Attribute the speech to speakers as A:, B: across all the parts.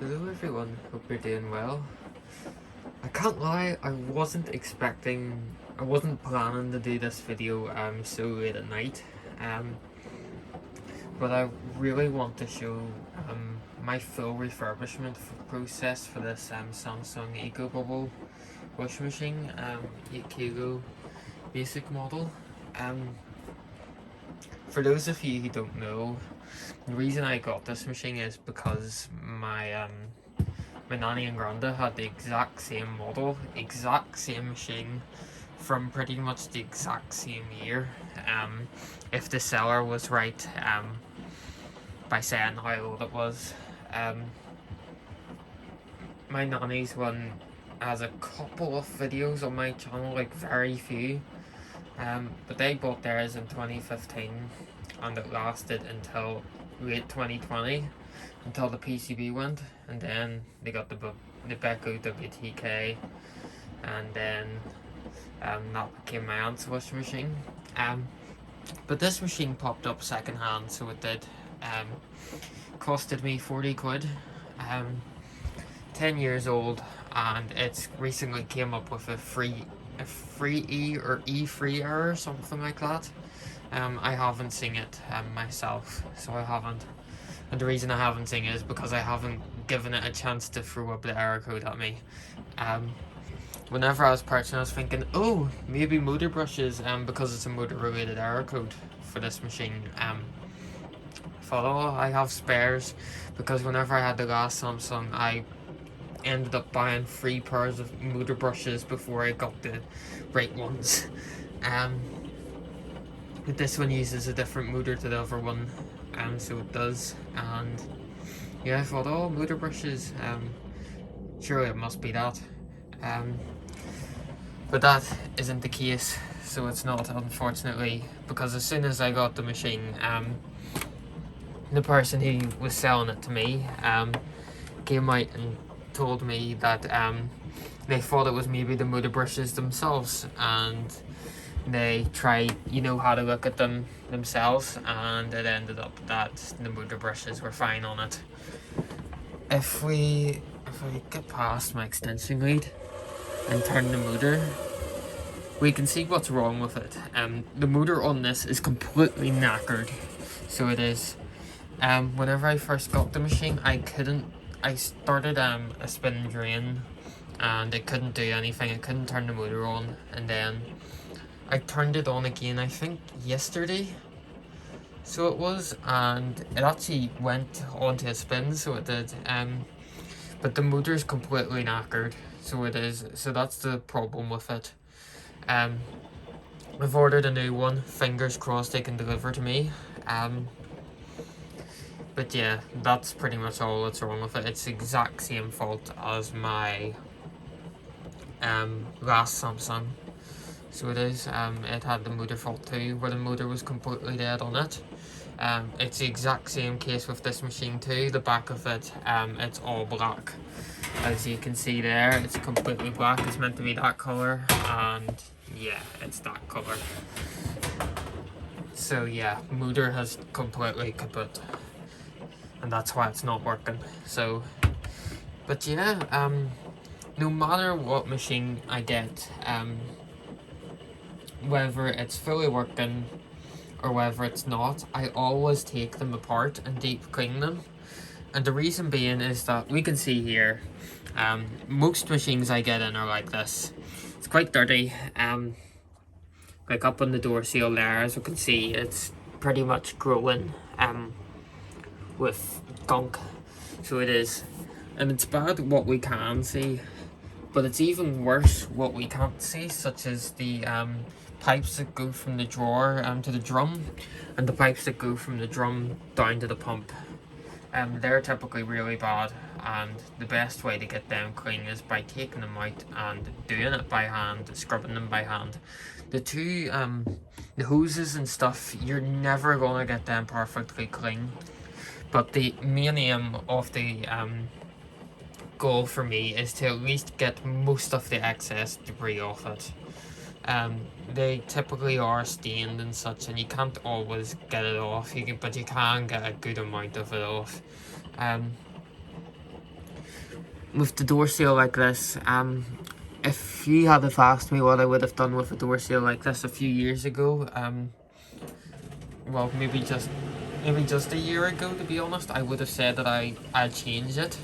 A: Hello everyone, hope you're doing well. I can't lie, I wasn't planning to do this video so late at night. But I really want to show my full refurbishment process for this Samsung ecobubble washing machine, 8 kg basic model. For those of you who don't know, the reason I got this machine is because my nanny and granda had the exact same model, exact same machine from pretty much the exact same year. If the seller was right by saying how old it was. My nanny's one has a couple of videos on my channel, like very few. But they bought theirs in 2015 and it lasted until late 2020 until the PCB went, and then they got the Beko WTK, and then that became my aunt's washing machine. But this machine popped up second hand, so it did. Costed me 40 quid. 10 years old, and it's recently came up with a free E or E free error, something like that. I haven't seen it myself, so I haven't. And the reason I haven't seen it is because I haven't given it a chance to throw up the error code at me. Whenever I was purchasing, I was thinking, oh, maybe motor brushes, because it's a motor related error code for this machine. I thought, oh, I have spares, because whenever I had the last Samsung, I ended up buying 3 pairs of motor brushes before I got the right ones. But this one uses a different motor to the other one, so it does. And yeah, I thought, oh, motor brushes, surely it must be that. But that isn't the case, so it's not, unfortunately, because as soon as I got the machine, the person who was selling it to me came out and told me that they thought it was maybe the motor brushes themselves, and they tried, how to look at them themselves, and it ended up that the motor brushes were fine on it. If I get past my extension lead and turn the motor, we can see what's wrong with it. The motor on this is completely knackered, so it is. Whenever I first got the machine, I started a spin drain, and it couldn't do anything. It couldn't turn the motor on, and then I turned it on again, I think yesterday, so it was, and it actually went onto a spin, so it did. But the motor's completely knackered, so it is. So that's the problem with it. I've ordered a new one. Fingers crossed they can deliver to me. But yeah, that's pretty much all that's wrong with it. It's the exact same fault as my last Samsung. So it is. It had the motor fault too, where the motor was completely dead on it. It's the exact same case with this machine too. The back of it, it's all black. As you can see there, it's completely black. It's meant to be that colour, and yeah, it's that colour. So yeah, motor has completely kaput, and that's why it's not working. So, but yeah, no matter what machine I get, whether it's fully working or whether it's not, I always take them apart and deep clean them. And the reason being is that we can see here, most machines I get in are like this. It's quite dirty. Like up on the door seal there, as you can see, it's pretty much growing with gunk. So it is. And it's bad what we can see, but it's even worse what we can't see, such as the pipes that go from the drawer to the drum, and the pipes that go from the drum down to the pump. They're typically really bad, and the best way to get them clean is by taking them out and doing it by hand, scrubbing them by hand. The hoses and stuff, you're never gonna get them perfectly clean, but the main aim of the goal for me is to at least get most of the excess debris off it. They typically are stained and such, and you can't always get it off, but you can get a good amount of it off. with the door seal like this, if you had have asked me what I would have done with a door seal like this a few years ago, well, maybe just a year ago, to be honest, I would have said that I'd change it.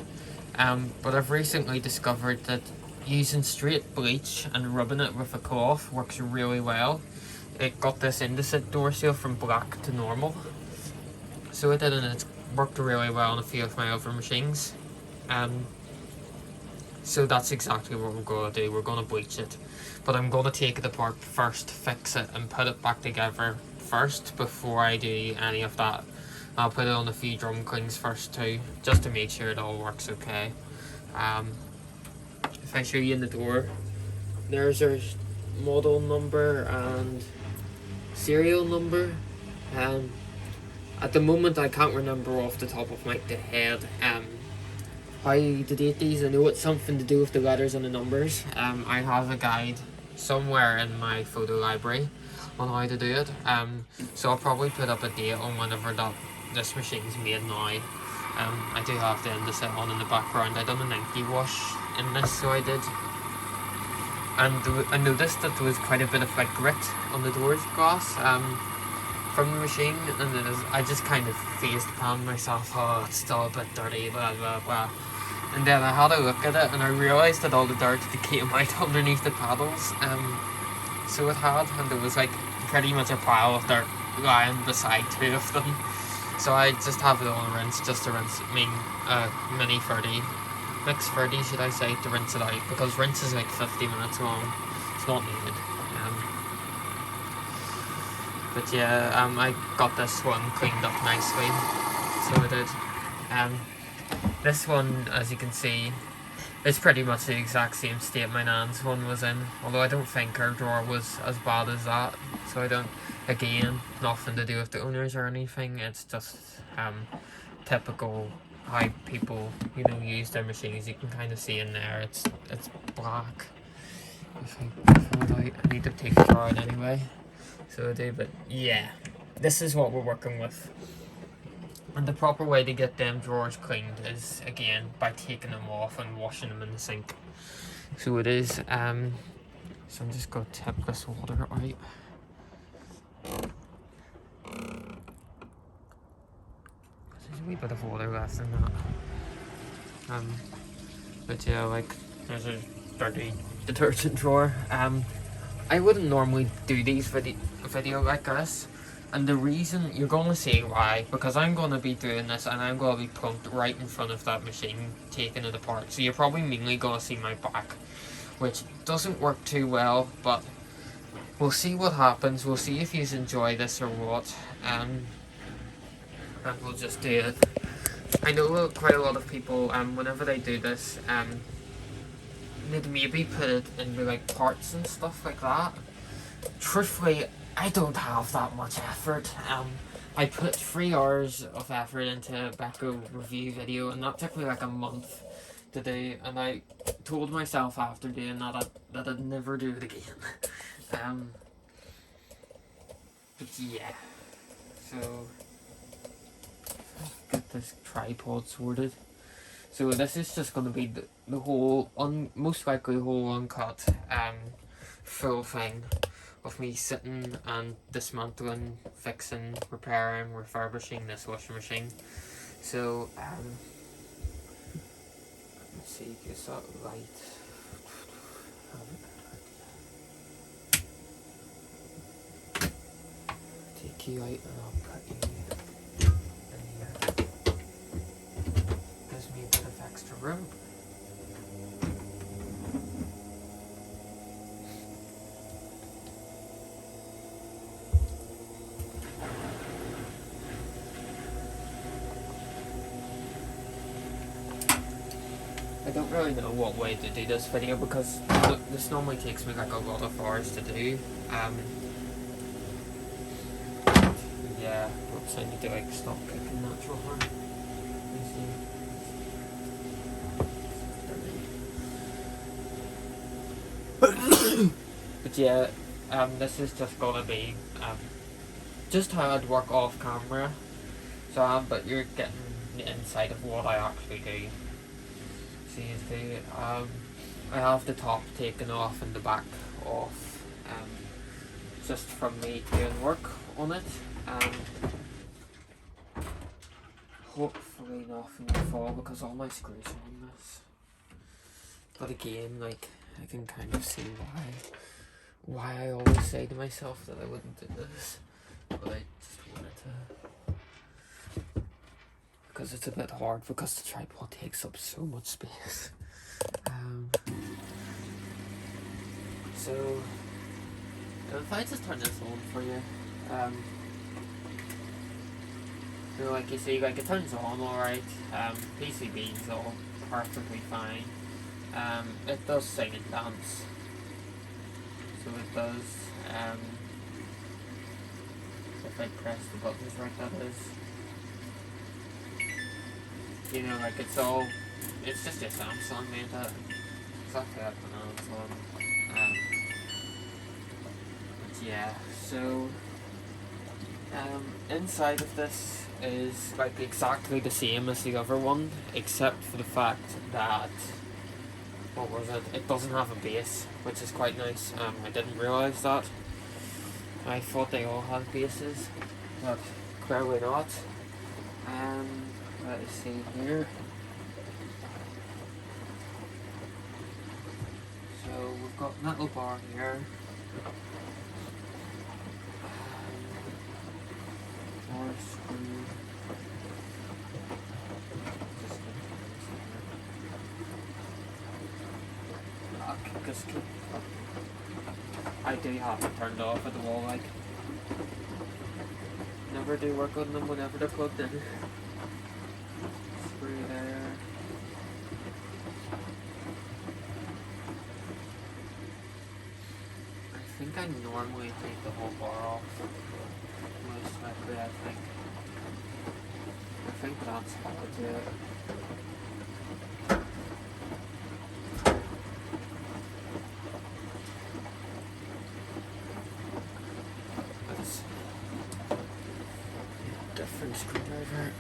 A: But I've recently discovered that using straight bleach and rubbing it with a cloth works really well. It got this Indesit door seal from black to normal, so it did, and it's worked really well on a few of my other machines. So that's exactly what we're going to do. We're going to bleach it, but I'm going to take it apart first, fix it, and put it back together first before I do any of that. I'll put it on a few drum clings first too, just to make sure it all works okay. If I show you in the door, there's our model number and serial number. At the moment I can't remember off the top of my head how to date these. I know it's something to do with the letters and the numbers. I have a guide somewhere in my photo library on how to do it. So I'll probably put up a date on whenever this machine's made now. I do have the Indesit on in the background. I done an inky wash in this, so I did. And I noticed that there was quite a bit of like grit on the doors glass from the machine, and I just kind of face palmed myself, oh, it's still a bit dirty, blah blah blah. And then I had a look at it and I realised that all the dirt came out underneath the paddles. So it had, and there was like pretty much a pile of dirt lying beside two of them. So I just have it on rinse, just to rinse, mini 30, mix 30 should I say, to rinse it out, because rinse is like 50 minutes long. It's not needed. But yeah, I got this one cleaned up nicely, so I did. This one, as you can see, is pretty much the exact same state my nan's one was in, although I don't think her drawer was as bad as that. So I don't, again, nothing to do with the owners or anything, it's just typical how people, use their machines. You can kind of see in there, it's black. If I pull it out, I need to take the drawer out anyway. So I do, but yeah, this is what we're working with. And the proper way to get them drawers cleaned is, again, by taking them off and washing them in the sink. So it is, so I'm just going to tip this water out. There's a wee bit of water left in that. But yeah, like, there's a dirty detergent drawer. I wouldn't normally do these video like this, and the reason, you're going to see why, because I'm going to be doing this and I'm going to be plunked right in front of that machine, taking it apart. So you're probably mainly going to see my back, which doesn't work too well, but we'll see what happens. We'll see if you enjoy this or what, and we'll just do it. I know quite a lot of people, whenever they do this, they'd maybe put it into like parts and stuff like that. Truthfully, I don't have that much effort. I put 3 hours of effort into a Beko review video, and that took me like a month to do, and I told myself after doing that that I'd never do it again. But yeah, so get this tripod sorted. So this is just going to be the whole, most likely whole uncut, full thing of me sitting and dismantling, fixing, repairing, refurbishing this washing machine. So, let's see, is that right? Take you out and I'll put you in here. Gives me a bit of extra room. I don't really know what way to do this video, because this normally takes me like a lot of hours to do. Yeah, whoops, I need to like stop picking natural hair. But yeah, this is just gonna be just how I'd work off camera. So but you're getting the insight of what I actually do. So these two. I have the top taken off and the back off, just from me doing work on it. Hopefully nothing will fall because all my screws are on this. But again, like, I can kind of see why I always say to myself that I wouldn't do this, but I just wanted to, because it's a bit hard because the tripod takes up so much space. So if I just turn this on for you, so like you see, like it turns on alright. PCB's all perfectly fine. It does sing and dance, so it does. If I press the buttons right, that is. You know, like it's just your Samsung made that. Exactly like an Amazon. But yeah, so inside of this is like exactly the same as the other one, except for the fact that, what was it? It doesn't have a base, which is quite nice. I didn't realise that. I thought they all had bases, but clearly not. Let's see here. So we've got metal bar here. More screw. I do have it turned off at the wall, like. Never do work on them whenever they're plugged in. Screw there. I think I normally take the whole bar off. Most likely, I think that's how I do it. Different screwdriver.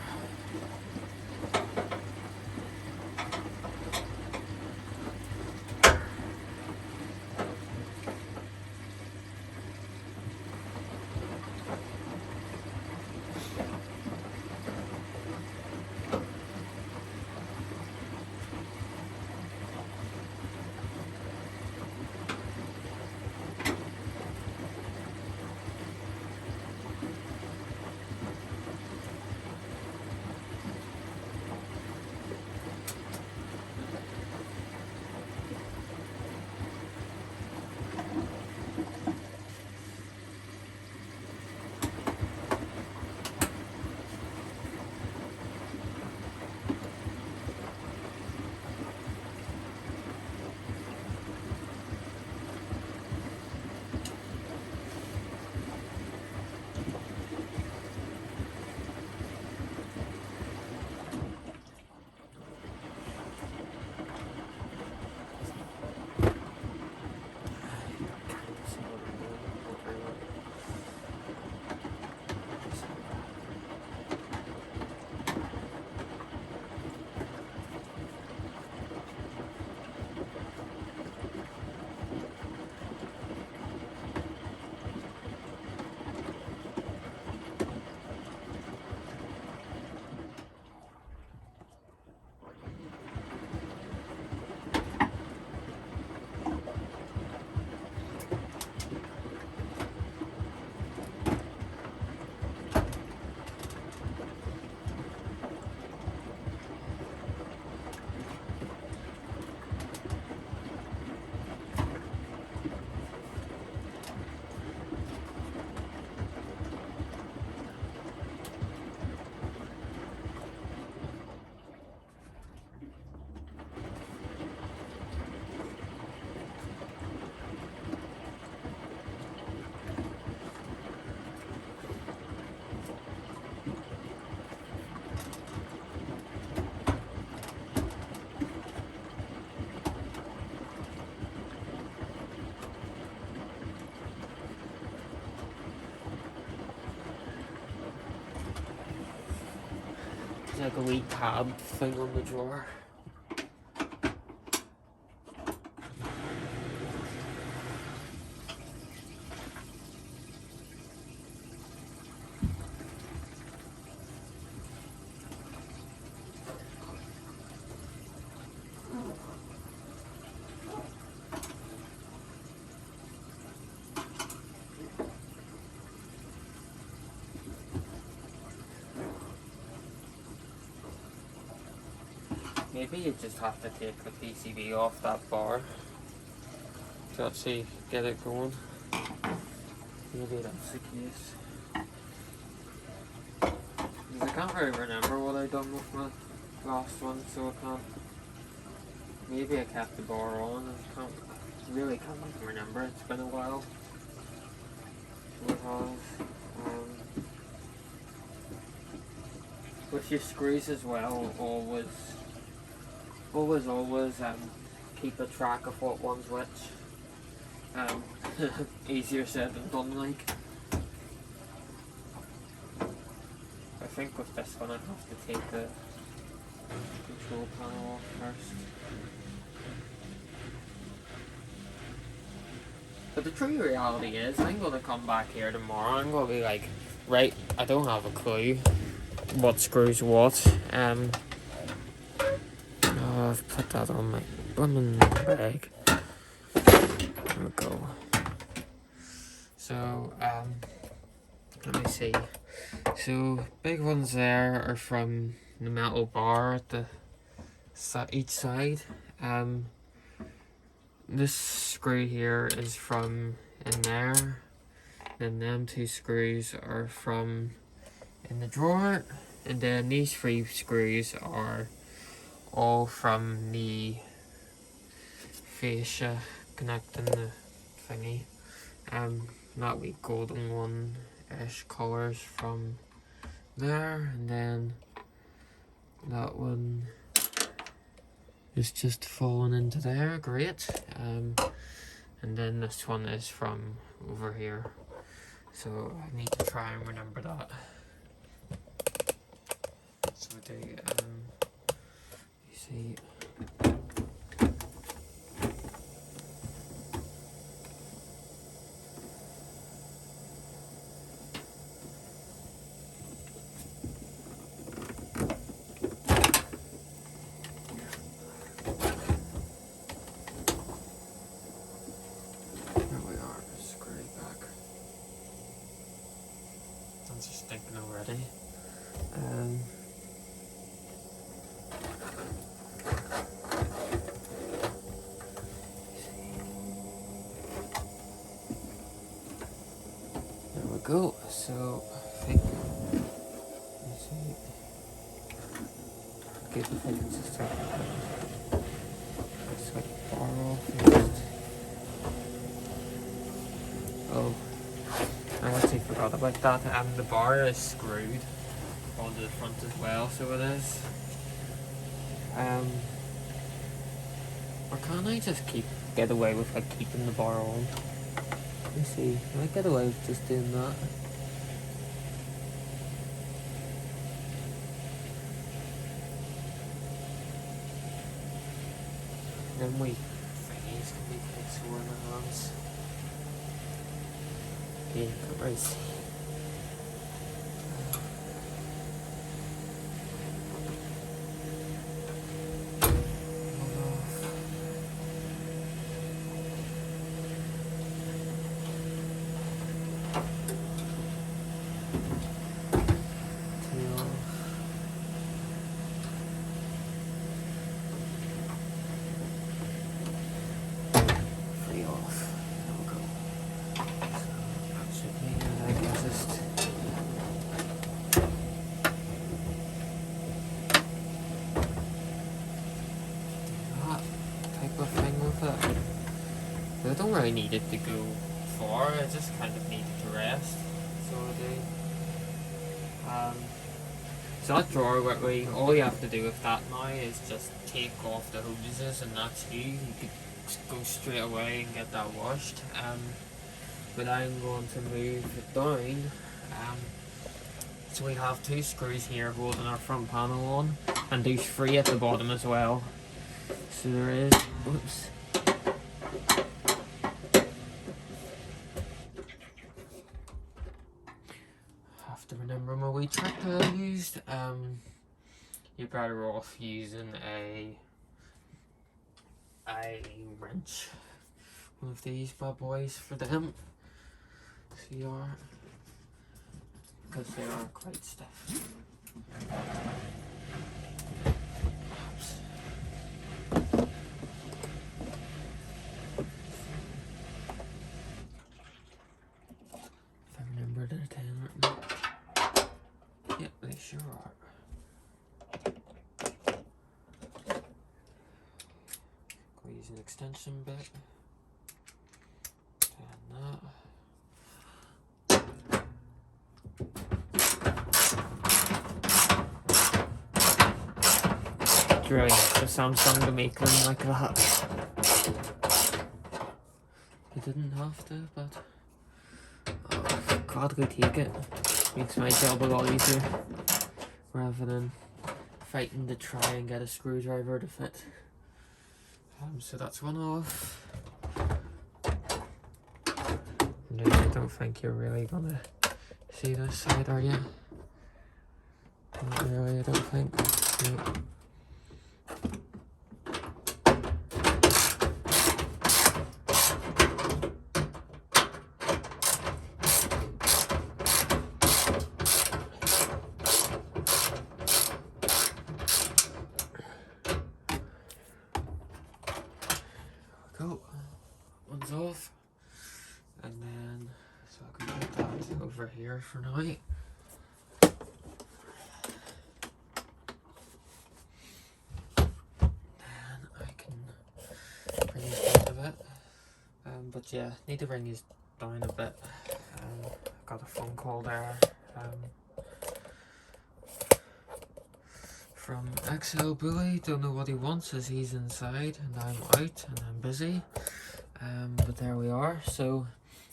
A: Like a wee tab thing on the drawer. maybe you just have to take the PCB off that bar to actually get it going. Maybe that's the case. Because I can't really remember what I done with my last one, so I can't. Maybe I kept the bar on and can't even remember. It's been a while. So it has. With your screws as well, always keep a track of what one's which. Easier said than done, like. I think with this one I have to take the control panel off first. But the true reality is, I'm going to come back here tomorrow, I'm going to be like, right, I don't have a clue what screws what. Oh, I've put that on my blooming bag. There we go. So, let me see. So, big ones there are from the metal bar at the each side. This screw here is from in there. Then them two screws are from in the drawer. And then these three screws are all from the fascia connecting the thingy. That wee golden one-ish colours from there, and then that one is just falling into there, great. And then this one is from over here, so I need to try and remember that. So I do, you see, thinking already. There we go. So I think, you see, get the thing system. Let's get the bar off first. Oh, I actually forgot about that. The bar is screwed onto the front as well, so it is. Or can I just get away with like keeping the bar on? Let me see. Can I get away with just doing that? Then thingies can be quite sore in the hands. Yeah, can't really see. I don't really need it to go far, I just kind of need it to rest, so I do. So that drawer, all you have to do with that now is just take off the hoses and that's you could go straight away and get that washed. But I'm going to move it down. So we have two screws here holding our front panel on, and there's three at the bottom as well. So there is, oops. To remember my wee trick that I used. You're better off using a wrench, one of these bad boys for them. So you are, because they are quite stiff. Oops. we use an extension bit. And that. Really the Samsung to make them like that. I didn't have to, but I'll gladly take it. Makes my job a lot easier rather than fighting to try and get a screwdriver to fit. So that's one off. No, I don't think you're really gonna see this side, are you? Not really, I don't think. No. Go. One's off. And then, so I can put that over here for now. Then I can bring these down a bit. But yeah, need to bring these down a bit. Got a phone call there. From XL Bully, don't know what he wants as he's inside and I'm out and I'm busy. But there we are. So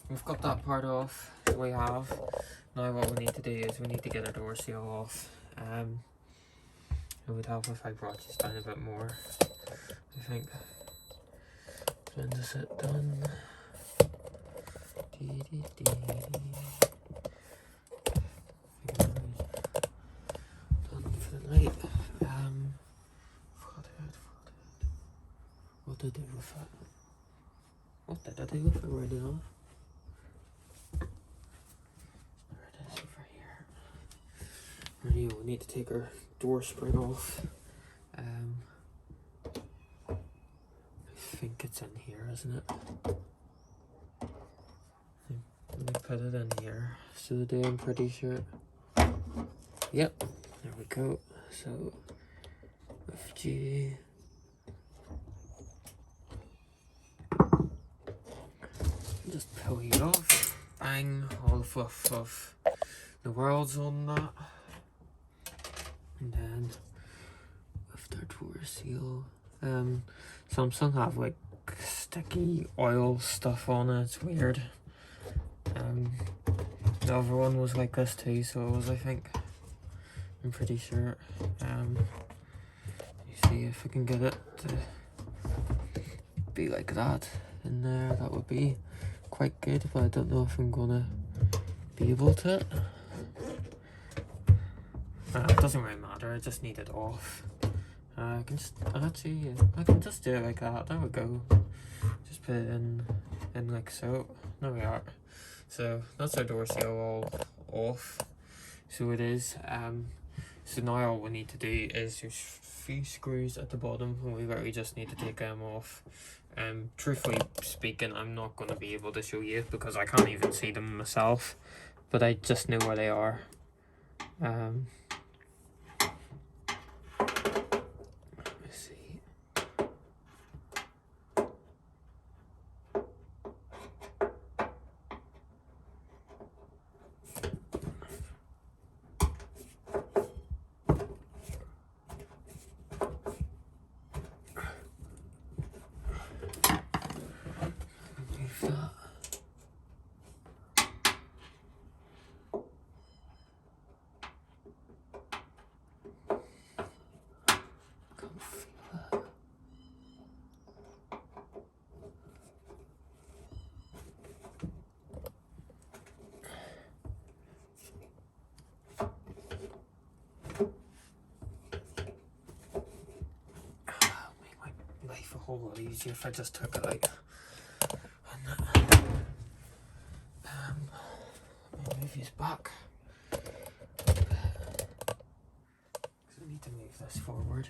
A: we've got that part off. We have. Now what we need to do is we need to get our door seal off. It would help if I brought this down a bit more, I think. When is it done? Done for the night. What did I do with it? What did I do with it right now? There it is over here. Anyway, we need to take our door spring off. I think it's in here, isn't it? Let me put it in here. So today I'm pretty sure. Yep, there we go. So with G. Just pull you off. Bang, all the fluff of the world's on that. And then with their door seal. Samsung have like sticky oil stuff on it, it's weird. The other one was like this too, so it was, I think. I'm pretty sure. You see if I can get it to be like that in there, that would be quite good, but I don't know if I'm gonna be able to. It doesn't really matter, I just need it off. I can just actually, I can just do it like that. There we go. Just put it in like so. There we are. So that's our door seal all off. So it is. So now all we need to do is there's a few screws at the bottom, and we really just need to take them off. Truthfully speaking, I'm not going to be able to show you because I can't even see them myself, but I just know where they are. Let me see. A whole lot easier if I just took it out. Let me move these back. Because I need to move this forward.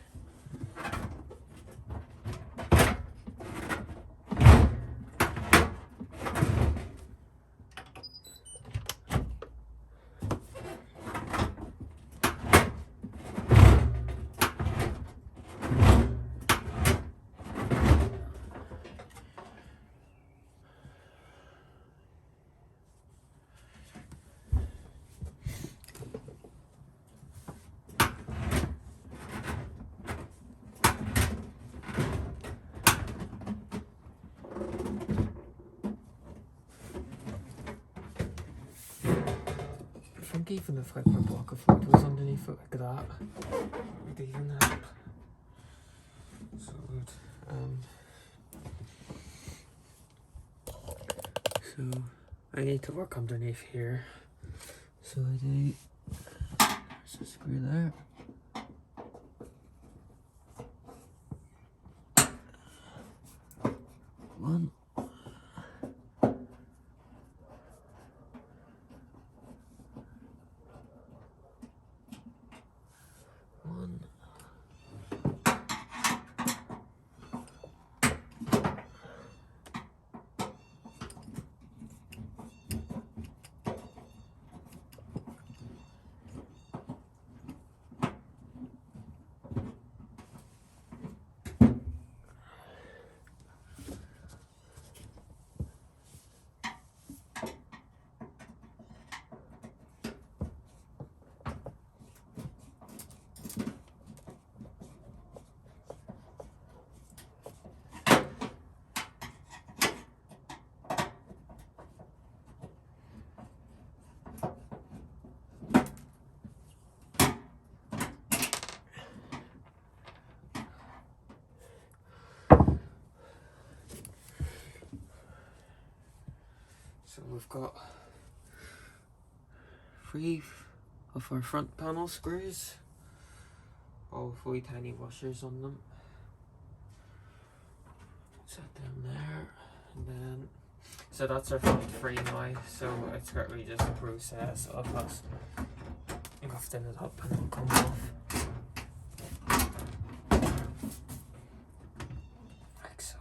A: think even if like my block of wood was underneath it like that, it would even help. So so I need to work underneath here. So I do. There's a screw there. One. So we've got 3 of our front panel screws, all with wee tiny washers on them. Set them there, and then so that's our front 3 now. So it's really just a process of us lifting it up and it'll come off. Like so.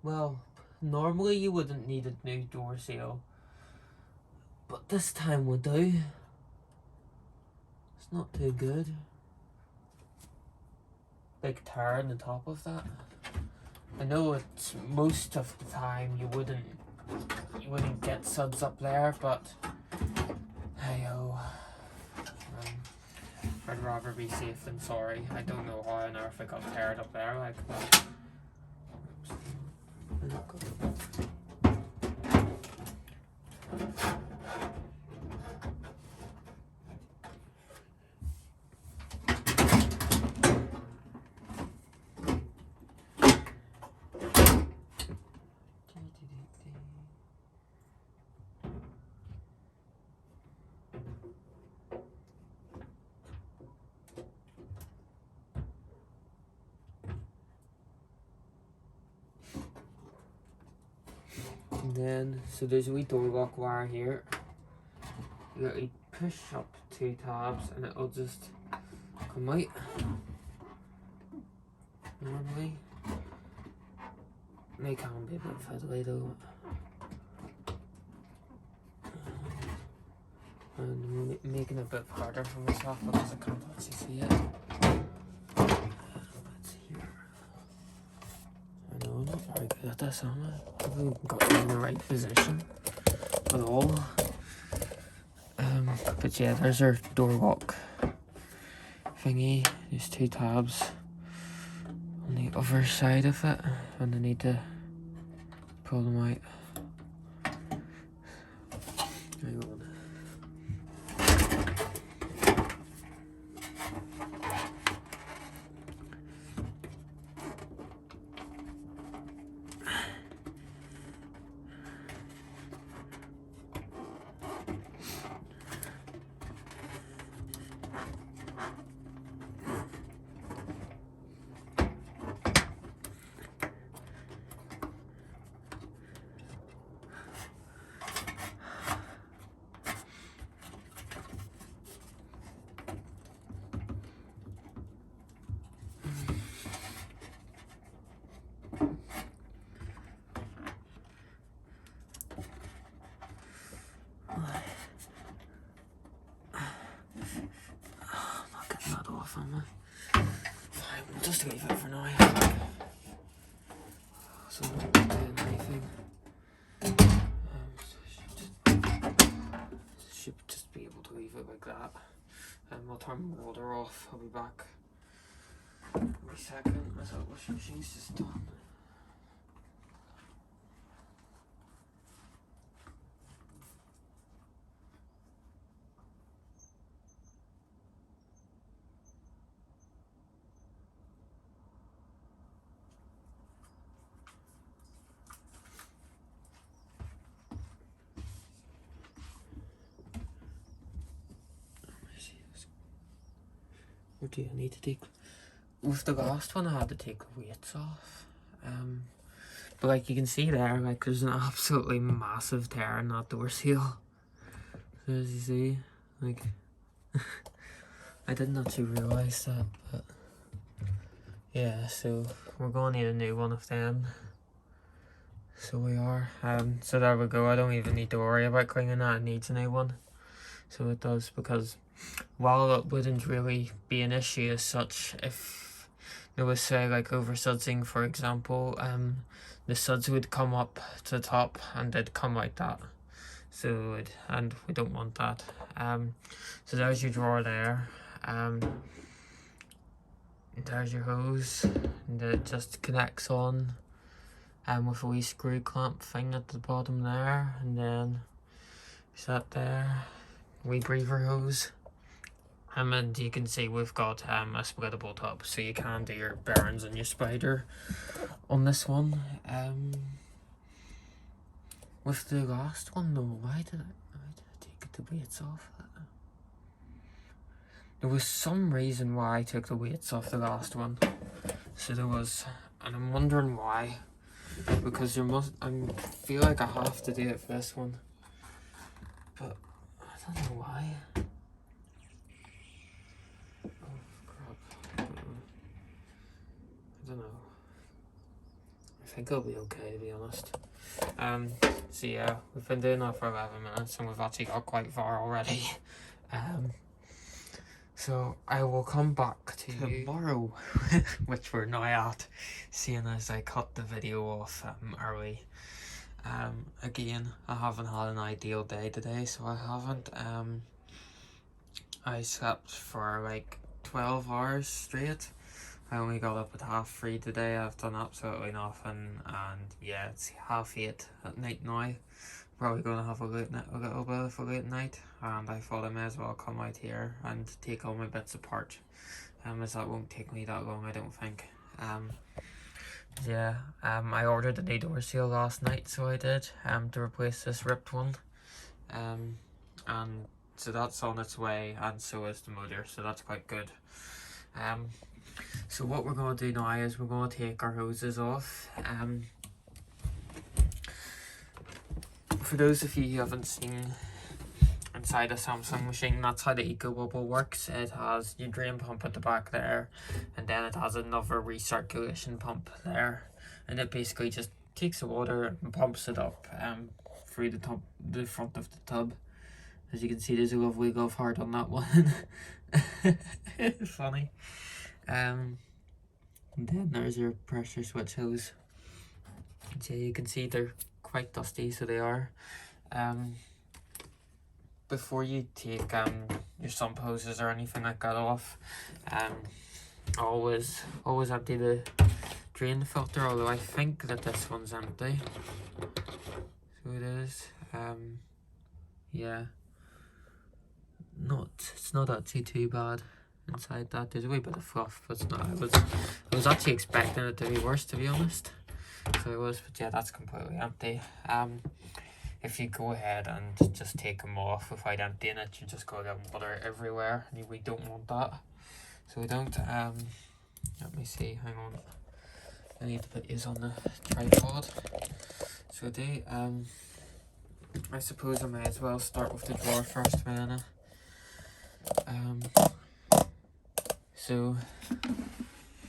A: Well, normally you wouldn't need a new door seal, but this time we do. It's not too good. Big tear on the top of that. I know it's most of the time you wouldn't get suds up there, but hey ho. I'd rather be safe than sorry. I don't know how on earth I got teared up there like that. And then, so there's a wee door lock wire here. You gotta push up 2 tabs and it'll just come out normally. They can be a bit fiddly though. And I'm making it a bit harder for myself because I can't actually see it. I'm not very good at this, am I? I haven't got it in the right position at all. But yeah, there's our door lock thingy. There's 2 tabs on the other side of it, and I need to pull them out. Hang on. Fine, we'll just leave it for now. So I'm not doing anything. Should just be able to leave it like that. And we'll turn the water off. I'll be back. Wait a second, I thought washing machine's just done. Or do I need to take... With the last one I had to take the weights off. But like you can see there, like there's an absolutely massive tear in that door seal. So as you see, like I didn't actually realise that, but yeah, so we're going to need a new one of them. So we are. So there we go. I don't even need to worry about cleaning that. It needs a new one. So it does, because while it wouldn't really be an issue as such if there was, say, like over-sudsing, for example, the suds would come up to the top and they'd come like that. So and we don't want that. So there's your drawer there. There's your hose, and it just connects on with a wee screw clamp thing at the bottom there, and then there's that there, wee breather hose. And you can see we've got a splittable top, so you can do your bearings and your spider on this one. With the last one though, why did I take the weights off? There was some reason why I took the weights off the last one. So there was, and I'm wondering why. Because I feel like I have to do it for this one. But I don't know why. I don't know. I think it'll be okay, to be honest. So yeah, we've been doing that for 11 minutes and we've actually got quite far already. So I will come back to tomorrow, which we're now at, seeing as I cut the video off early. Again, I haven't had an ideal day today, so I haven't. I slept for like 12 hours straight. I only got up at 3:30 today. I've done absolutely nothing, and yeah, it's 7:30 at night now. Probably going to have a little bit of a late night, and I thought I may as well come out here and take all my bits apart, as that won't take me that long, I don't think. Yeah, I ordered a new door seal last night, so I did, to replace this ripped one, and so that's on its way, and so is the motor, so that's quite good. So what we're going to do now is we're going to take our hoses off. For those of you who haven't seen inside a Samsung machine, that's how the ecobubble works. It has your drain pump at the back there, and then it has another recirculation pump there, and it basically just takes the water and pumps it up through the front of the tub. As you can see, there's a lovely love heart on that one. Funny. And then there's your pressure switch hose. So you can see they're quite dusty, so they are. Before you take your sump hoses or anything like that off, always empty the drain filter, although I think that this one's empty. So it is. Yeah. It's not actually too bad inside that. There's a wee bit of fluff, but it's not. I was actually expecting it to be worse, to be honest. So it was, but yeah, that's completely empty. If you go ahead and just take them off without emptying it, you're just going to get water everywhere, and we don't want that. So we don't. Let me see. Hang on. I need to put these on the tripod. So I do. I suppose I may as well start with the drawer first, man. So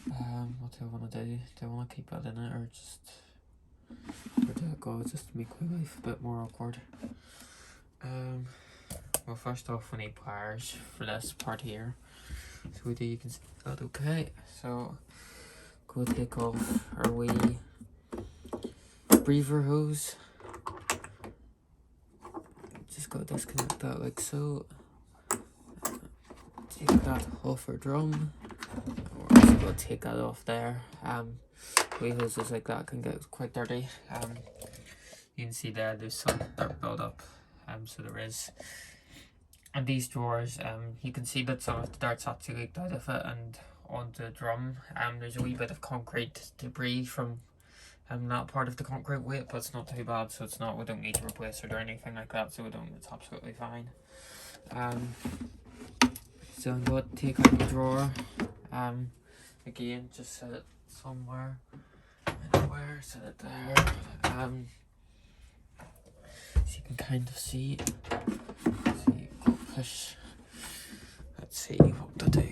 A: what do I want to do? Do I want to keep that in it, or do I go just to make my life a bit more awkward? Well, first off, we need pliers for this part here. So we do, you can see that okay. So go take off our wee breather hose. Just go disconnect that like so. Take that off our drum. We're also going to take that off there. Wee hoses like that can get quite dirty. You can see there's some dirt build up, so there is. And these drawers, you can see that some of the dirt's actually leaked out of it and onto the drum. There's a wee bit of concrete debris from that part of the concrete weight, but it's not too bad, so it's not, we don't need to replace it or anything like that, so it's absolutely fine. So I'm going to take out the drawer, again, just set it somewhere, anywhere, set it there, so you can kind of see, go push, let's see what to do.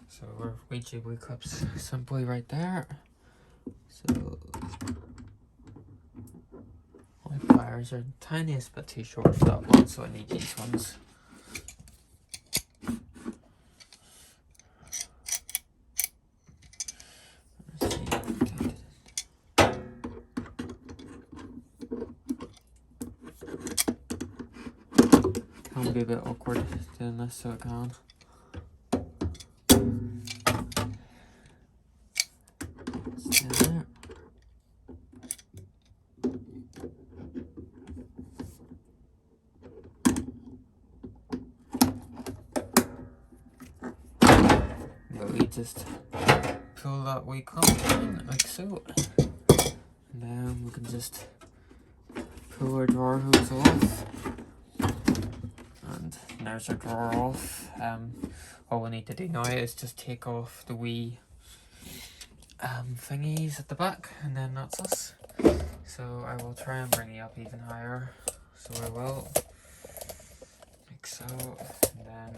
A: So our wee Ghibli clips simply right there. So my pliers are the tiniest bit too short for that one, so I need these ones. Can be a bit awkward doing this, so it can. There. We just pull that wee cup in like so, and then we can just pull our drawer hose off, and there's our drawer off. All we need to do now is just take off the wee thingies at the back, and then that's us. So I will try and bring it up even higher, so I will, like so, and then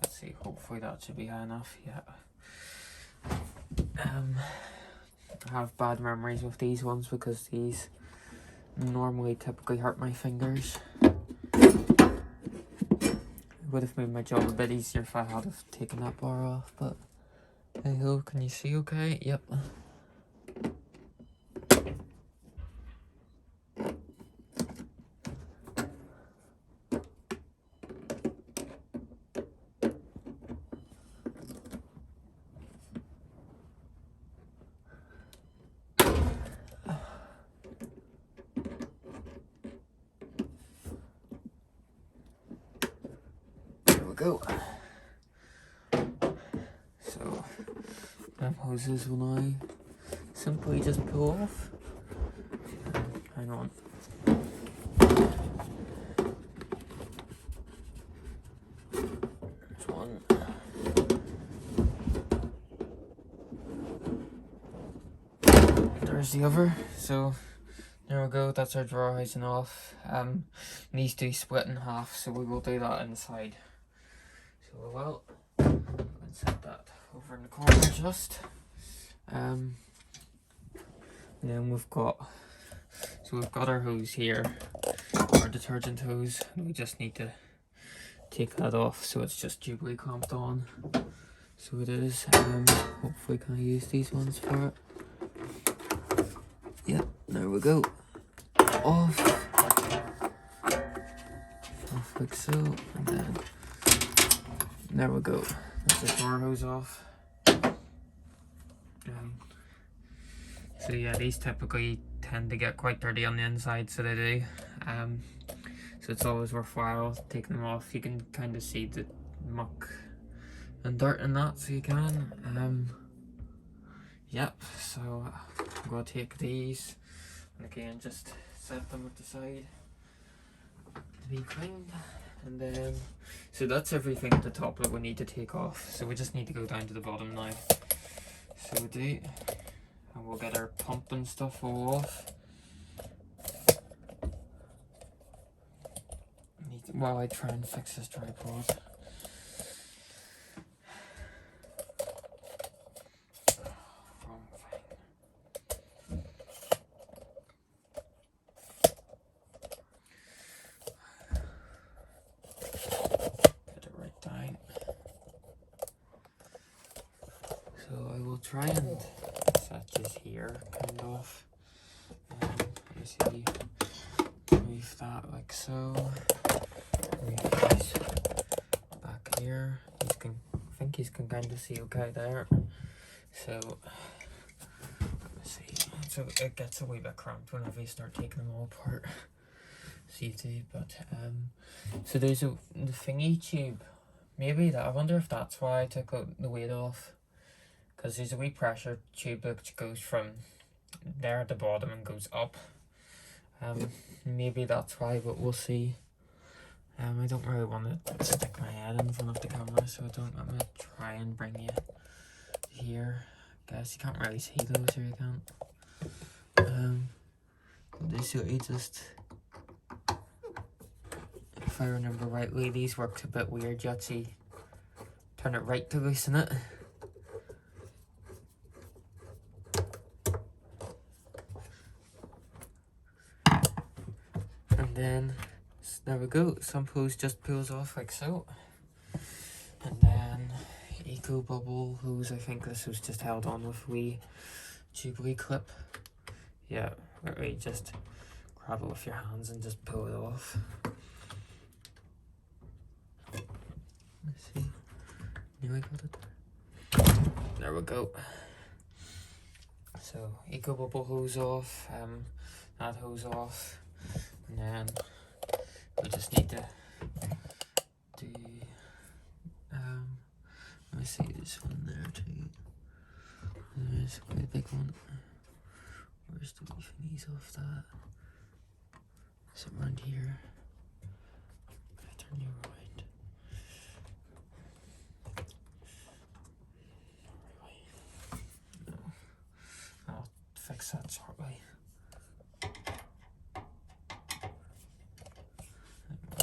A: let's see, hopefully that should be high enough. Yeah. I have bad memories with these ones because these normally typically hurt my fingers. It would have made my job a bit easier if I had have taken that bar off, but hey ho, can you see okay? Yep. Go. So, them hoses will now simply just pull off. Hang on. There's one. There's the other. So, there we go. That's our drawer housing off. These two split in half, so we will do that inside. So we will set that over in the corner just. And then we've got our hose here, our detergent hose, and we just need to take that off, so it's just Ghibli clamped on. So it is. Hopefully can I use these ones for it. Yep, there we go. Off like so, and then there we go. That's the drawer hose off. So yeah, these typically tend to get quite dirty on the inside, so they do. So it's always worthwhile taking them off. You can kind of see the muck and dirt in that, so you can. Yep, so I'm going to take these and again just set them at the side to be cleaned. And then, so that's everything at the top that we need to take off. So we just need to go down to the bottom now. So we do, and we'll get our pump and stuff all off. While I try and fix this tripod. Try and set this here, kind of. Let me see. Move that like so. Move these here. I think you can kind of see okay there. So let's see. So it gets a wee bit cramped whenever you start taking them all apart. See too, but so there's the thingy tube. Maybe that, I wonder if that's why I took the weight off. Because there's a wee pressure tube which goes from there at the bottom and goes up. Maybe that's why, but we'll see. I don't really want to stick my head in front of the camera, so I'm gonna try and bring you here. Guess you can't really see those, or you can't. Basically just, if I remember rightly, these worked a bit weird. You actually turn it right to loosen it. And then, there we go, some hose just pulls off like so. And then, ecobubble hose, I think this was just held on with a wee jubilee clip. Yeah, literally just grab it with your hands and just pull it off. Let's see, nearly got it. There we go. So, ecobubble hose off, that hose off. And then we just need to do, let me see this one there too. There's quite a big one. Where's the wee thingies off that? Is it around here? Turn you around. No. I'll fix that shortly.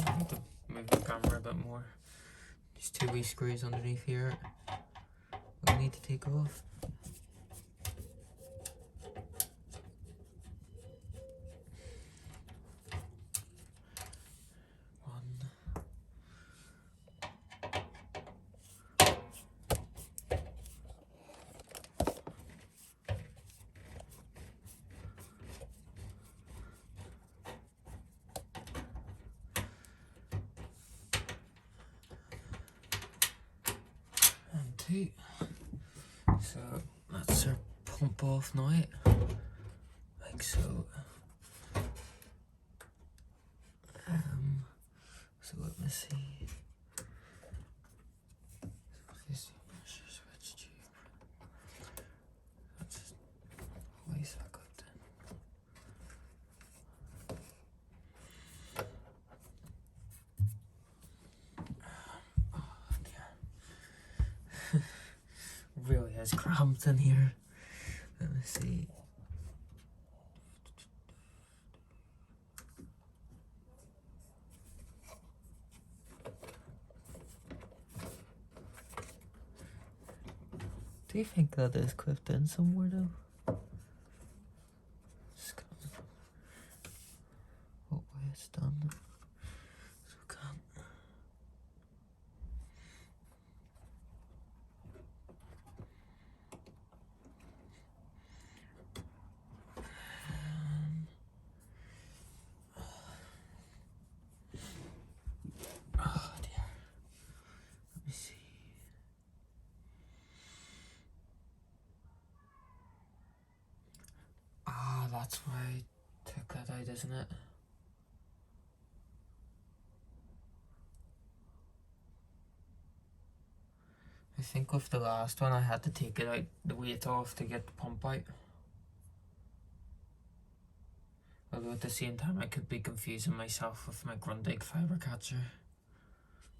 A: I need to move the camera a bit more. There's two wee screws underneath here we'll need to take off. Two. So that's our pump off now, like so. So let me see. This is the pressure switch tube. Let's just place that up then. Really has cramped in here. Let me see. Do you think that is clipped in somewhere though? Just kind of what way it's done. So can't. Oh dear. Let me see. Ah, that's why I took that out, isn't it? I think with the last one I had to take it out, the weight off to get the pump out. Although at the same time I could be confusing myself with my Grundig fibre catcher.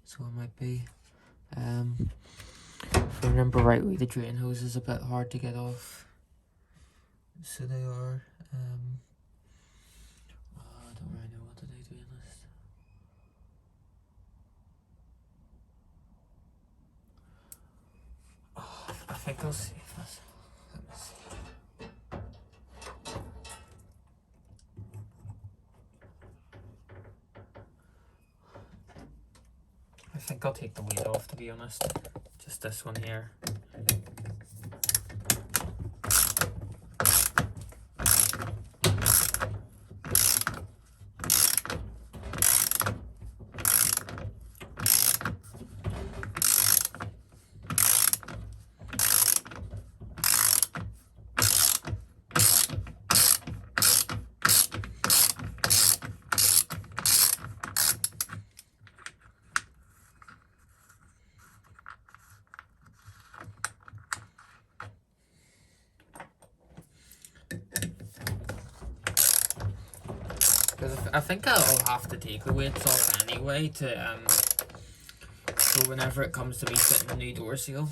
A: So it might be. If I remember rightly, the drain hose is a bit hard to get off. So they are. I don't really know what to do, to be honest. Oh, I think I'll see this. Let me see. I think I'll take the weight off, to be honest. Just this one here. Because I think I'll have to take the weights off anyway to so whenever it comes to me fitting the new door seal.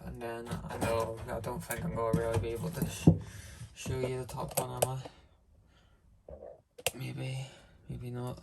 A: And then I don't think I'm going to really be able to show you the top one, am I? Maybe not.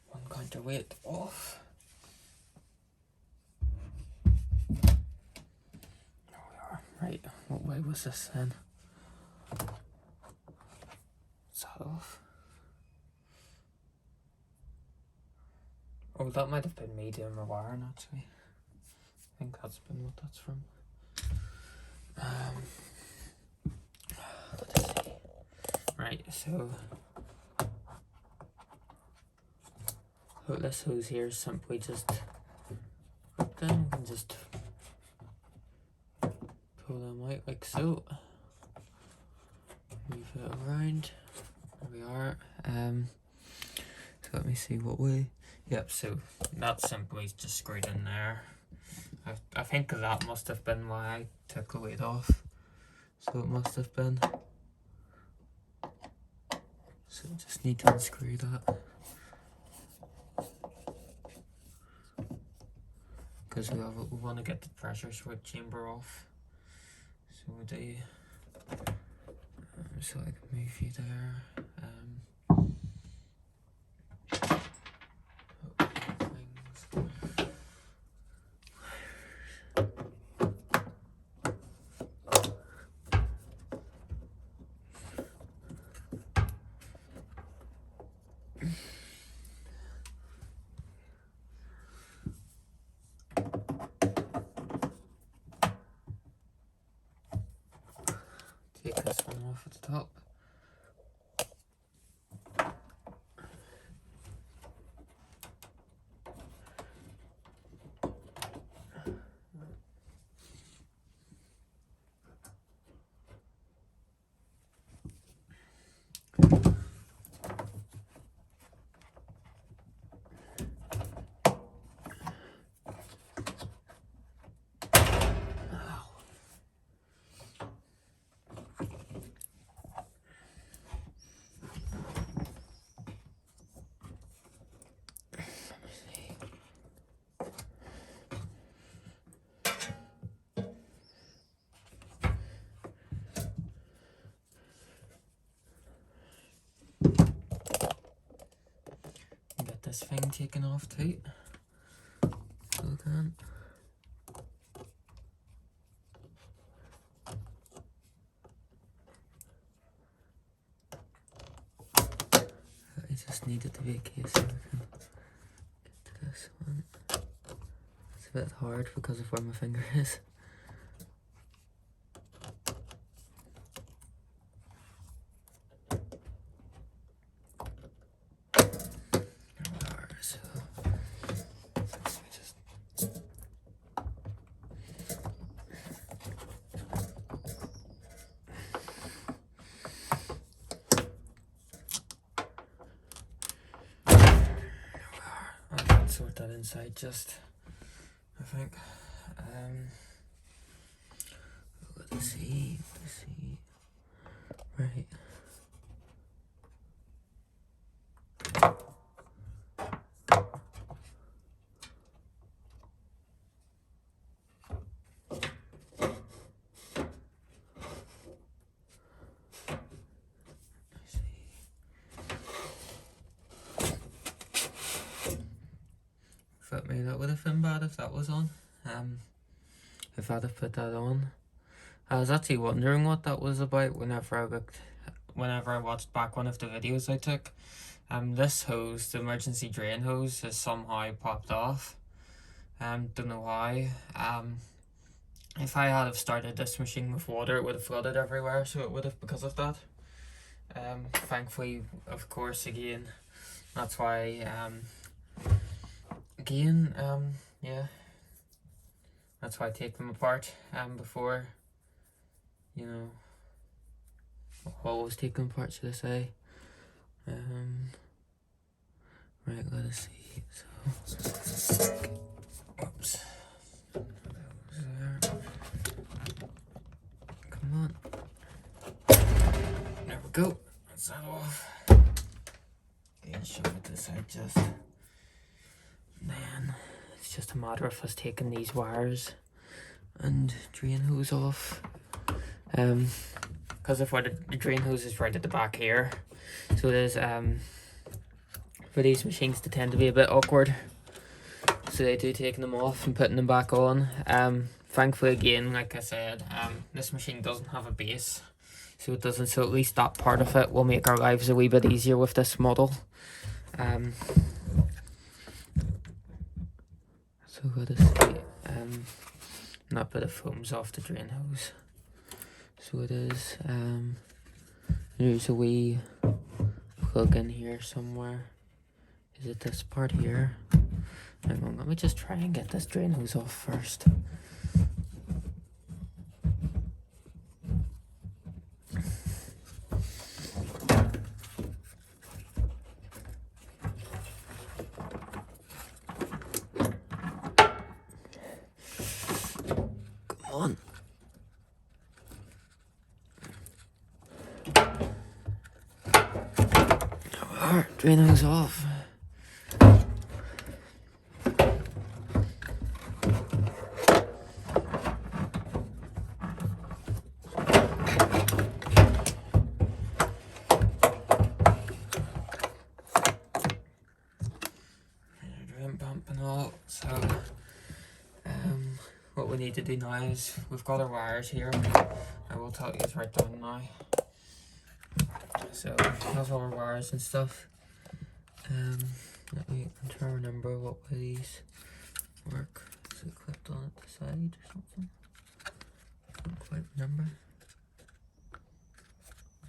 A: One counterweight off. There we are. Right, what way was this then? Is that off? Oh, that might have been me doing my wiring actually. I think that's been what that's from. Let's see. Right, so this hose here is simply just hook them and just pull them out like so. Move it around. There we are. So let me see what way. Yep, so that's simply just screwed in there. I think that must have been why I took the weight off. So it must have been. So just need to unscrew that. Because we want to get the pressure switch chamber off. So we do. So I can move you there. Take this one off at the top. This thing taken off too. So can. I just needed to be a case so I can get to this one. It's a bit hard because of where my finger is. Sort that inside just I think. Let's see. Right. Fuck me, that would have been bad if that was on. If I'd have put that on. I was actually wondering what that was about whenever I watched back one of the videos I took. This hose, the emergency drain hose, has somehow popped off. Don't know why. If I had have started this machine with water, it would have flooded everywhere, so it would have because of that. Thankfully, of course, again, that's why, yeah, that's why I take them apart, before, you know, always take them apart, should I say. Right, let us see, so, oops, there. Come on, there we go, that's that off. Again, shove it this side just. Then it's just a matter of us taking these wires and drain hose off. Because of where the drain hose is right at the back here, so it is for these machines they tend to be a bit awkward. So they do taking them off and putting them back on. Thankfully, again, like I said, this machine doesn't have a base, so it doesn't. So at least that part of it will make our lives a wee bit easier with this model. So let us see, that bit of foam's off the drain hose. So it is, there's a wee plug in here somewhere. Is it this part here? Hang on, let me just try and get this drain hose off first. On. There we are, drain hose off. Drain pump and all, so what we need to do now is, we've got our wires here. I will tell you it's right down now. So we have all our wires and stuff. I'm trying to remember what way these work. Is it clipped on at the side or something? I can't quite remember.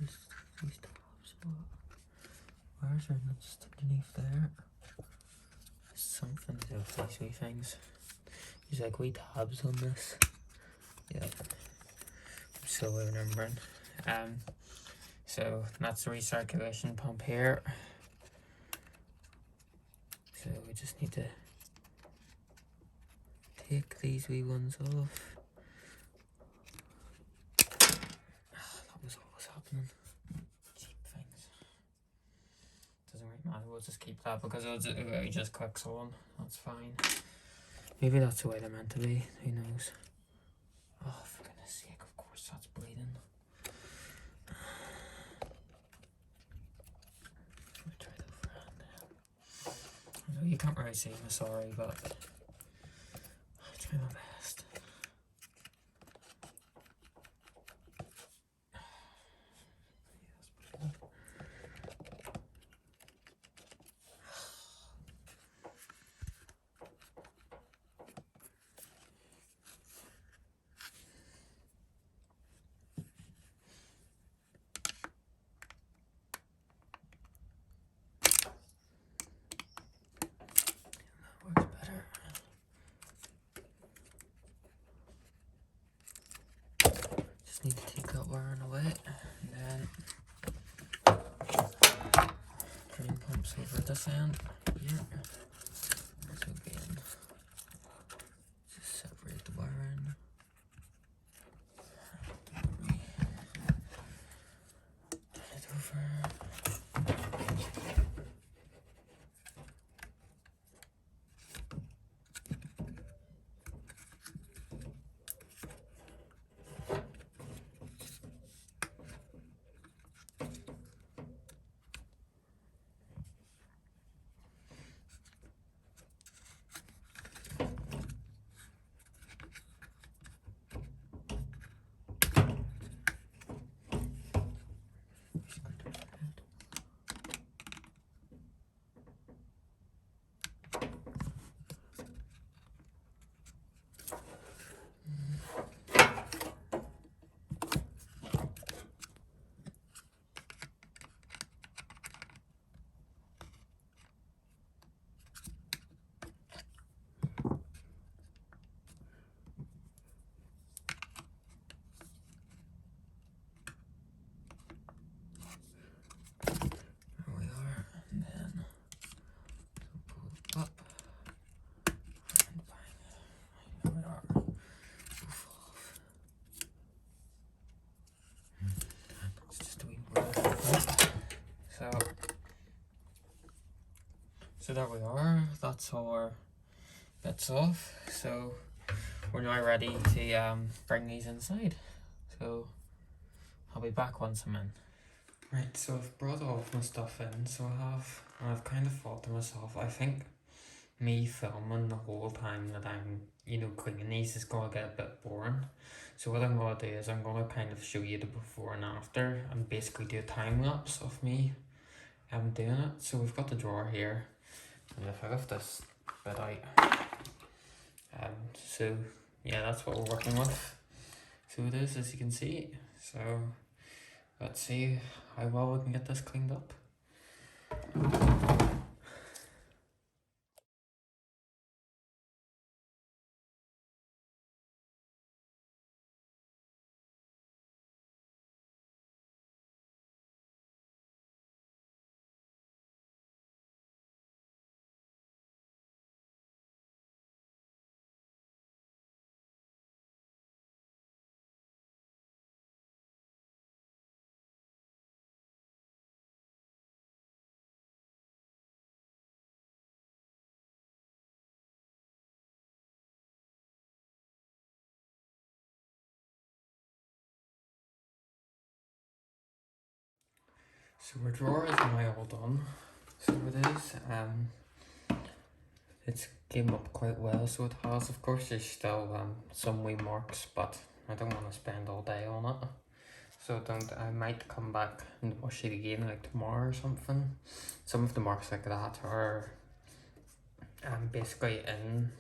A: Just these tabs. Wires are just underneath there. Something to do with these wee things. There's like wee tabs on this. Yeah, I'm still remembering. So that's the recirculation pump here. So we just need to take these wee ones off. That was what was happening. Cheap things. Doesn't really matter, we'll just keep that because it just clicks on. That's fine. Maybe that's the way they're meant to be, who knows. Oh, for goodness sake, of course that's bleeding. Let me try the front then. I know you can't really see me, sorry, but I'll try my best. Need to take that wiring away, and then drain pumps over this end here. So again, So there we are, that's all our bits off. So we're now ready to bring these inside. So I'll be back once I'm in. Right, so I've brought all of my stuff in, so I've kind of thought to myself, I think me filming the whole time that I'm, cleaning these is going to get a bit boring. So what I'm going to do is I'm going to kind of show you the before and after and basically do a time lapse of me doing it. So we've got the drawer here, and if I lift this bit out, so yeah, that's what we're working with. So it is, as you can see. So let's see how well we can get this cleaned up. So our drawer is now all done. So it is. It's came up quite well, so it has. Of course, there's still some wee marks, but I don't want to spend all day on it. So I might come back and wash it again like tomorrow or something. Some of the marks like that are basically in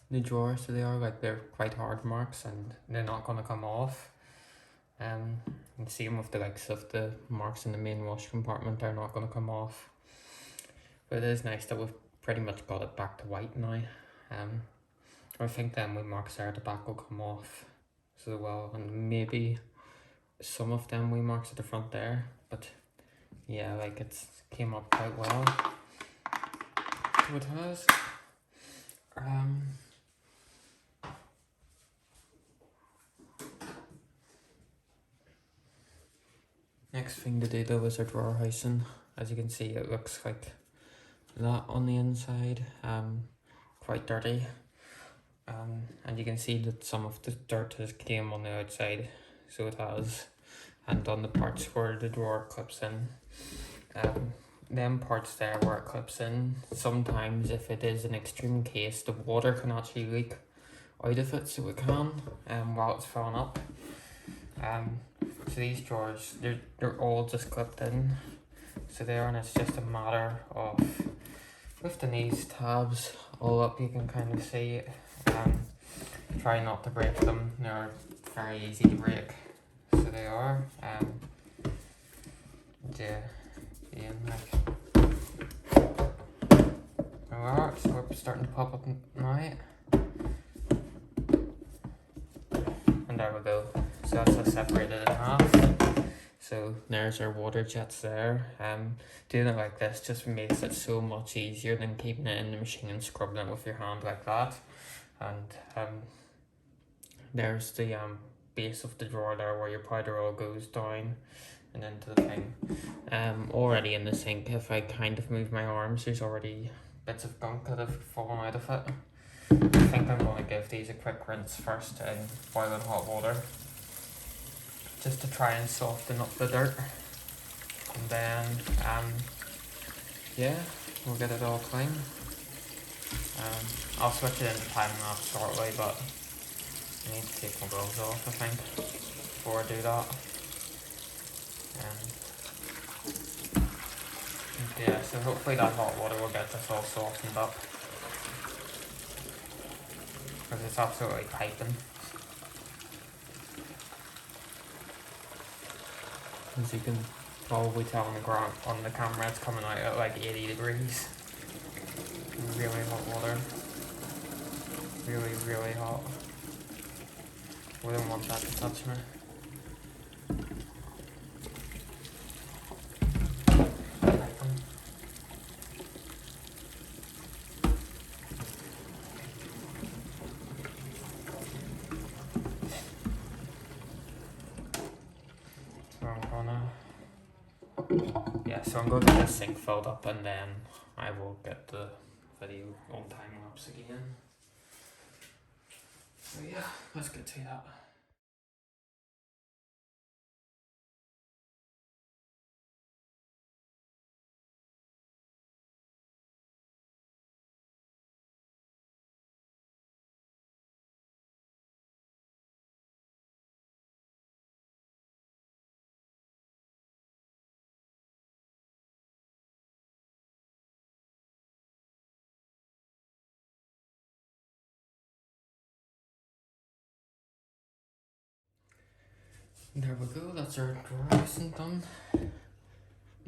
A: the drawer, so they're quite hard marks and they're not going to come off. And same with the likes of the marks in the main wash compartment, they're not going to come off. But it is nice that we've pretty much got it back to white now. I think then we marks there at the back will come off so well, and maybe some of them we marks at the front there, but yeah, like it's came up quite well. So it has. Next thing to do though is our drawer housing. As you can see, it looks like that on the inside, quite dirty. And you can see that some of the dirt has came on the outside, so it has, and on the parts where the drawer clips in, them parts there where it clips in, sometimes if it is an extreme case, the water can actually leak out of it, so it can, while it's filling up. So these drawers, they're all just clipped in, so there, and it's just a matter of lifting these tabs all up. You can kind of see it. Try not to break them, they're very easy to break, so they are. Alright, so we're starting to pop up now, and there we go. So that's us separated in half. So there's our water jets there. Doing it like this just makes it so much easier than keeping it in the machine and scrubbing it with your hand like that. And there's the base of the drawer there where your powder all goes down and into the thing. Already in the sink, if I kind of move my arms, there's already bits of gunk that have fallen out of it. I think I'm going to give these a quick rinse first in boiling hot water, just to try and soften up the dirt. And then, yeah, we'll get it all clean. I'll switch it into time lapse shortly, but I need to take my gloves off, I think, before I do that. Yeah, so hopefully that hot water will get this all softened up, because it's absolutely piping. As you can probably tell on the camera, it's coming out at like 80 degrees. Really hot water. Really, really hot. Wouldn't want that to touch me. So I'm going to get this sink filled up, and then I will get the video on time lapse again. So yeah, let's get to that. There we go, that's our dressing done. I'm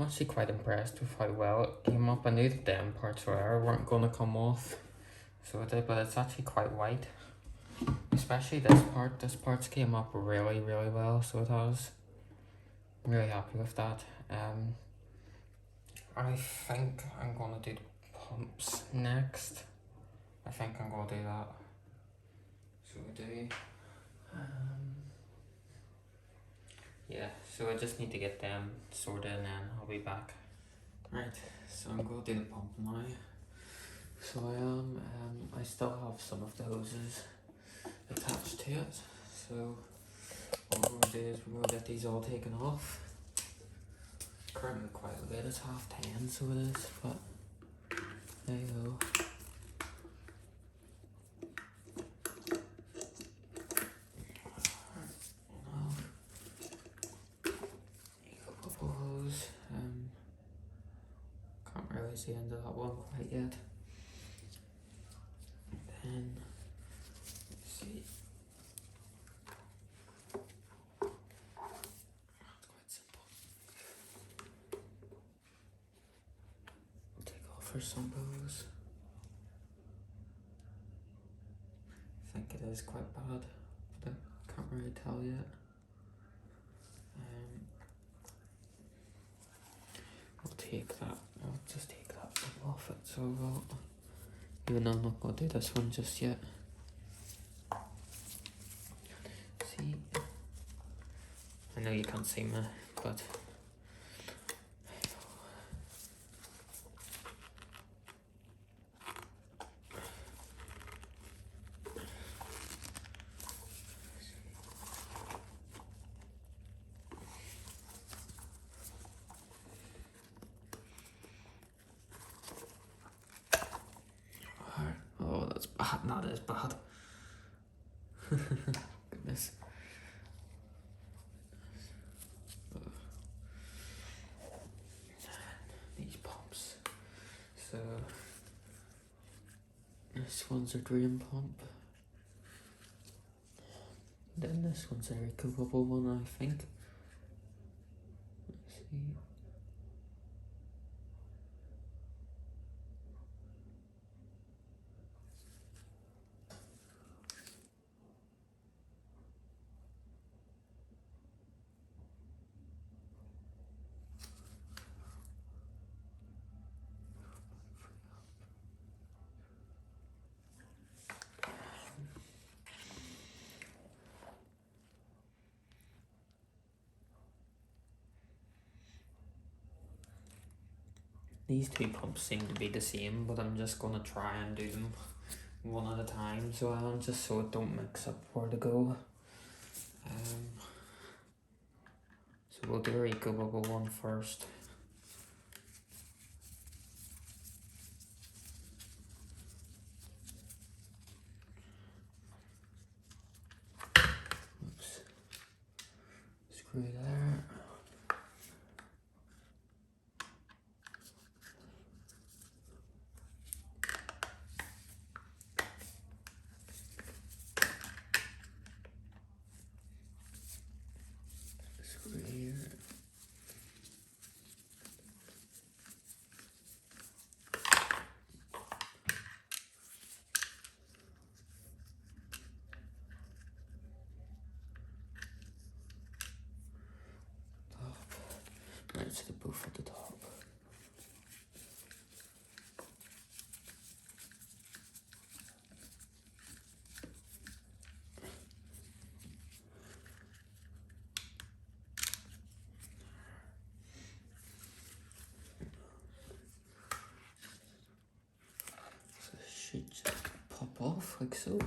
A: actually quite impressed with how well it came up. I knew that the end parts weren't going to come off, so it did, but it's actually quite white. Especially this part. This part's came up really, really well, so it has. I'm really happy with that. I think I'm going to do the pumps next. I think I'm going to do that. So we do. Yeah, so I just need to get them sorted and then I'll be back. Right, so I'm going to do the pump now. So I still have some of the hoses attached to it. So what we're going to do is we're going to get these all taken off. Currently quite late, it's 10:30, so it is, but there you go. Ecobubble hose. Can't really see into that one quite yet. Then let's see. It's quite simple. We'll take off her suppose. I think it is quite bad, but I can't really tell yet. I'll take that. I'll just take that off it. So I'll, even though I'm not going to do this one just yet. See, I know you can't see me, but oh, that's bad. That is bad. Goodness. These pumps. So this one's a drain pump. Then this one's a recuperable one, I think. Let's see. These two pumps seem to be the same, but I'm just going to try and do them one at a time, so just so it don't mix up where to go. So we'll do our ecobubble one first. Oops. Screw there. Screw here. Right, so they're both at the top. off like so.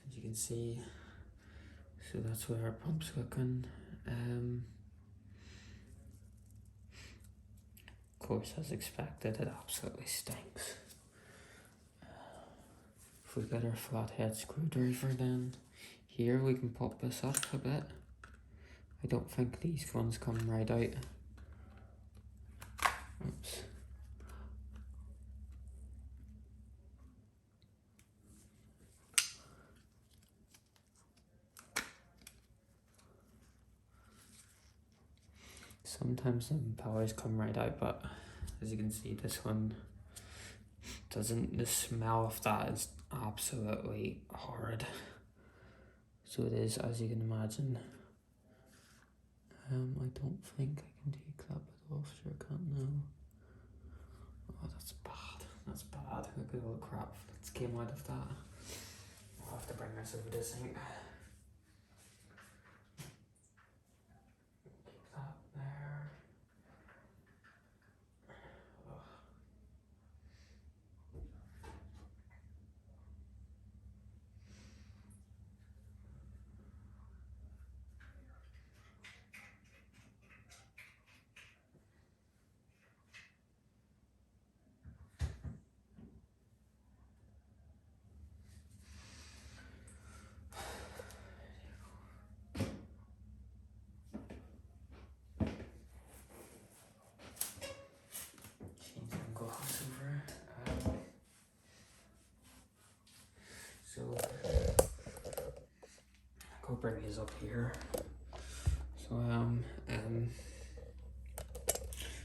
A: As you can see, so that's where our pump's looking. Of course, as expected, it absolutely stinks. If we get our flathead screwdriver, then here we can pop this up a bit. I don't think these ones come right out. Oops. Sometimes the impellers come right out, but as you can see, this one doesn't. The smell of that is absolutely horrid. So it is, as you can imagine. I don't think I can declap it off, sure I can't now. Oh, that's bad, that's bad. Look at all the crap that's came out of that. I'll have to bring this over to the sink. Keep that there. So I'll bring these up here. So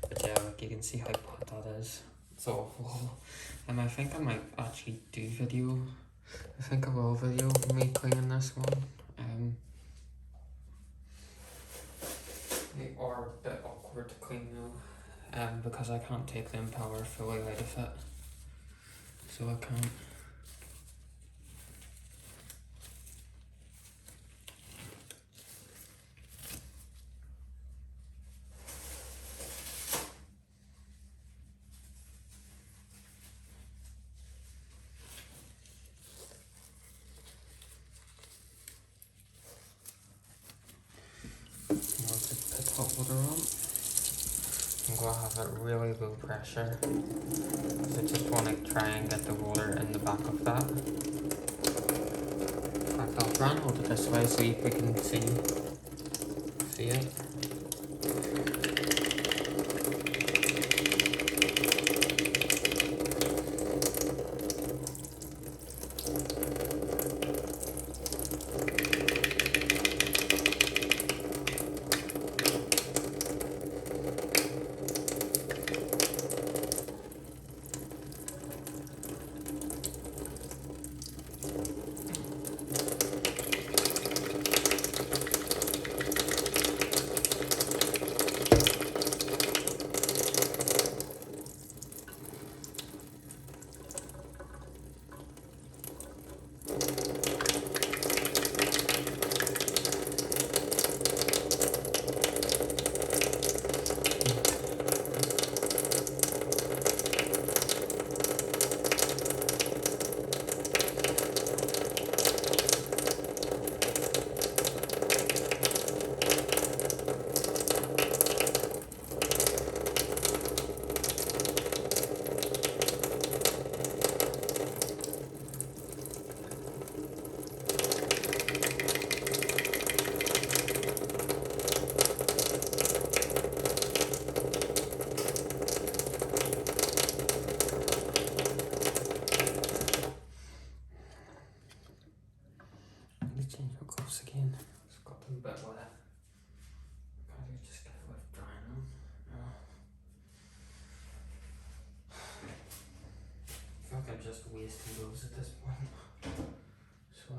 A: but yeah, like you can see how bad that is. It's awful. And I think I might actually do video. I think I will video me cleaning this one. They are a bit awkward to clean though. Because I can't take the impeller fully out of it. So I can't. Hot water on. I'm going to have it really low pressure because I just want to try and get the water in the back of that. In fact, I'll try and hold it this way so you can see it. Change my gloves again. It's got them a bit wet. Can't you just get it with drying them? I feel like I'm just wasting gloves at this point. So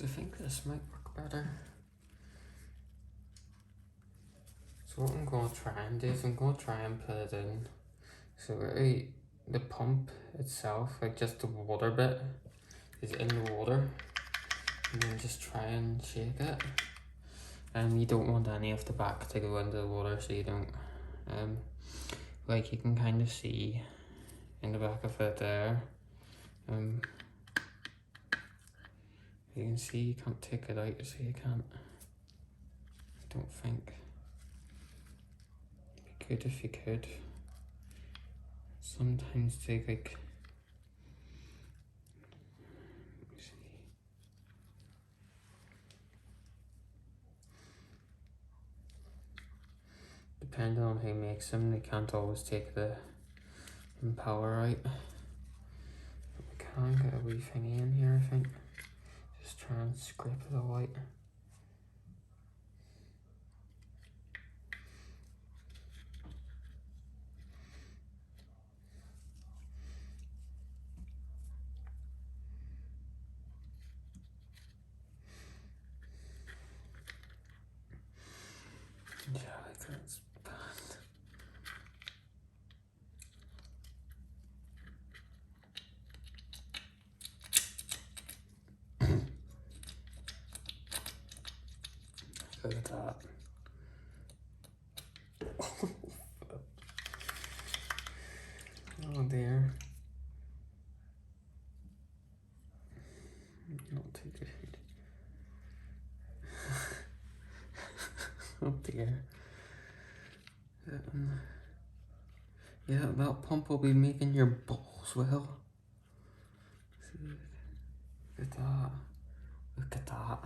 A: I think this might work better. So what I'm going to try and do is I'm going to try and put it in so really the pump itself, like just the water bit, is in the water, and then just try and shake it. And you don't want any of the back to go into the water, so you don't, like you can kind of see in the back of it there. You can see you can't take it out, so you can't. I don't think. It'd be good if you could. Sometimes they like. Depending on who makes them, they can't always take the impeller out. But we can get a wee thingy in here, I think. Just try and scrape it all out. Yeah, like that's bad. Look at that. Oh dear. Not too good. Oh dear. Yeah, that pump will be making your balls well. See, look at that. Look at that.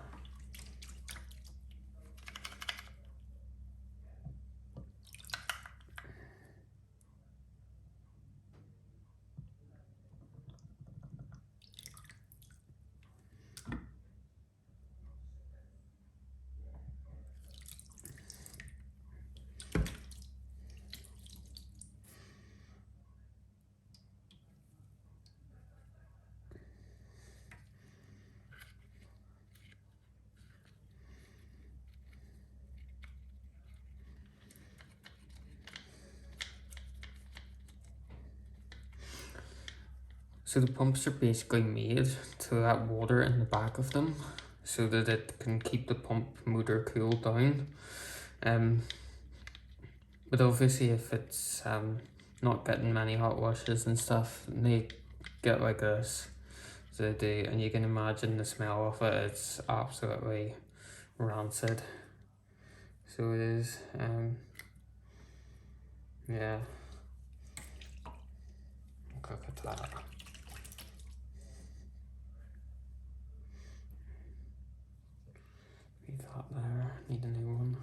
A: So the pumps are basically made to let water in the back of them so that it can keep the pump motor cooled down. But obviously if it's not getting many hot washes and stuff, they get like this. So they do, and you can imagine the smell of it, it's absolutely rancid. So it is, yeah. Look at that. Leave that there, need a new one.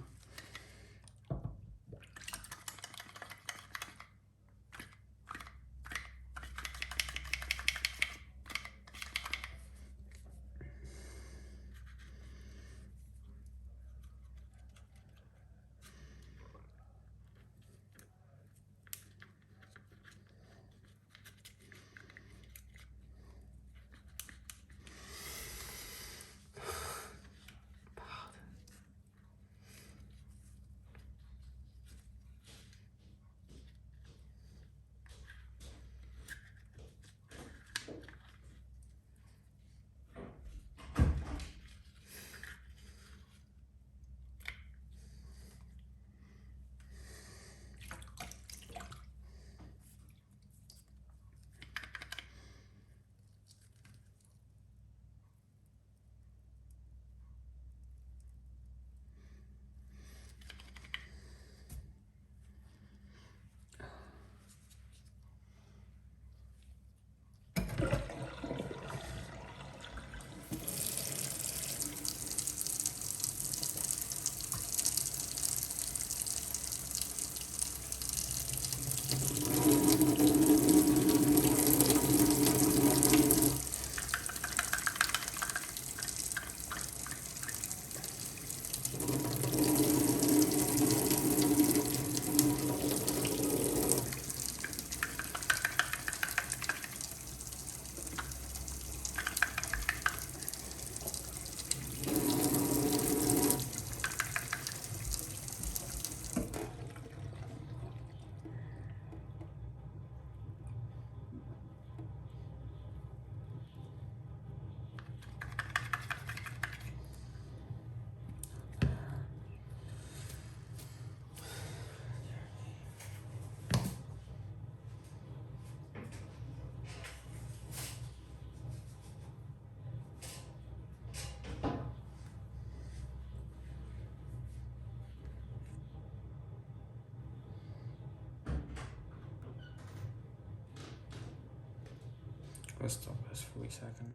A: Let's stop this for a wee second.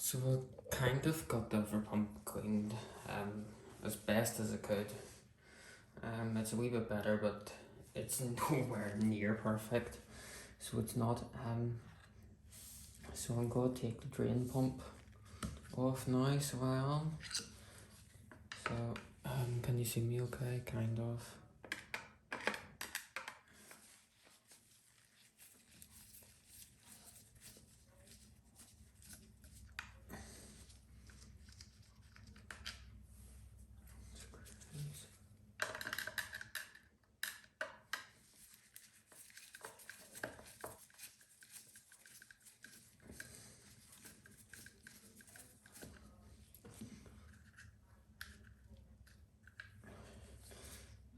A: So I kind of got the over pump cleaned as best as I could. It's a wee bit better, but it's nowhere near perfect. So it's not. So I'm going to take the drain pump off now, so I am. So can you see me okay? Kind of.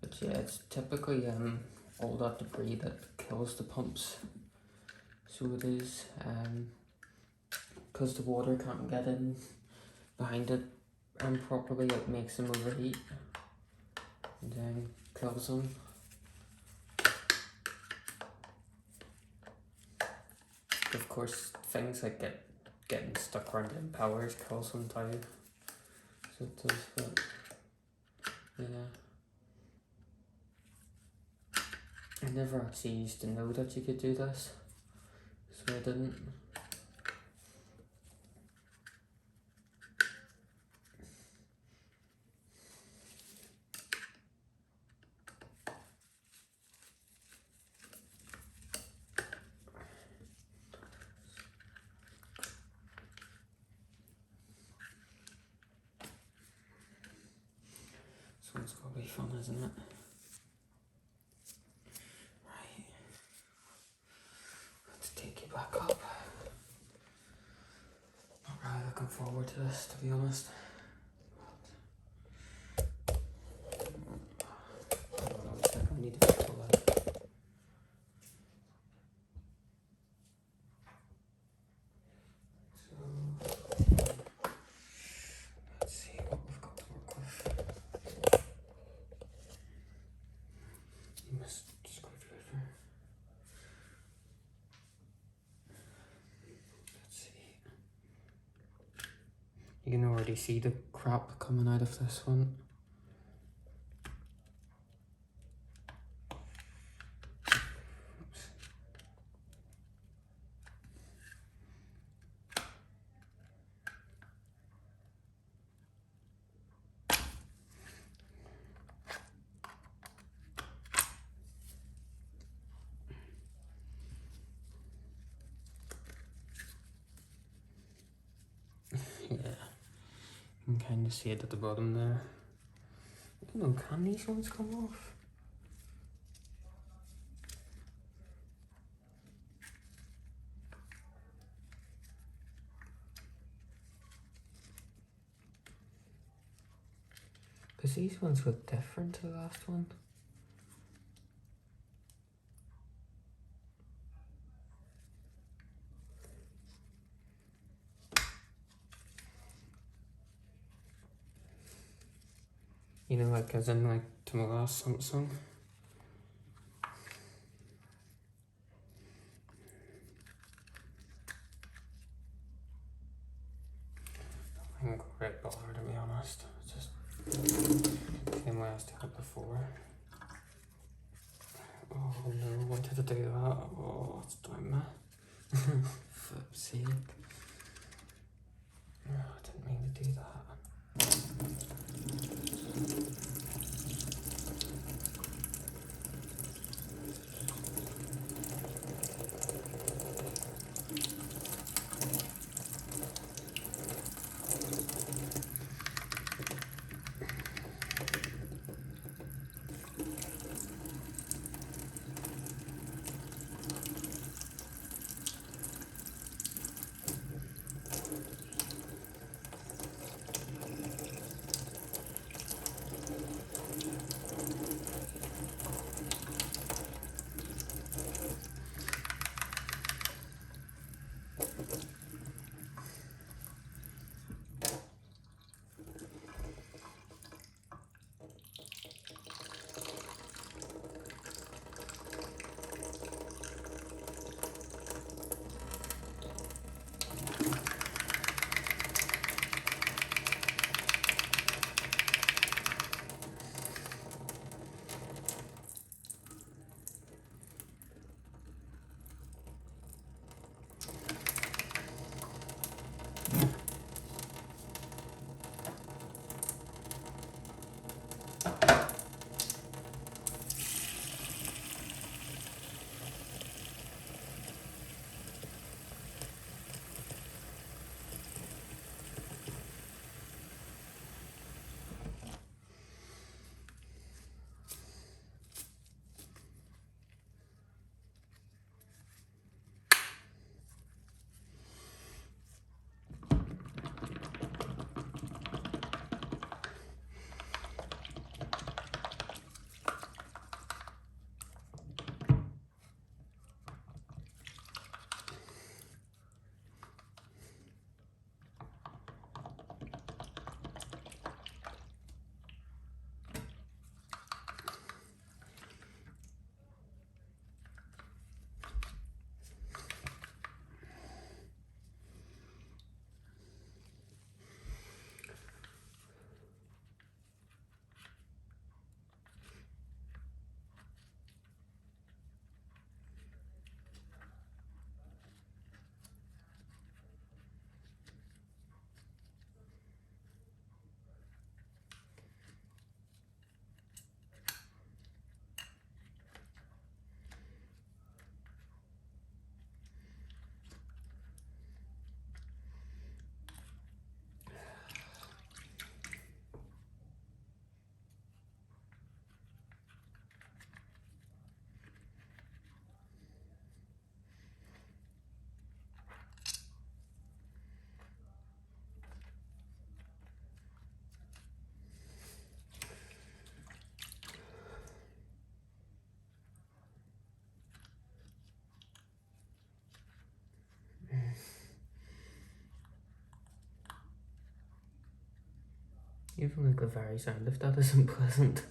A: But yeah, it's typically all that debris that kills the pumps. So it is because the water can't get in behind it properly, it makes them overheat and then kills them. Of course, things like getting stuck around the impellers kills them too. So it does, but yeah. I never actually used to know that you could do this, so I didn't. So it's gonna be fun, isn't it? Right. Let's take you back up. Not really looking forward to this, to be honest. Hold on a second, I need to pull that. Let's see what we've got to work with. You must screwdriver. Let's see. You can already see the crap coming out of this one. Yeah, you can kind of see it at the bottom there. I don't know, can these ones come off? Because these ones look different to the last one. You know, like as in like to my last Samsung. I'm a great bother, to be honest. It's just same way I was doing it before. Oh no, why did I do that? Oh, it's doing me. Flip's sake. Oh, I didn't mean to do that. Even like the very sound of that isn't pleasant.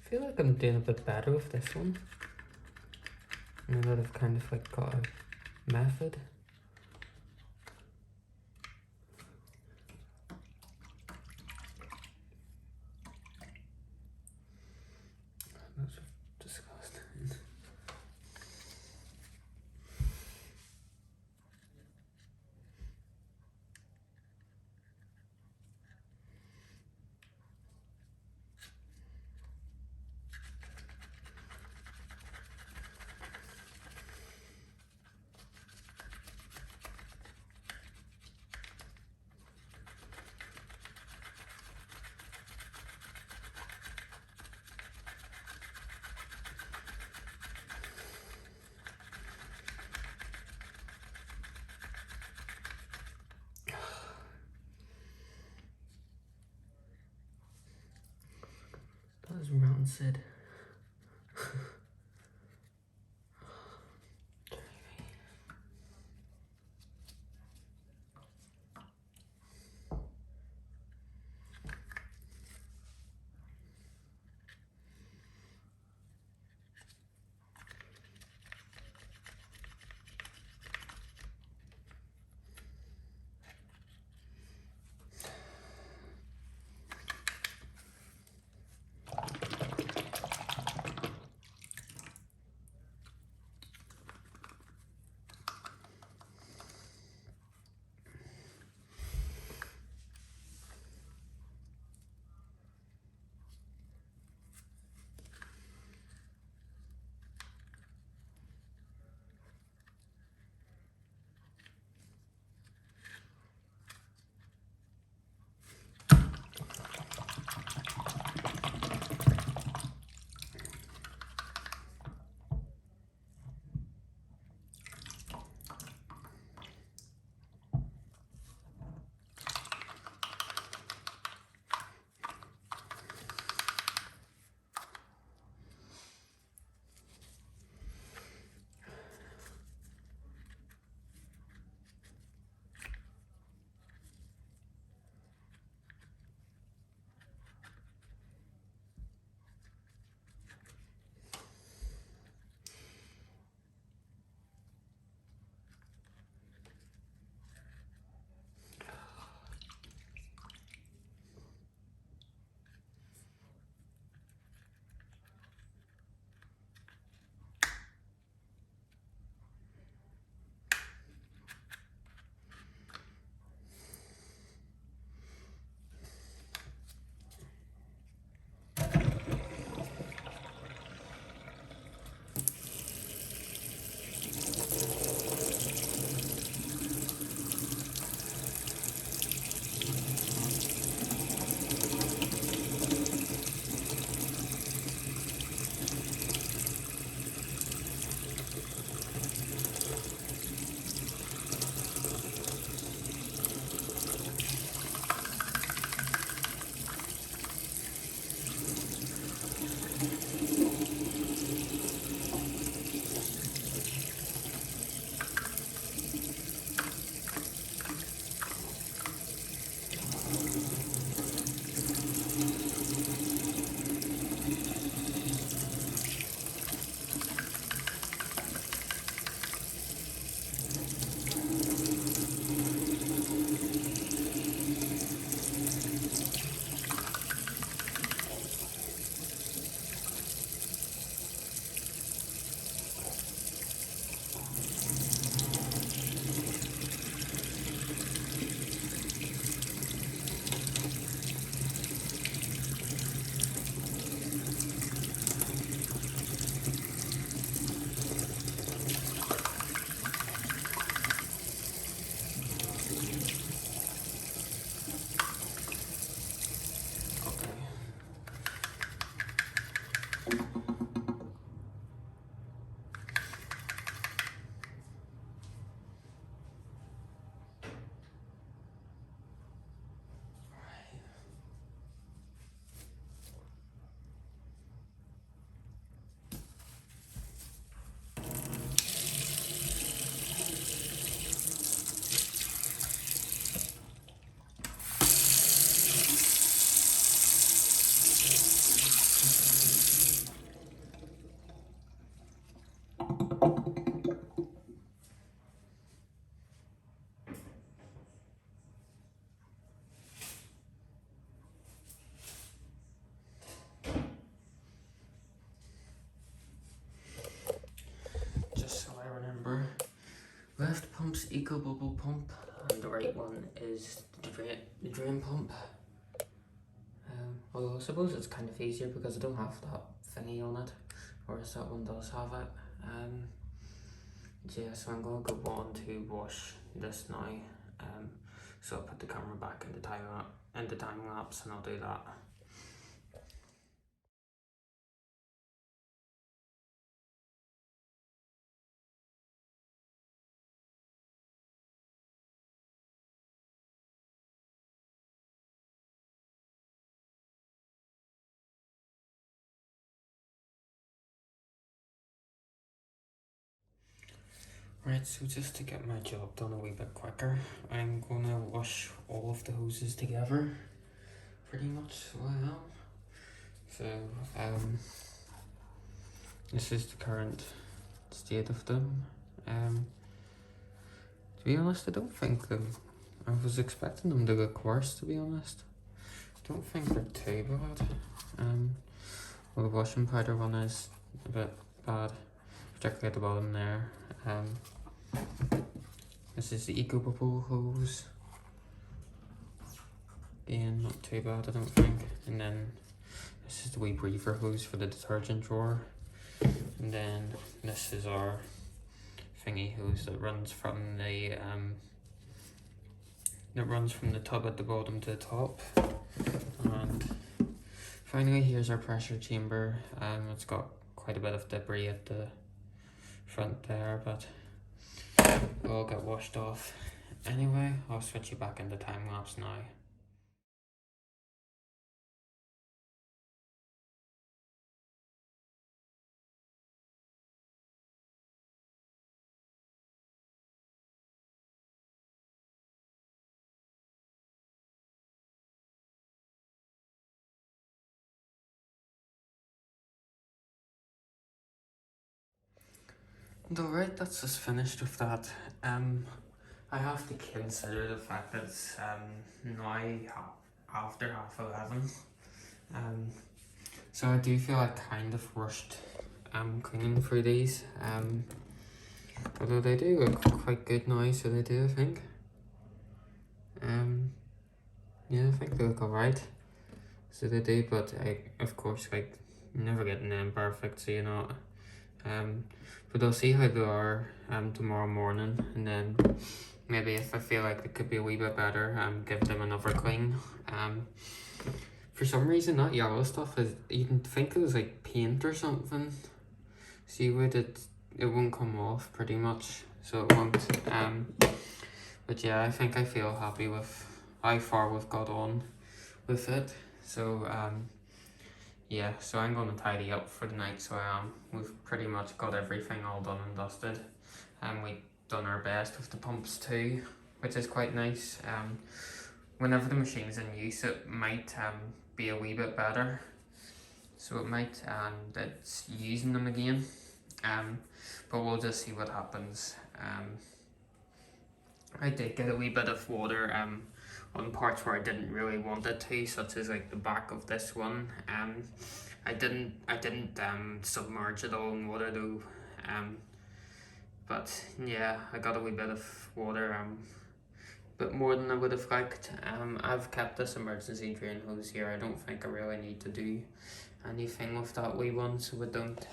A: I feel like I'm doing a bit better with this one. Now that I've kind of like got a method. That's disgusting. That is rancid. left pump's ecobubble pump, and the right one is the drain pump. Although I suppose it's kind of easier because I don't have that thingy on it, whereas that one does have it. Yeah, so I'm going to go on to wash this now. So I'll put the camera back into time lapse, and I'll do that. Right, so just to get my job done a wee bit quicker, I'm gonna wash all of the hoses together, pretty much, so I am. So, this is the current state of them. To be honest, I don't think I was expecting them to look worse, to be honest. I don't think they're too bad. Well, the washing powder one is a bit bad, particularly at the bottom there. This is the ecobubble hose. Again, not too bad, I don't think. And then this is the wee briefer hose for the detergent drawer. And then this is our thingy hose that runs from the tub at the bottom to the top. And finally, here's our pressure chamber. It's got quite a bit of debris at the front there, but it'll all get washed off. Anyway, I'll switch you back into time lapse now. And alright, that's just finished with that. I have to consider the fact that it's now after 11:30. So I do feel I kind of rushed cleaning through these. Although they do look quite good now, so they do, I think. Yeah, I think they look alright. So they do, but of course, like, never getting them perfect, so you know. But I'll see how they are tomorrow morning, and then maybe if I feel like they could be a wee bit better, give them another clean. For some reason that yellow stuff is, you'd think it was like paint or something. See, with it won't come off pretty much, so it won't. But yeah, I think I feel happy with how far we've got on with it. So yeah, so I'm going to tidy up for the night, so we've pretty much got everything all done and dusted. We've done our best with the pumps too, which is quite nice. Whenever the machine's in use, it might be a wee bit better. So it might, it's using them again. But we'll just see what happens. I did get a wee bit of water on parts where I didn't really want it to, such as like the back of this one. I didn't submerge it all in water though. But yeah, I got a wee bit of water, bit more than I would have liked. I've kept this emergency drain hose here. I don't think I really need to do anything with that wee one, so I don't.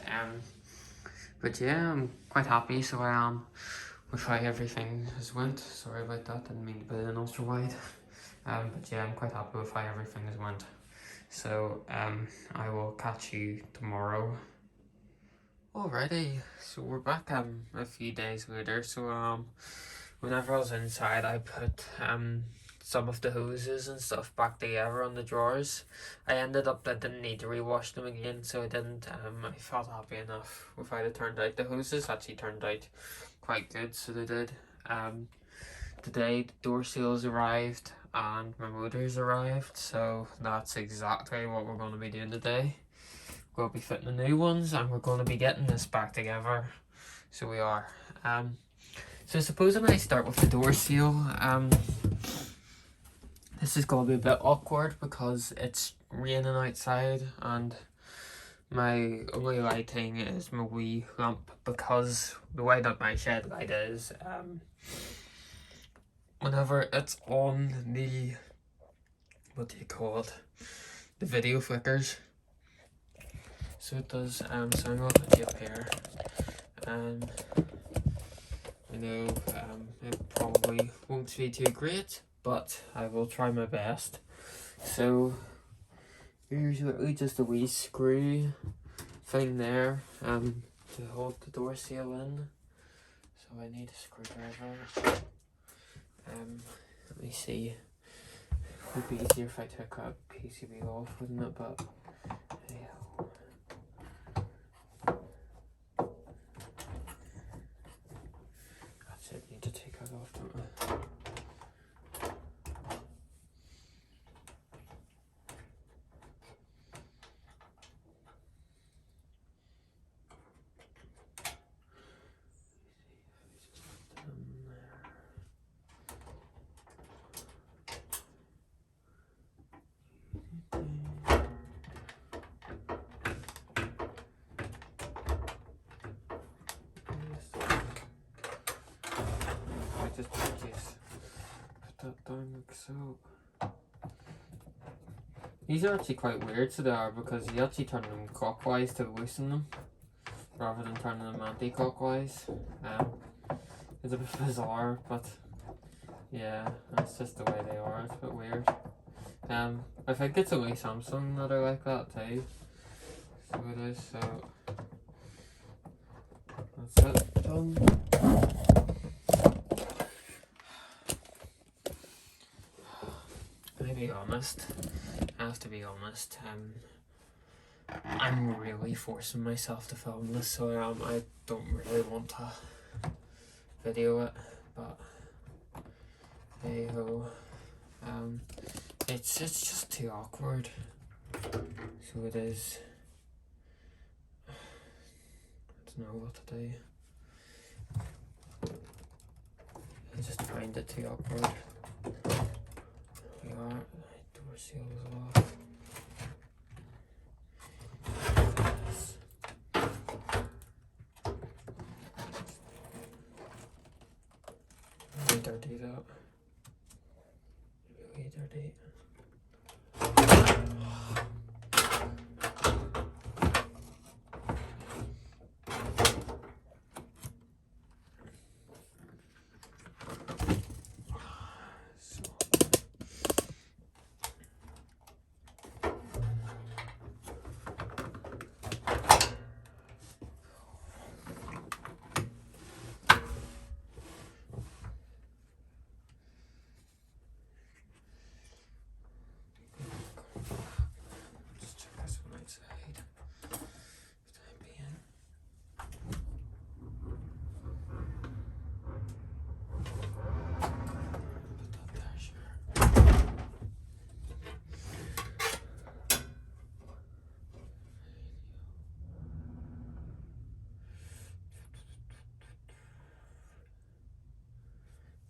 A: But yeah, I'm quite happy, so I am with how everything has went. Sorry about that, didn't mean to put it in ultra wide. But yeah, I'm quite happy with how everything has went. So I will catch you tomorrow. Alrighty, so we're back a few days later. So whenever I was inside, I put some of the hoses and stuff back together on the drawers. I ended up that I didn't need to rewash them again, so I didn't. I felt happy enough with how they turned out. The hoses actually turned out quite good, so they did. Today the door seals arrived and my motors arrived, so that's exactly what we're going to be doing today. We'll be fitting the new ones, and we're going to be getting this back together. So we are. So supposing I start with the door seal, this is going to be a bit awkward because it's raining outside, and My only lighting is my wee lamp, because the way that my shed light is, whenever it's on, the, what do you call it, the video flickers. So it does. So I'm going to put you up here. I know it probably won't be too great, but I will try my best. So here's literally just a wee screw thing there to hold the door seal in. So I need a screwdriver. Let me see. It would be easier if I took a PCB off, wouldn't it? But yeah. That's it. Need to take that off, don't I? Just put that down like so. These are actually quite weird, so they are, because you actually turn them clockwise to loosen them rather than turning them anti-clockwise. It's a bit bizarre, but yeah, that's just the way they are. It's a bit weird. I think it's only Samsung that are like that too. So it is. So that's it. Done. To be honest, I have to be honest, I'm really forcing myself to film this, so I don't really want to video it, but hey ho, it's just too awkward, so it is. I don't know what to do. I just find it too awkward. We are. Door seal is off. Really dirty that. Really dirty.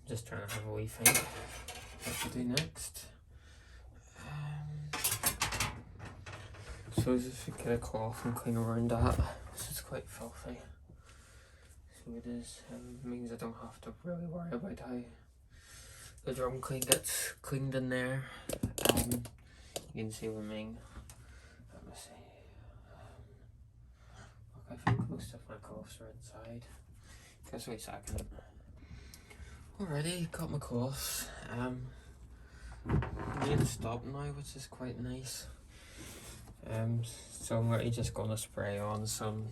A: Just trying to have a wee think what to do next. So if we get a cloth and clean around that, this is quite filthy. So it is, means I don't have to really worry about how the drum clean gets cleaned in there. You can see what I mean. Let me see. Look, I think most of my cloths are inside. Just wait a second. Alrighty, got my cloths. I need to stop now, which is quite nice. So I'm really just gonna spray on some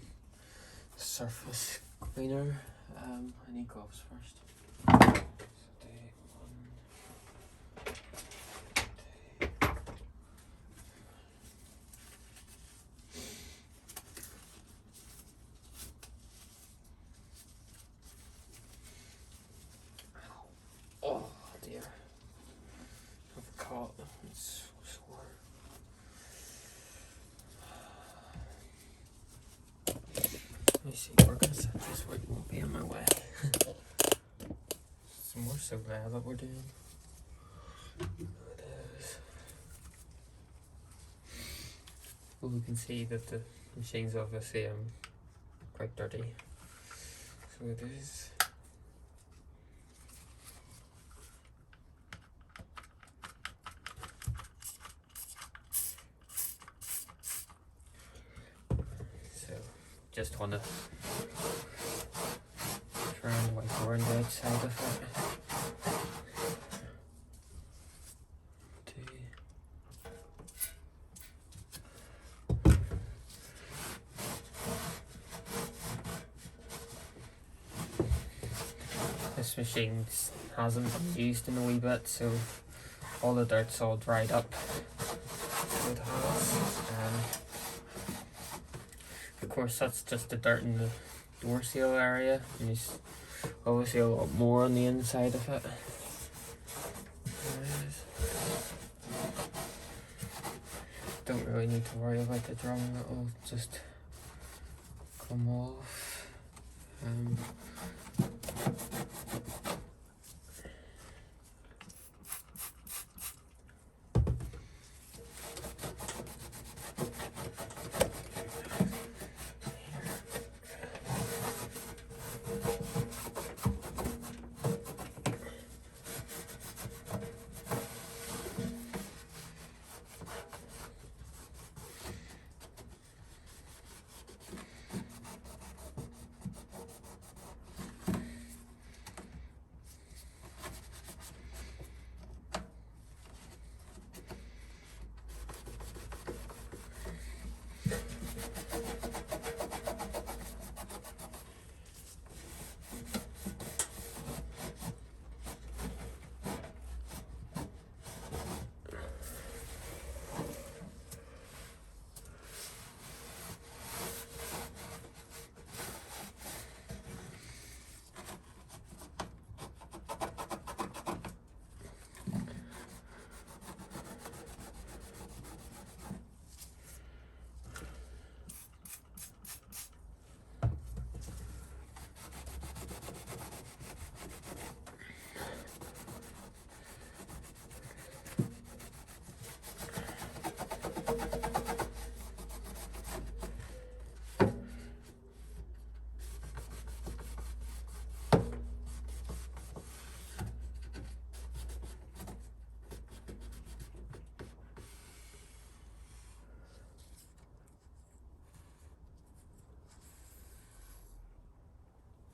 A: surface cleaner. I need gloves first. Oh dear. I've caught. It's so sore. Let me see, we're gonna set this where it won't be in my way. Some more so glad that we're doing. It is. Well, we can see that the machine's obviously quite dirty, so it is. So just want to try and wipe around the outside of it. This machine hasn't been used in a wee bit, so all the dirt's all dried up. So it has. Of course, that's just the dirt in the door seal area. And there's obviously a lot more on the inside of it. Don't really need to worry about the drum, it'll just come off.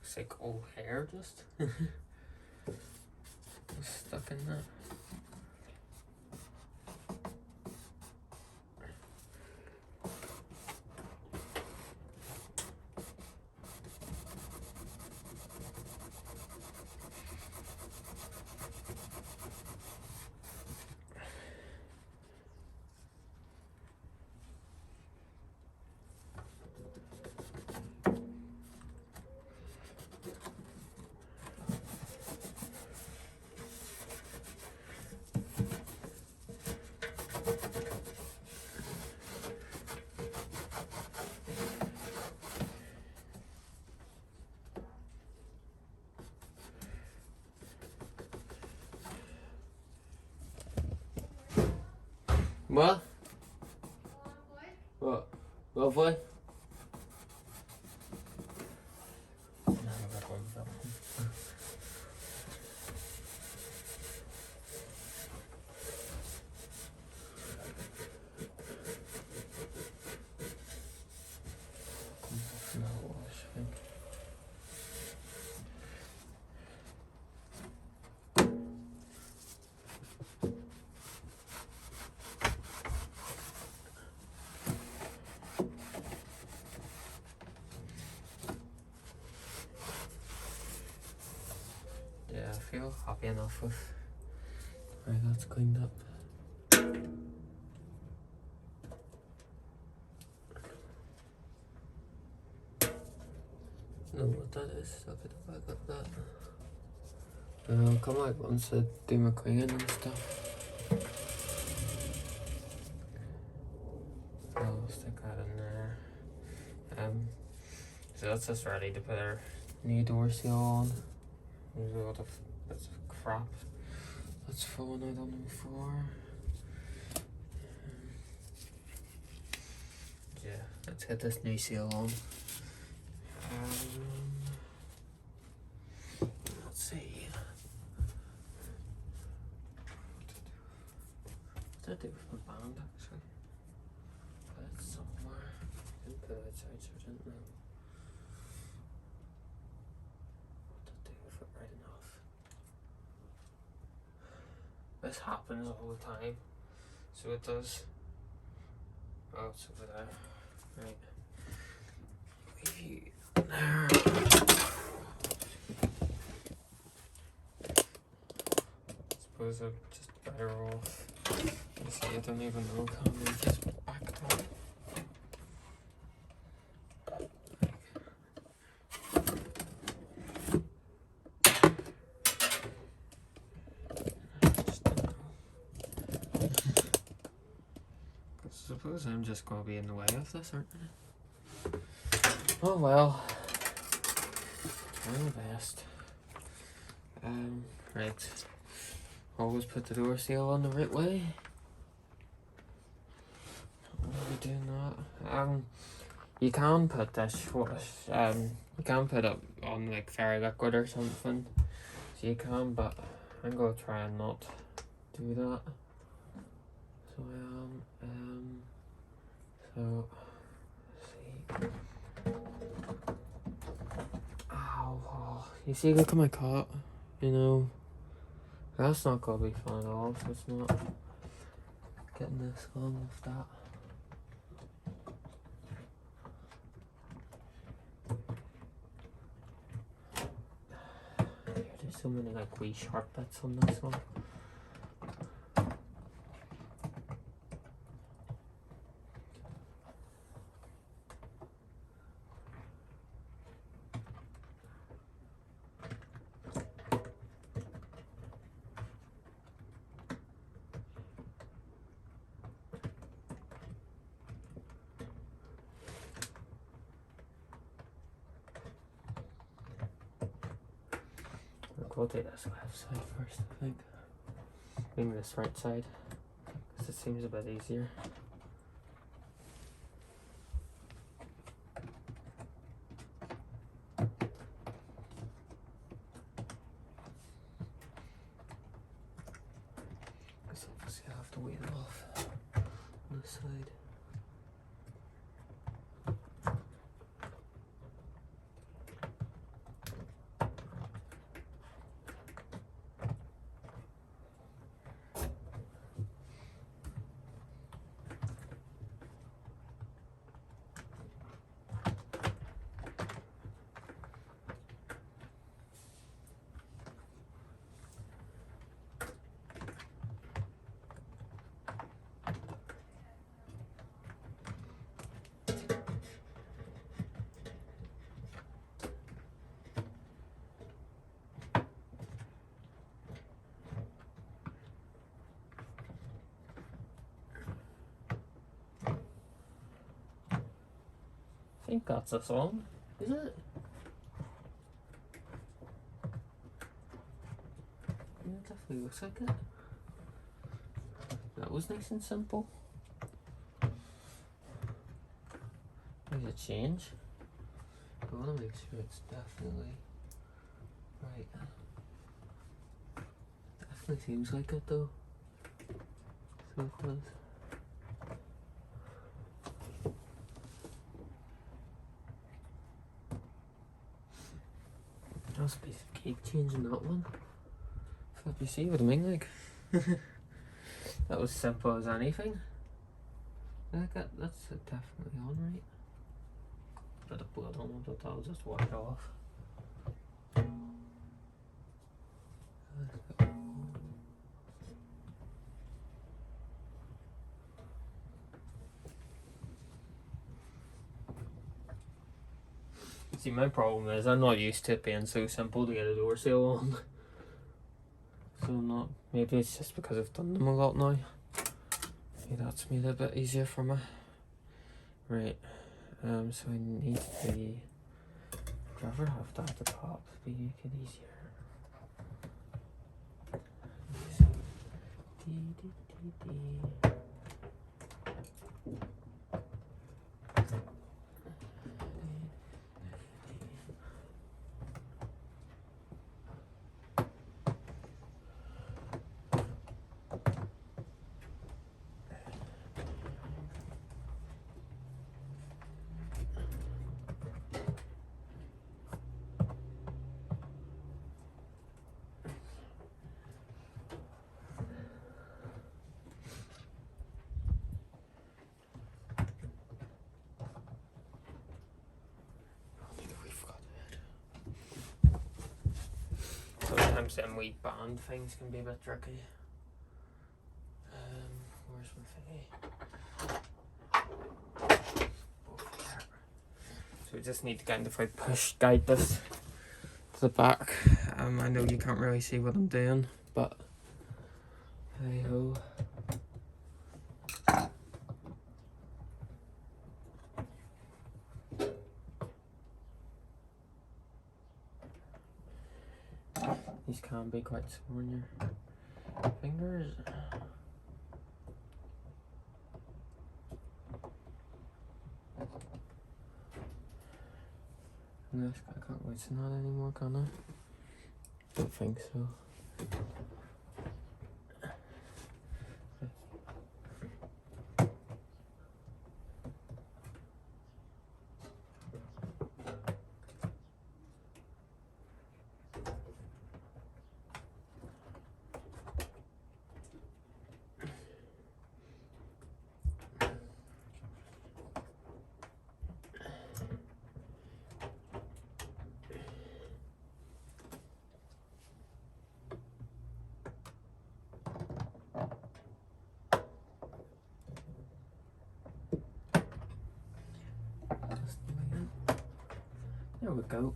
A: Looks like old hair just stuck in that. What? What? What boy? Yeah, I feel happy enough with how that's cleaned up. Know what that is, I'll get it back up that. I'll come out once I do my cleaning and stuff. I'll stick that in there. So that's just ready to put our new door seal on. There's a lot of bits of crap that's fallen out on the floor. yeah, let's get this new seal on. Let's see. What did I do with my band actually? Put it somewhere. I didn't put it outside, so I didn't know. What did I do with it right enough? This happens all the time. So it does. Oh, it's over there. Right. There. I suppose I'm just better off. You see, I don't even know how to move this back to it. I suppose I'm just going to be in the way of this, aren't I? Oh well. I'm the best. Right. Always put the door seal on the right way. Why are we doing that? You can put dishwash, you can put it on like fairy liquid or something. So you can, but I'm gonna try and not do that. So I am, so, let's see. Ow, oh, you see, look at my cut, you know. That's not gonna be fun at all, so it's not getting this on with that. There's so many like wee sharp bits on this one. We'll do this left side first, I think. Maybe this right side, because it seems a bit easier. Because obviously I have to weight it off on this side. I think that's us on, is it? Yeah, it definitely looks like it. That was nice and simple. There's a change. I want to make sure it's definitely right. Definitely seems like it though. So close. That's a piece of cake changing that one. Flip, you see what I mean, like? That was simple as anything. That's definitely on right. Bit of blood on it, but I'll just wipe it off. See, my problem is I'm not used to it being so simple to get a door seal on. So I'm not, maybe it's just because I've done them a lot now. Maybe that's made it a bit easier for me. Right, so I need the, I'd rather have that at the top to make it easier. sometimes them wee band things can be a bit tricky. Where's my thingy? So we just need to kind of like push guide this to the back. I know you can't really see what I'm doing, but hey ho. These can be quite sore on your fingers. No, I can't loosen that anymore, can I? Don't think so. There we go.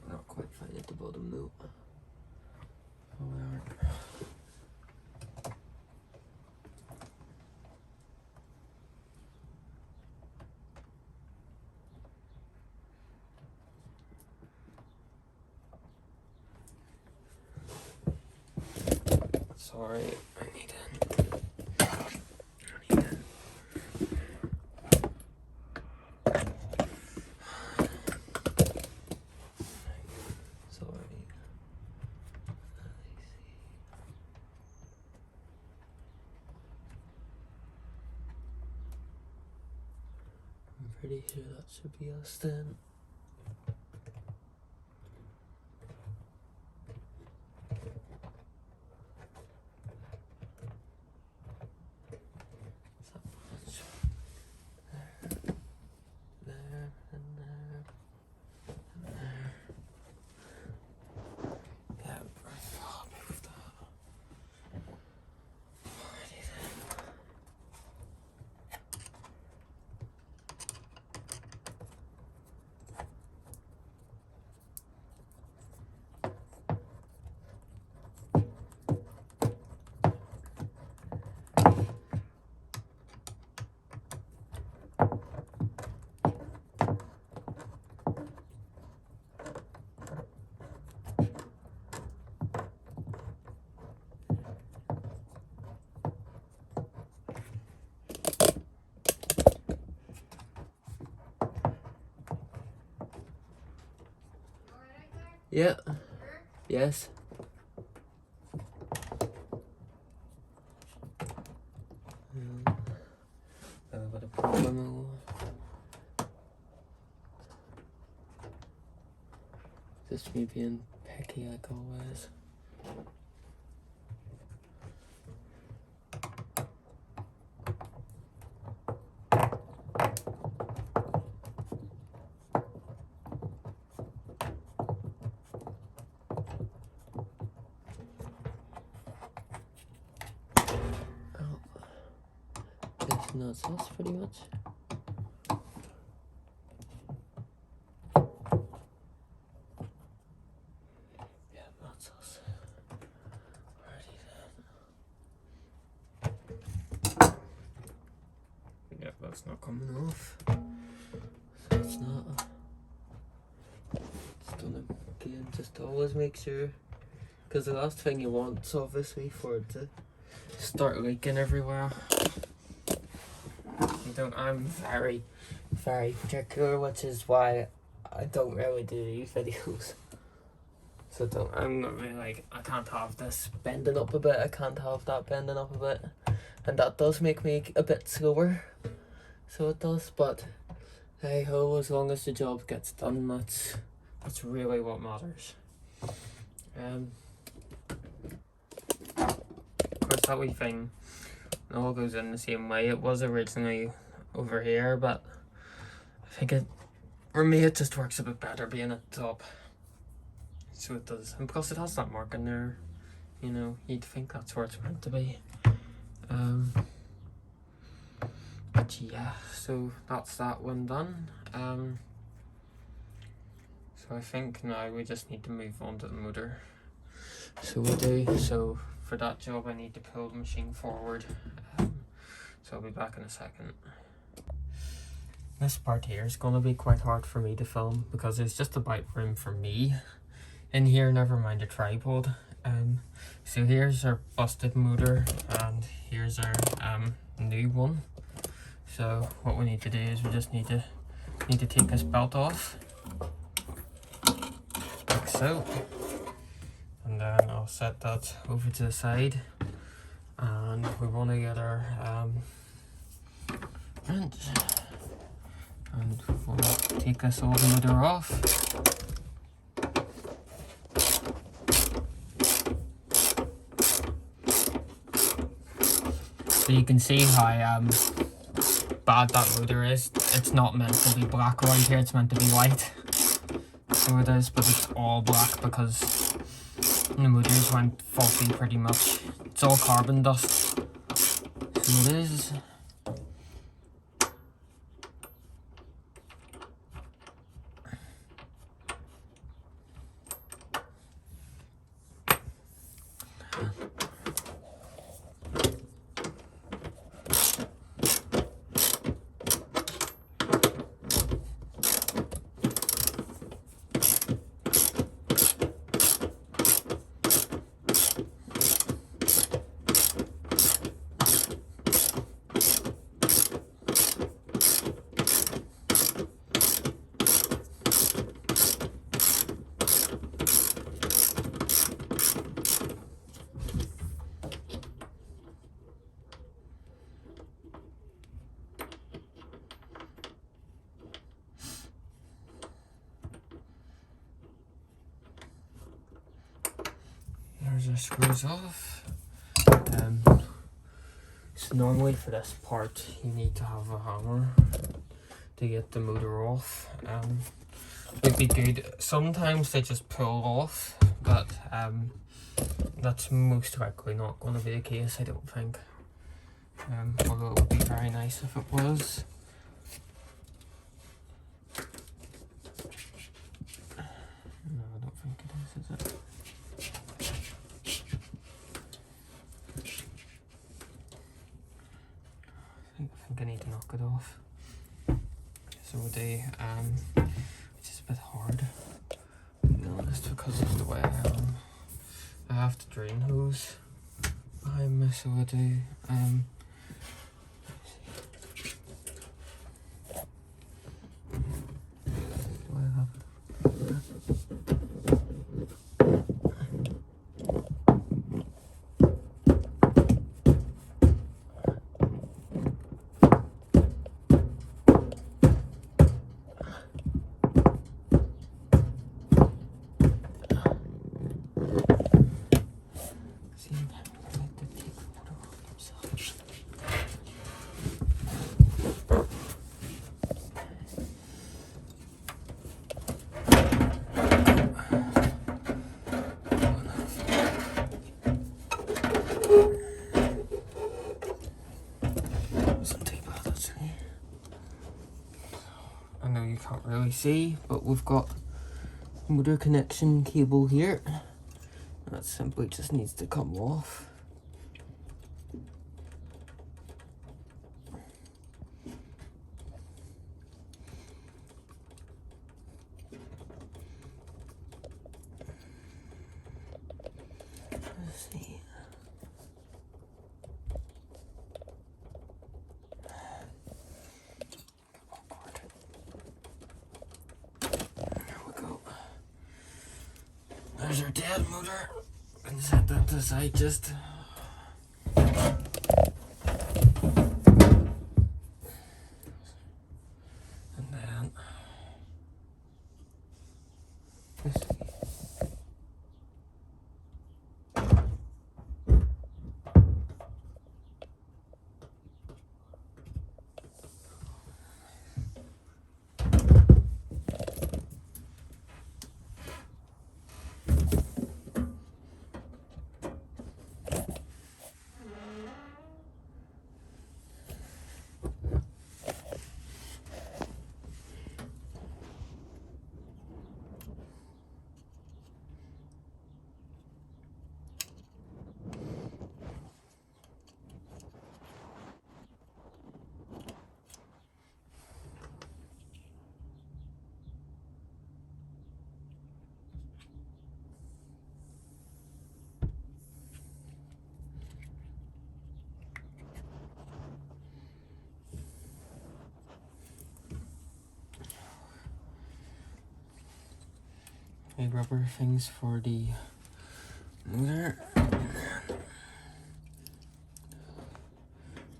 A: Not quite fine at the bottom though. Oh, we aren't. Sorry, I need it. Sorry. I'm pretty sure that should be us then. Yeah. Yes. A bit of problem. Just me being picky like always. No sauce pretty much. Yeah, not sauce. Alrighty then. Yeah, that's not coming off. So it's not. Just gonna again just always make sure, because the last thing you want is obviously for it to start leaking everywhere. I'm very, very particular, which is why I don't really do these videos. So I'm not really like, I can't have this bending up a bit, I can't have that bending up a bit. And that does make me a bit slower. So it does, but hey ho, as long as the job gets done, that's really what matters. Of that wee thing, it all goes in the same way. It was originally over here, but I think for me it just works a bit better being at the top. So it does, and because it has that mark in there, you know, you'd think that's where it's meant to be. But yeah, so that's that one done. So I think now we just need to move on to the motor. So we do. So for that job I need to pull the machine forward. So I'll be back in a second. This part here is going to be quite hard for me to film because there's just about room for me in here, never mind a tripod. So here's our busted motor and here's our new one. So what we need to do is we just need to take this belt off, like so, and then I'll set that over to the side, and we want to get our wrench, and we'll take this old motor off. So you can see how bad that motor is. It's not meant to be black around here, it's meant to be white. So it is, but it's all black because the motors went faulty pretty much. It's all carbon dust. So it is. There's our screws off. So normally for this part you need to have a hammer to get the motor off. It'd be good. Sometimes they just pull off, but that's most likely not going to be the case, I don't think. Although it would be very nice if it was. No, I don't think it is it? I think I need to knock it off. So we'll do, which is a bit hard, to be honest, because of the way I have the drain hose behind me, so we'll do, I know you can't really see, but we've got motor connection cable here. That simply just needs to come off. Let's see. There's our dead motor. And set that to the side just. And then let's see. my rubber things for the motor.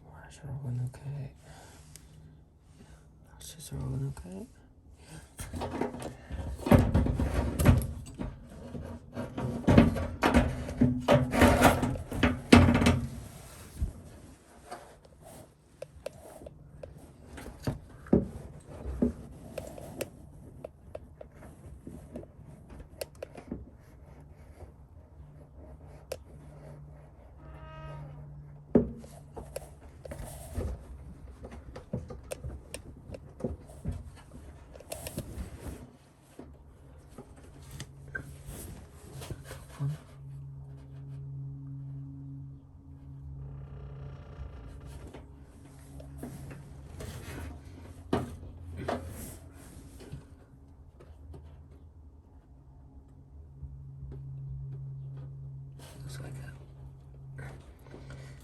A: Wires are all in okay. Latches are all in okay. Looks like that.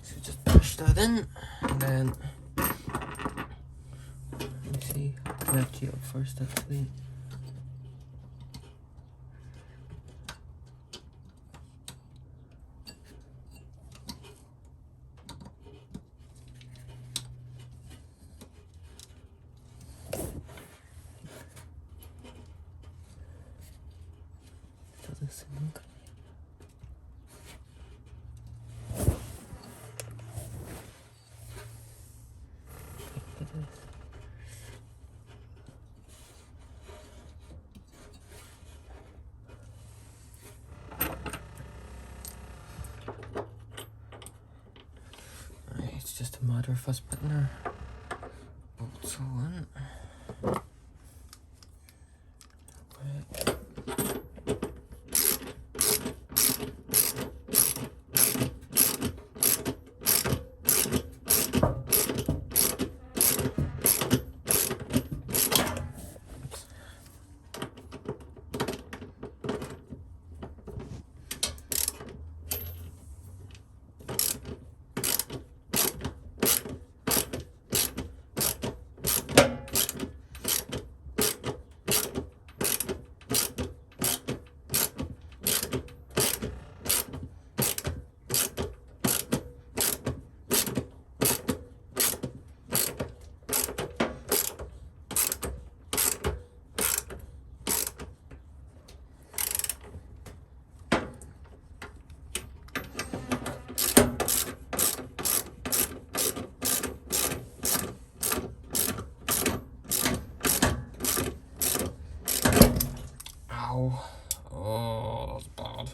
A: So just push that in, and then let me see, connect you up first actually. Doesn't seem okay. It's just a matter of us putting our bolts all in. Right. Oh, that's bad.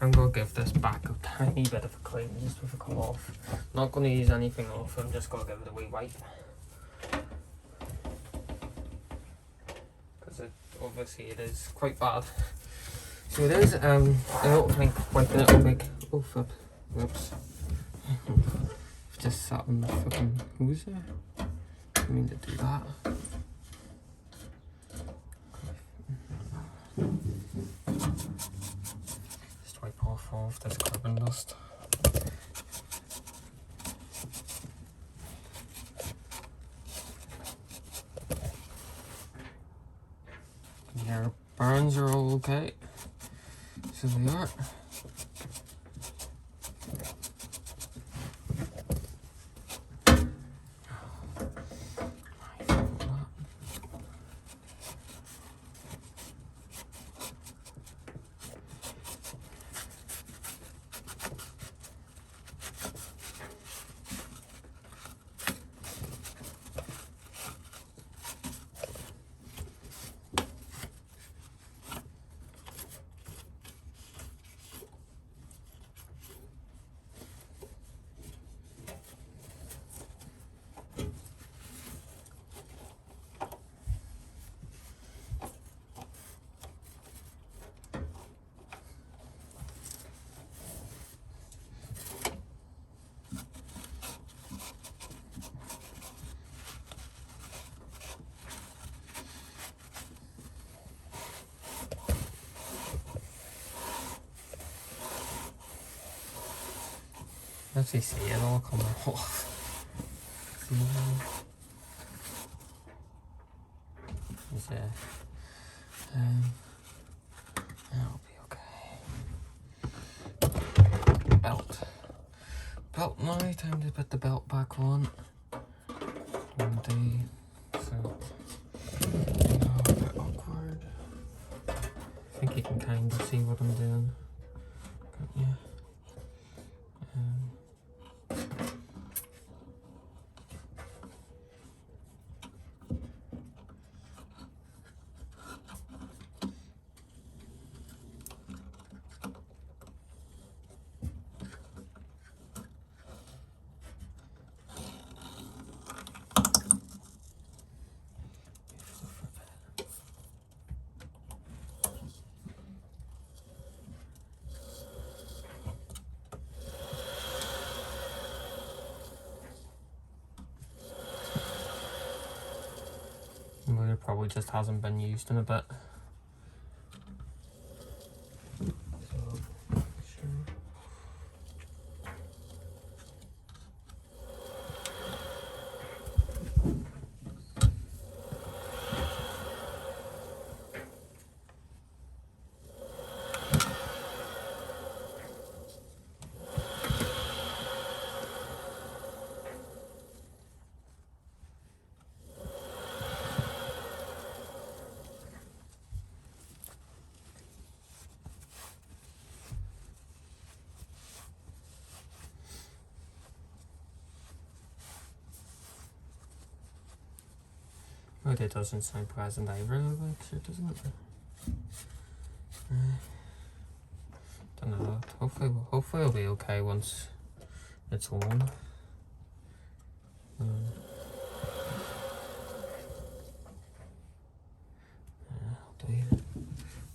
A: I'm going to give this back a tiny bit of a clean just with a cloth. Not going to use anything off, I'm just going to give it a wee wipe. Because obviously it is quite bad. So it is, I don't think wiping it will make, oh flip, whoops. I've just sat on the fucking hose there. I mean to do that. careful of this carbon dust. Your burns are all okay, so they are. Actually see it all come off. That'll be okay. Belt now, time to put the belt back on. And so a bit awkward. I think you can kind of see what I'm doing, can't you? Well, it probably just hasn't been used in a bit. Oh, that doesn't sound pleasant either, actually, doesn't it? Don't know. Hopefully it'll be okay once it's on. I'll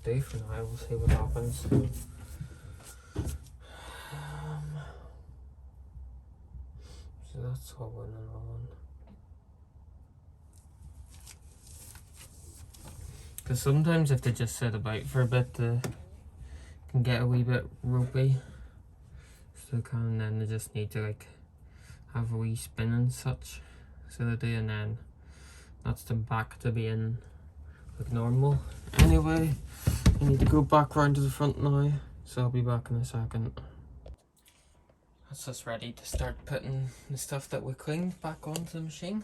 A: do for now. We'll see what happens. So that's all in and on. Because sometimes if they just sit about for a bit, they can get a wee bit ropey. So and then they just need to like have a wee spin and such. So they do, and then that's them back to being like normal. Anyway, I need to go back round to the front now, so I'll be back in a second. That's us ready to start putting the stuff that we cleaned back onto the machine.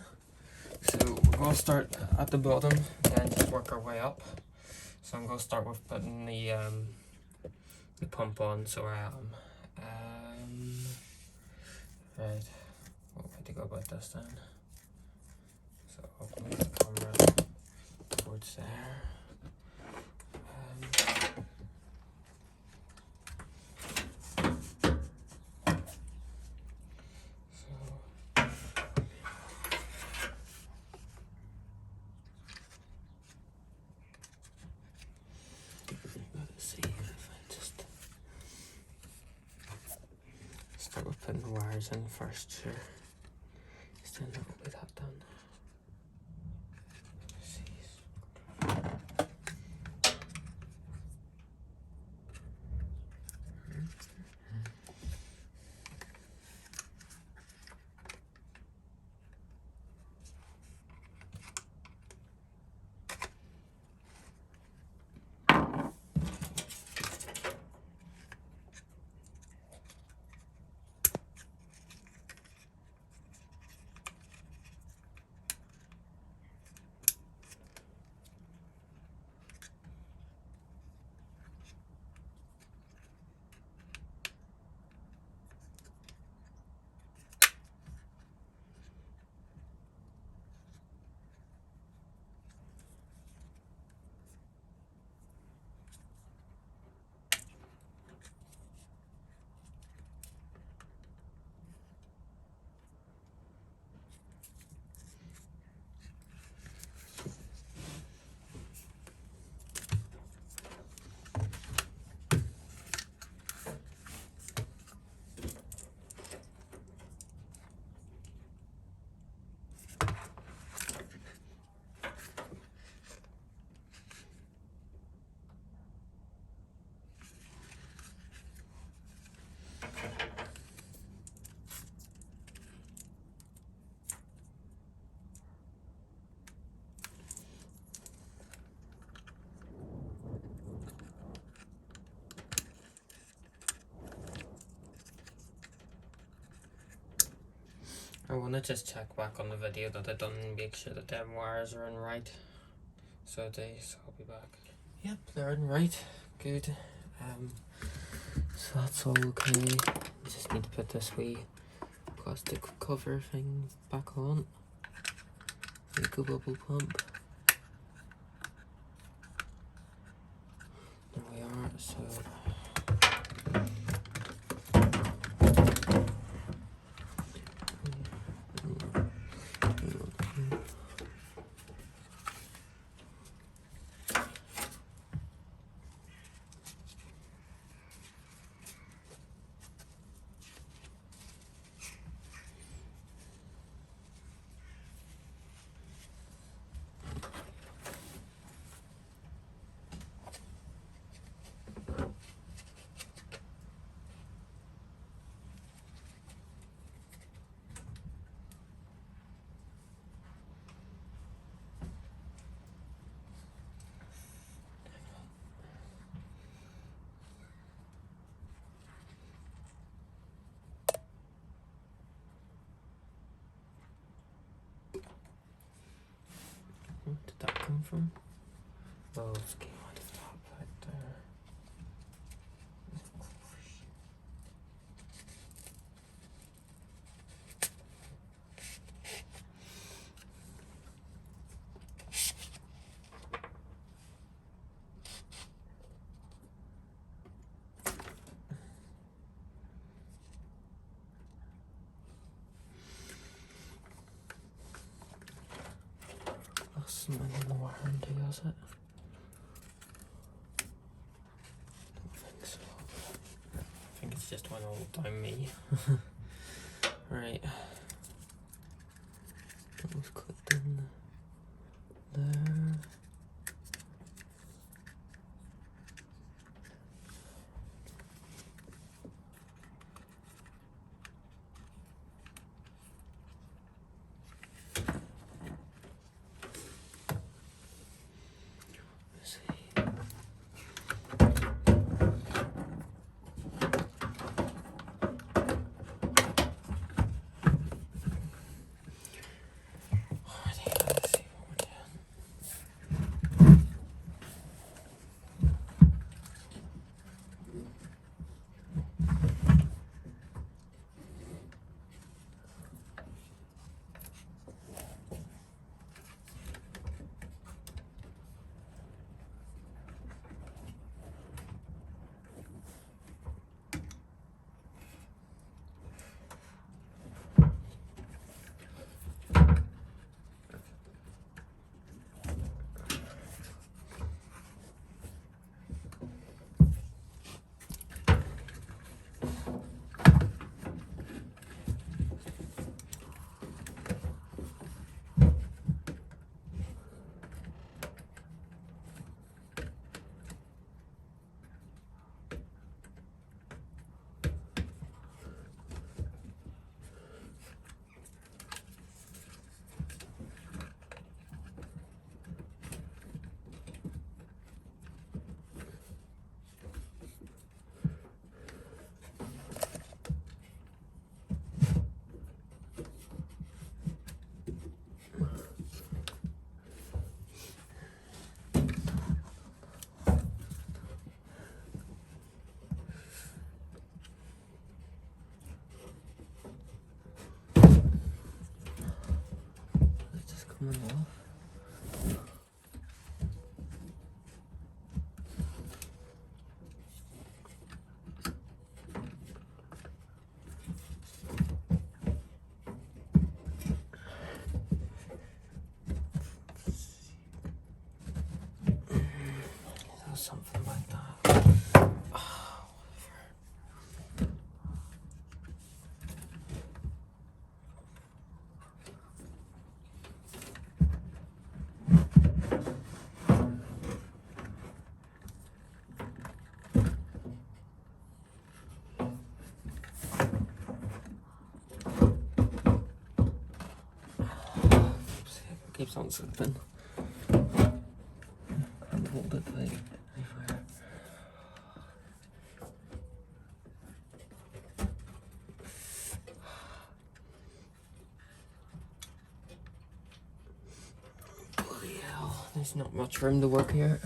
A: So we're going to start at the bottom and just work our way up. So I'm going to start with putting the pump on. So I am right. What way to go about this then? So I'll move the camera towards there. Start with putting the wires in first, sure. Still not with that done. I want to just check back on the video that I done and make sure that them wires are in right. So I'll be back. Yep, they're in right. Good. So that's all okay. Just need to put this wee plastic cover thing back on. Ecobubble pump. There we are. So where did that come from? Oh, it's came out of top right there. That's something in the warranty, is it? Don't think so. I think it's just one old time me. Right. That was clipped in there. Let's see. Alrighty, let's see what we're doing. It's just coming off. That was something like that. Oh, whatever. See if it keeps on slipping. And hold it tight. Anywhere. There's not much room to work here.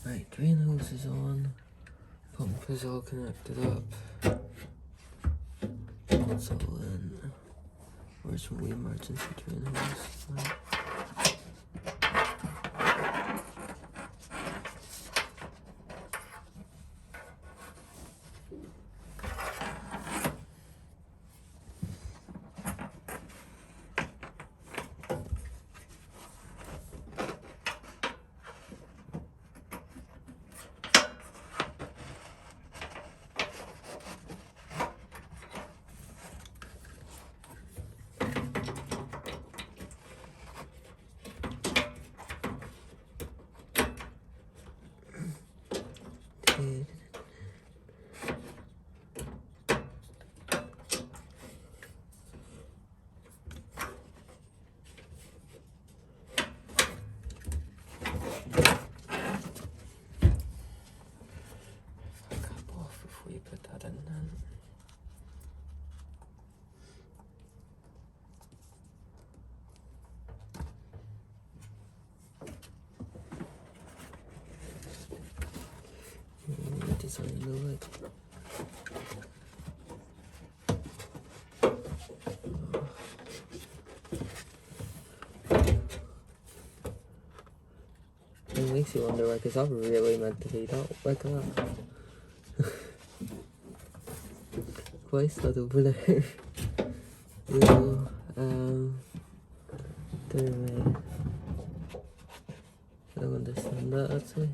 A: Right, drain hose is on, pump is all connected up, it's all in. Where's my emergency drain hose? Right. Design the lid. It makes you wonder, like, is that really meant to be that like that? Twice that over there. No, don't know. I don't understand that actually.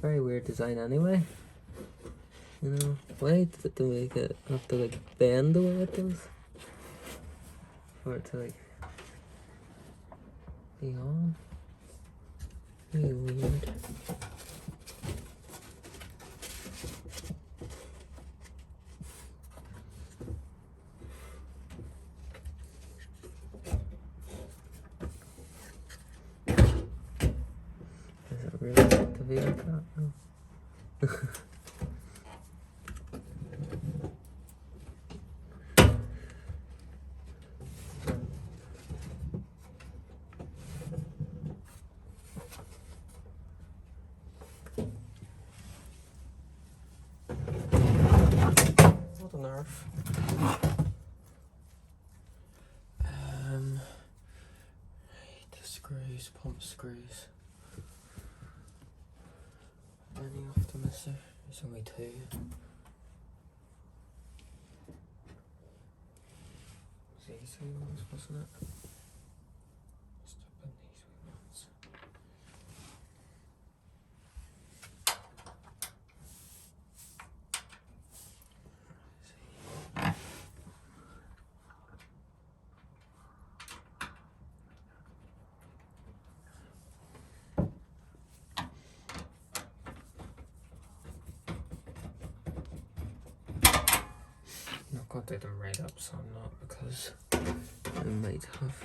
A: Very weird design anyway. You know, why did it make it have to like bend the way it does? For it to like be on. Really weird. Is it really meant to be like that? No. What on earth? Right, screws, pump screws. Any off the mister? There's only two. These wee ones, wasn't it? Just up in these wee ones. I'm not going to do them right up, so I'm not, because I might have.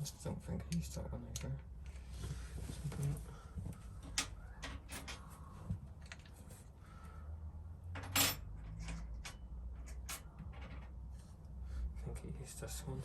A: just don't think I used that one either. I think I used this one.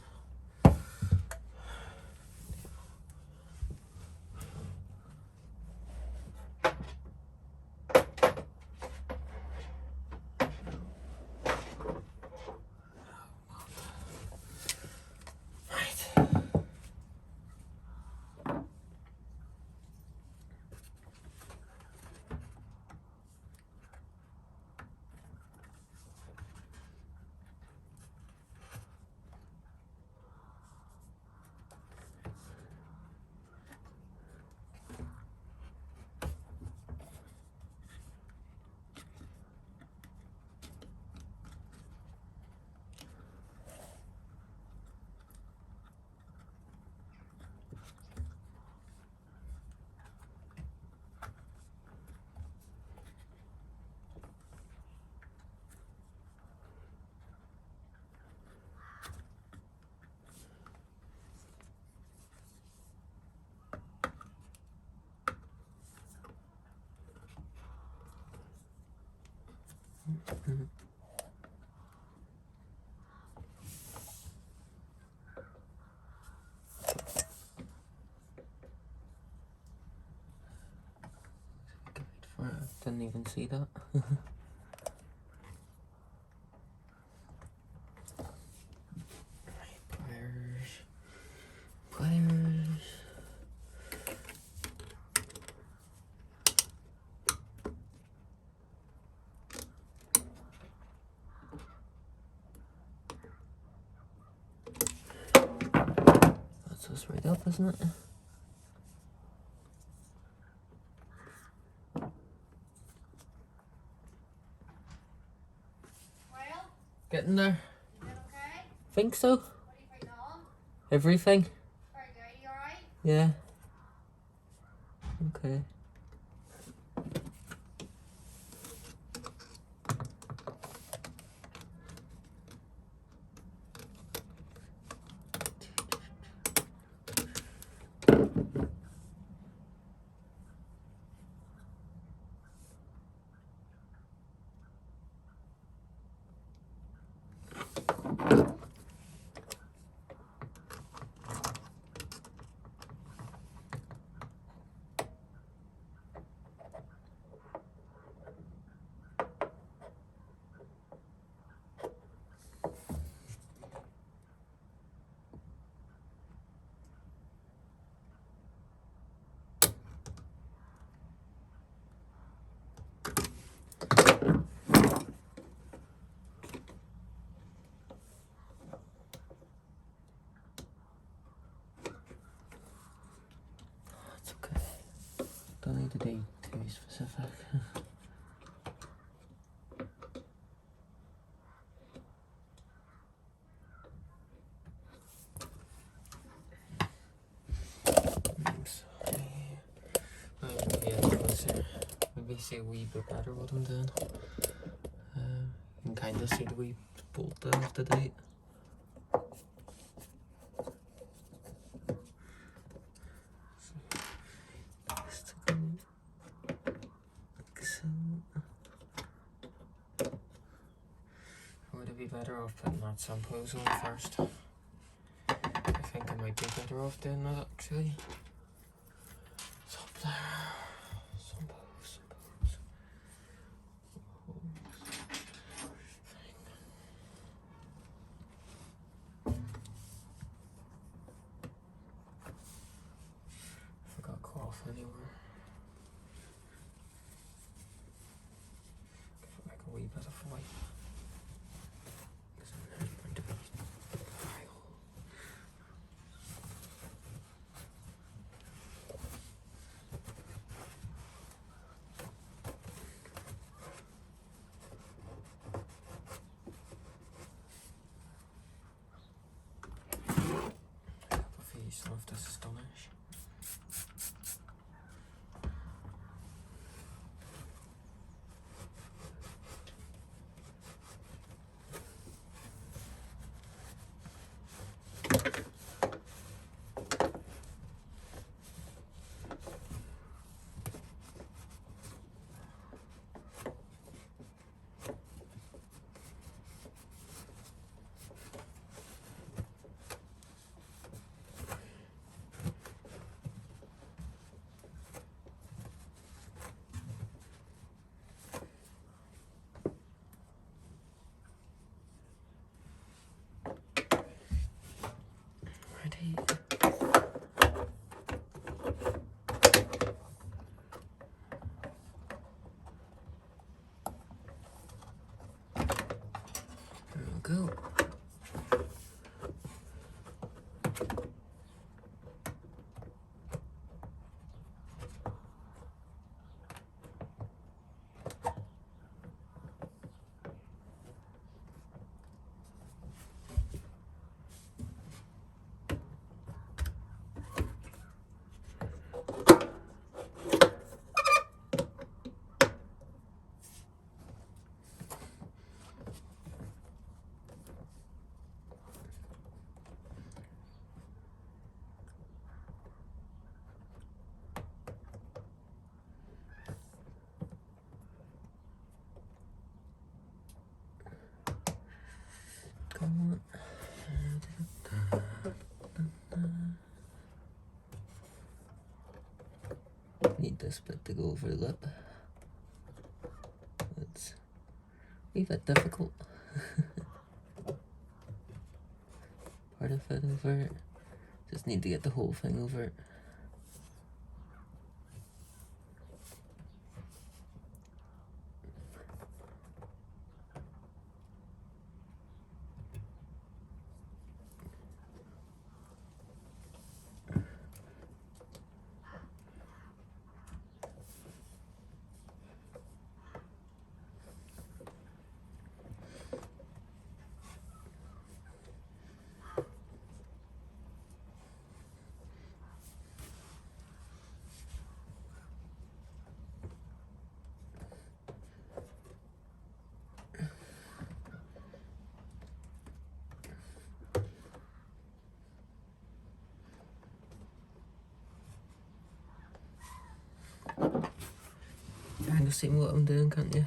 A: Didn't even see that. Pliers. That's us right up, isn't it? Getting there.
B: Is that okay?
A: Think so.
B: What are you putting on?
A: Everything.
B: Very good. You alright?
A: Yeah. Okay. That's okay. Don't need to be too specific. Maybe see a wee bit better what I'm doing. You can kind of see the wee bolt there off the date. Would it be better off putting that some pose on first? I think I might be better off doing that actually. Top there. Some pose. Forgot cloth anywhere. Give it like a wee bit of white. Some of this is done-ish. Ready? There we go. Come on. Need this bit to go over the lip. It's a wee bit difficult. Part of it over. Just need to get the whole thing over. Kind of see what I'm doing, can't you?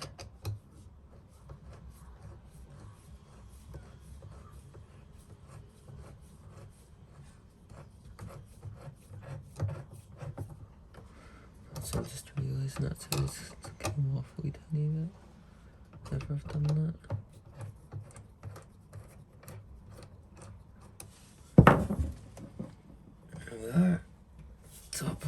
A: So I'm just realising that's how it's came off a wee tiny bit. Never have done that. There we are. Top.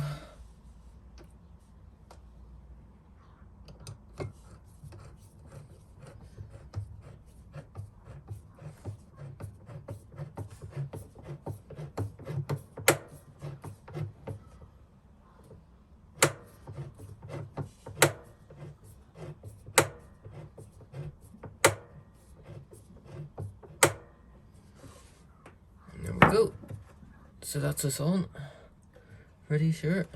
A: There we go. So that's us on. Pretty sure.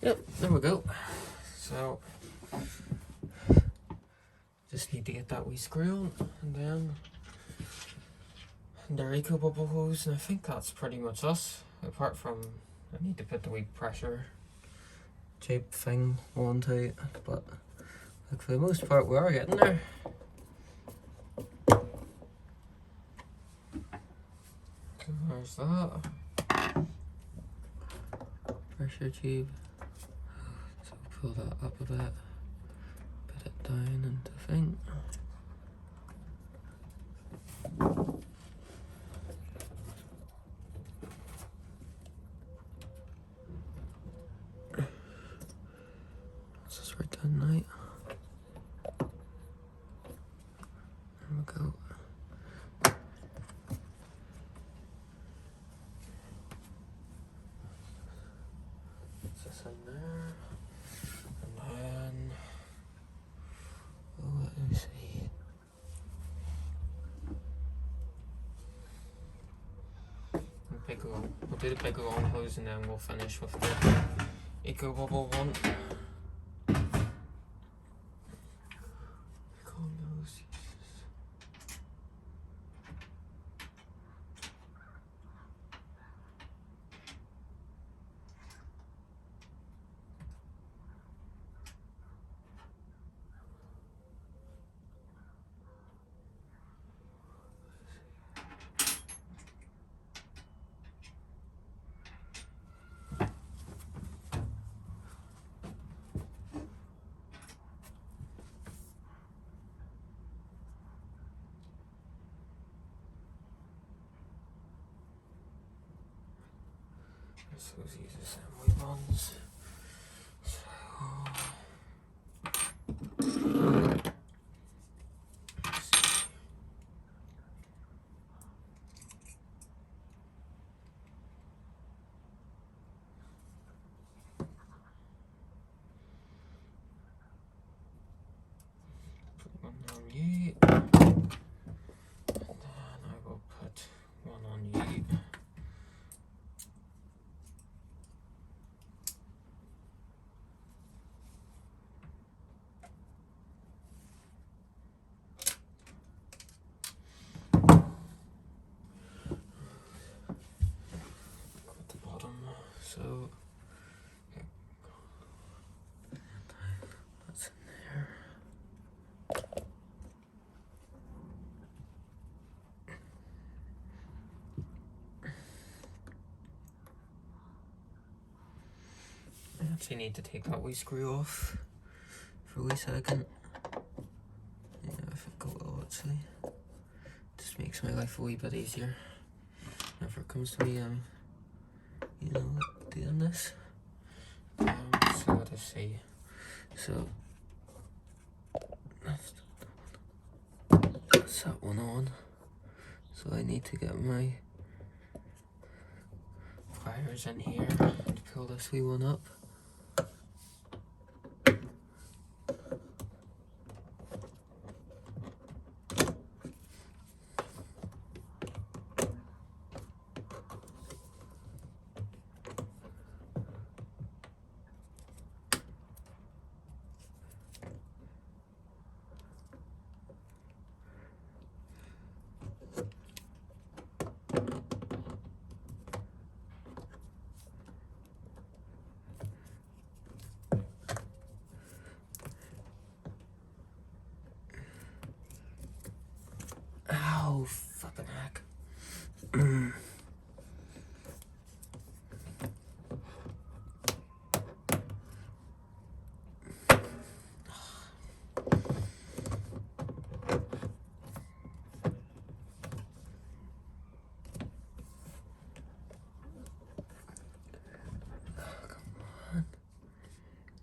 A: Yep, there we go. So just need to get that wee screw on, and then the ecobubble hose, and I think that's pretty much us. Apart from I need to put the wee pressure tape thing onto it, but like for the most part we are getting there. So there's that pressure tube. So pull that up a bit, put it down into the thing. This is right done right. There we go. Put this in there. And then oh, let me see. We'll do the big long hose and then we'll finish with the ecobubble one. So these assembly ones. Put one on you, and then I will put one on you. At the bottom, so that's in there. I actually need to take that wee screw off for a wee second. Yeah, I think I will actually. Just makes my life a wee bit easier whenever it comes to me, you know, doing this. So let us see. So that's that one on. So I need to get my pliers in here to pull this wee one up. Ow, fucking heck.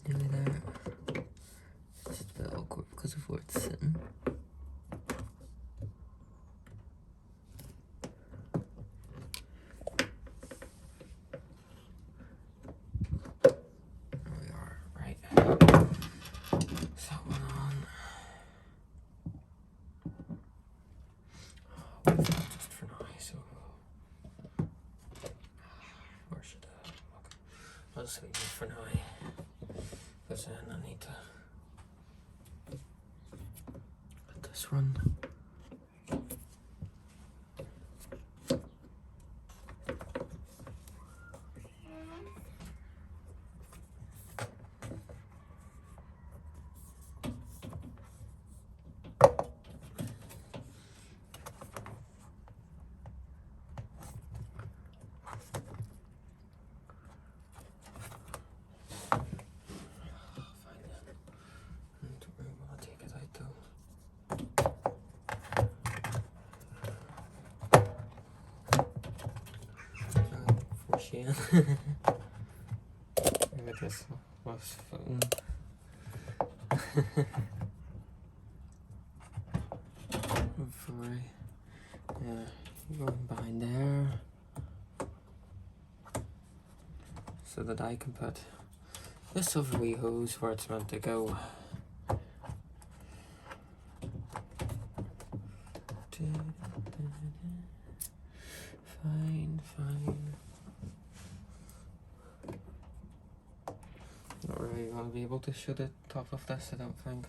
A: Nearly there. It's just a bit awkward because of where it's sitting. There we are, right. Is that one on? Oh, we'll leave that just for now, so where should I look? I'll just leave it for now. Because then I need to let this run. Look at this was phone. Hopefully, yeah, going behind there so that I can put this over wee hose where it's meant to go. Fine, fine. Not really gonna be able to show the top of this, I don't think.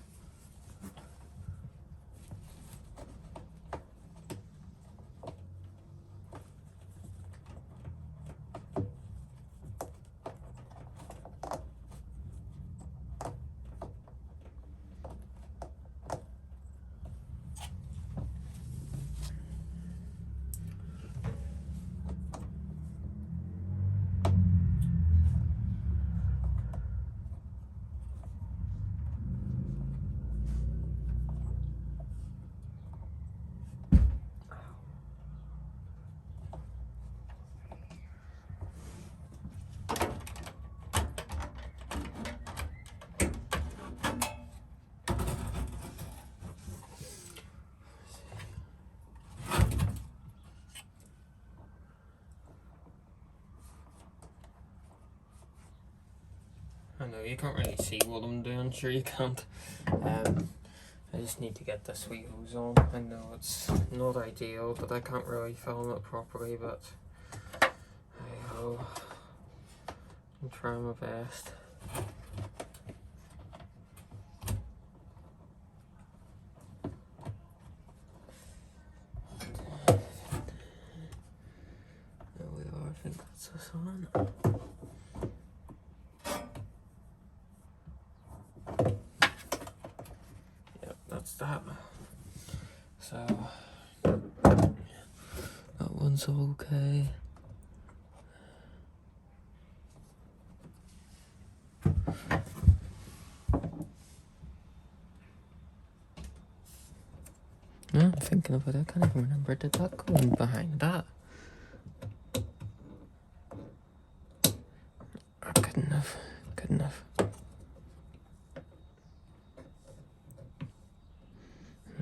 A: I know you can't really see what I'm doing, sure you can't. I just need to get this wee hose on. I know it's not ideal, but I can't really film it properly, but I'm trying my best. There we are, I think that's this one. That's that. So that one's okay. Yeah, I'm thinking about it. I can't even remember. Did that go in behind that? Oh, good enough. Good enough.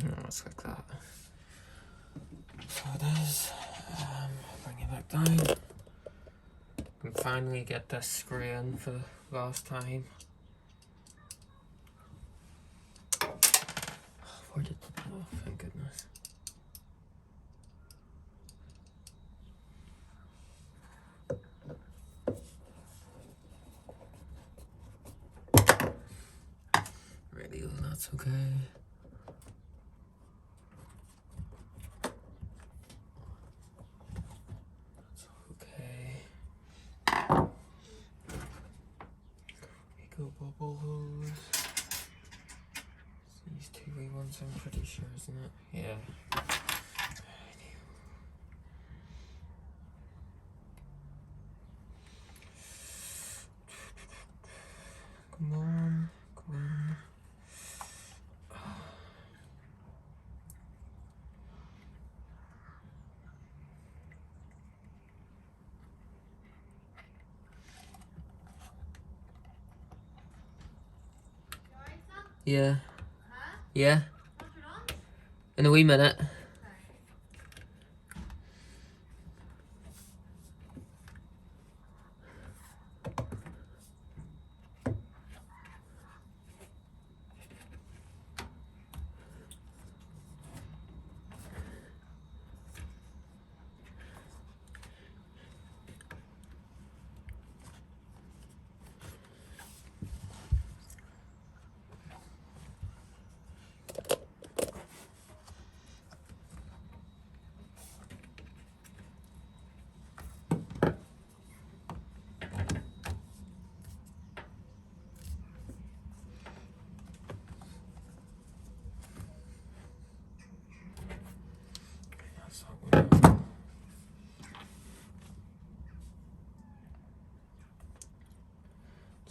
A: No, it's like that. So it is. Bring it back down. Can finally get this screw in for the last time. Where did? Oh, thank goodness. Really, that's okay. Ecobubble hose. These two wee ones, I'm pretty sure, isn't it? Yeah. Come on, come on. Yeah.
B: Huh?
A: Yeah.
B: What's it on?
A: In a wee minute.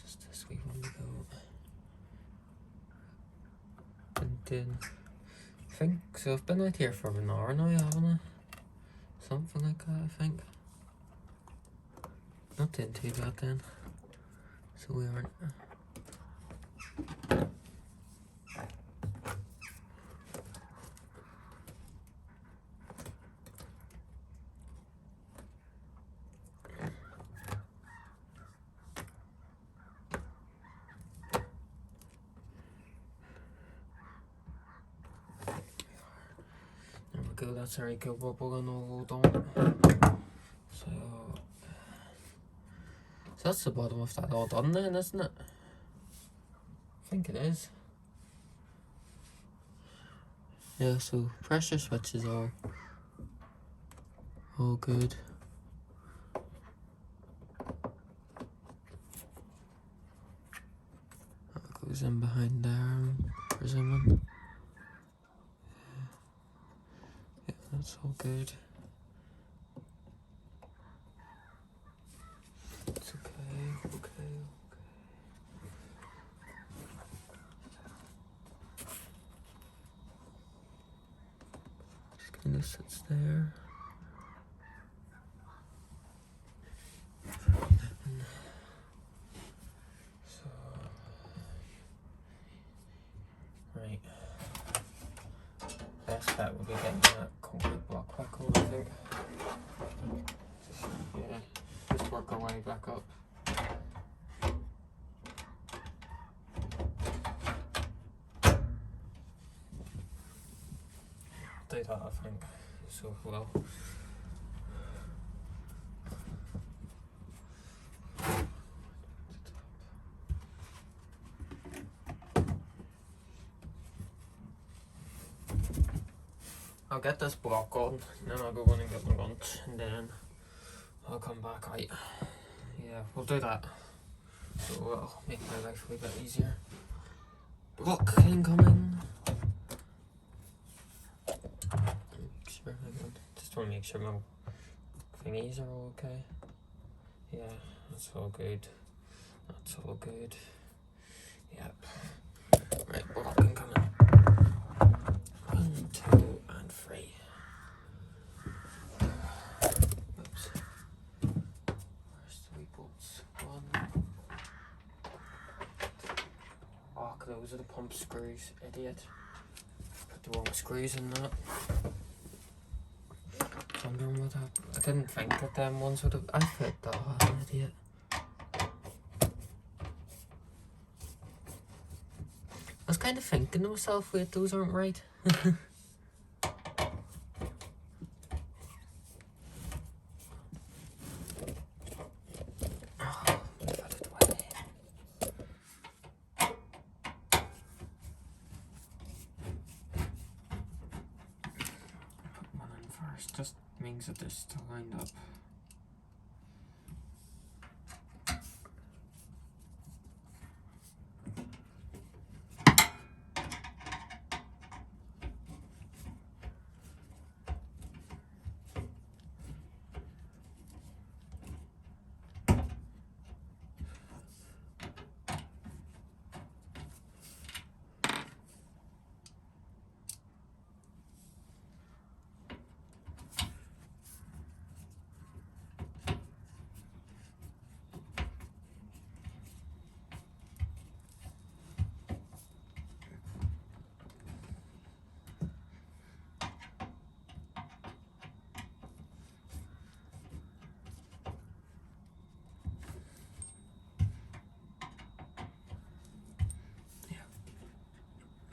A: Just this wee one to go. I think so. I've been out here for an hour now, haven't I? Something like that, I think. Not doing too bad then. So we aren't. There we go, that's our ecobubble and all done. So that's the bottom of that all done then, isn't it? I think it is. Yeah, so pressure switches are all good. That goes in behind there, I'm presuming. Yeah, that's all good. It's okay, okay. Just kind of sits there. So, right. Best bet would be getting that concrete block back on, I think. Yeah, just work our way back up. that, I think. So, well. I'll get this block on, and then I'll go in and get my lunch, and then I'll come back out. Yeah, we'll do that. So it'll make my life a wee bit easier. Block incoming. Just want to make sure my thingies are all okay. Yeah, that's all good. That's all good. Yep. Right, block incoming. 1, 2, and 3. Oops. Where's the wee bolts? 1. Oh, those are the pump screws, idiot. Put the wrong screws in that. Wondering what happened. I didn't think that them ones would have. I fit that. Oh, I'm an idiot. I was kind of thinking to myself, wait, those aren't right. Just means that they're still lined up.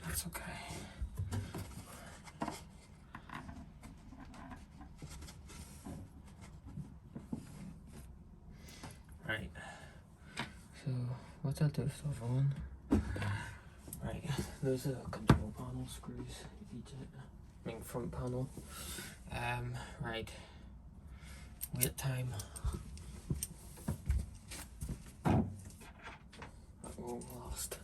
A: That's okay. Right. So what's I'll do stuff on? Right. Those are the control panel screws. I mean front panel. Right. Wait time. Oh, lost.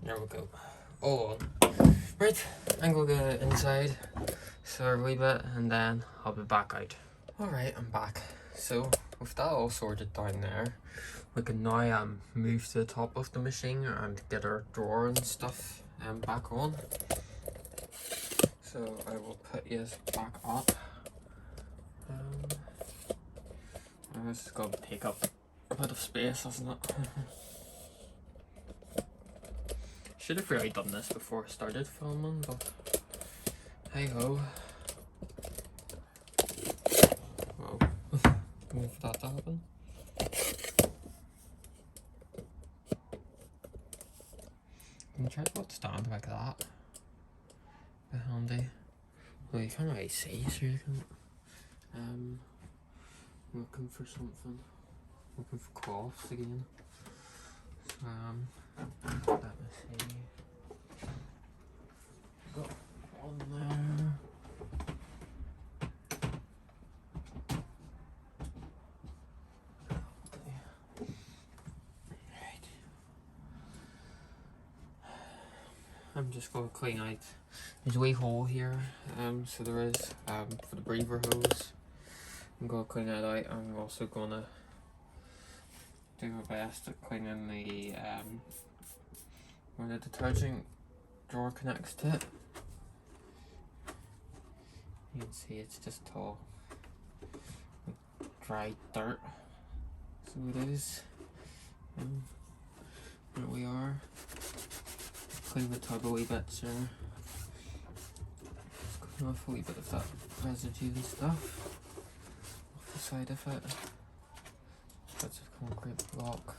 A: There we go. All on. Right, I'm gonna go inside, serve a wee bit, and then I'll be back out. Alright, I'm back. So, with that all sorted down there, we can now move to the top of the machine and get our drawer and stuff back on. So I will put yours back up. This is going to take up a bit of space, isn't it? Should have really done this before I started filming, but hey ho. Whoa, wait for that to happen. Can you try to put stand like that? Be handy. Well, you can't really see, so you can. Looking for something. Looking for cloths again. So, let me see. Got one there. Right. I'm just going to clean out. There's a wee hole here. So there is for the breather hose. I'm going to clean that out. I'm also going to do my best at cleaning the where the detergent drawer connects to it. You can see it's just all dry dirt. So it is. There we are. Clean the tub a wee bit, sir. Just clean off a wee bit of that residue and stuff off the side of it. Bits of concrete block.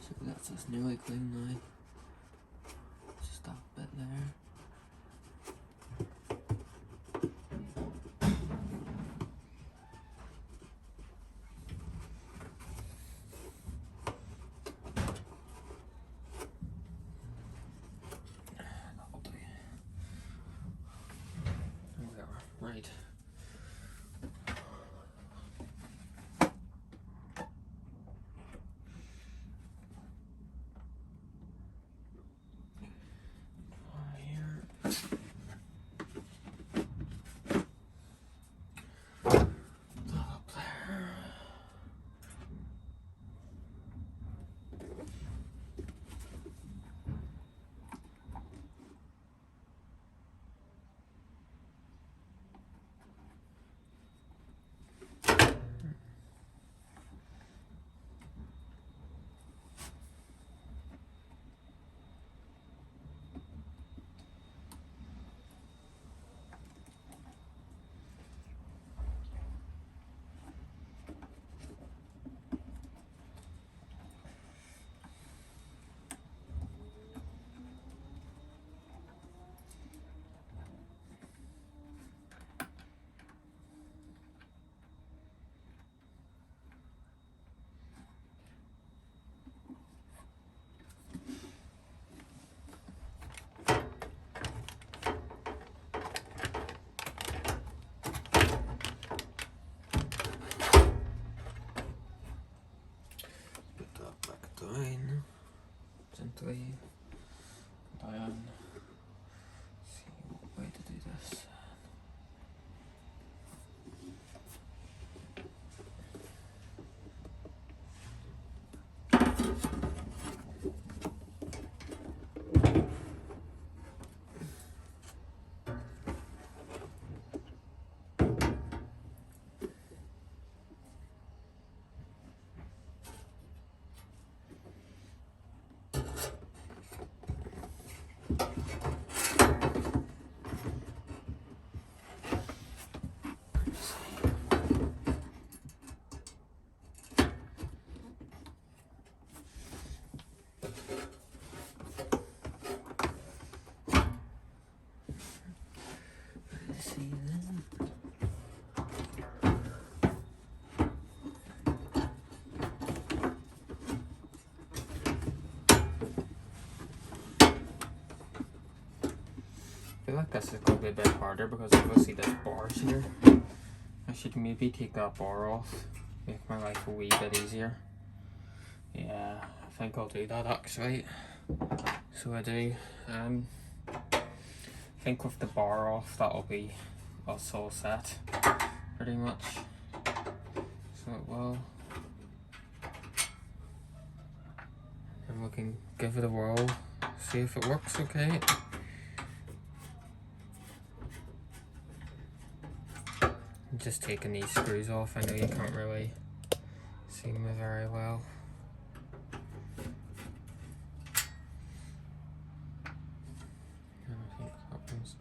A: So that's us nearly clean now. Just that bit there. That'll do. There we are. Right. down, gently down. See what way to do this. See then. I feel like this is going to be a bit harder because obviously there's bars here. I should maybe take that bar off, make my life a wee bit easier. Yeah, I think I'll do that actually. So I do. I think with the bar off, that'll be us all set, pretty much. So it will. And we can give it a whirl, see if it works okay. Just taking these screws off. I know you can't really see them very well. I think that happens.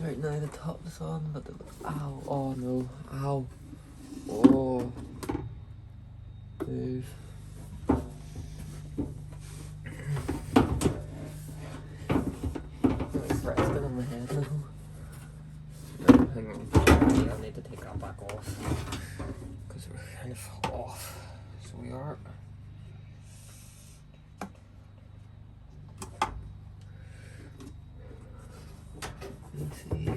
A: Right now the top is on, but the ow, oh no, ow, oh, move. It's resting on my head now. No, hang on, I need to take that back off because we're kind of off. So we are. Let's see.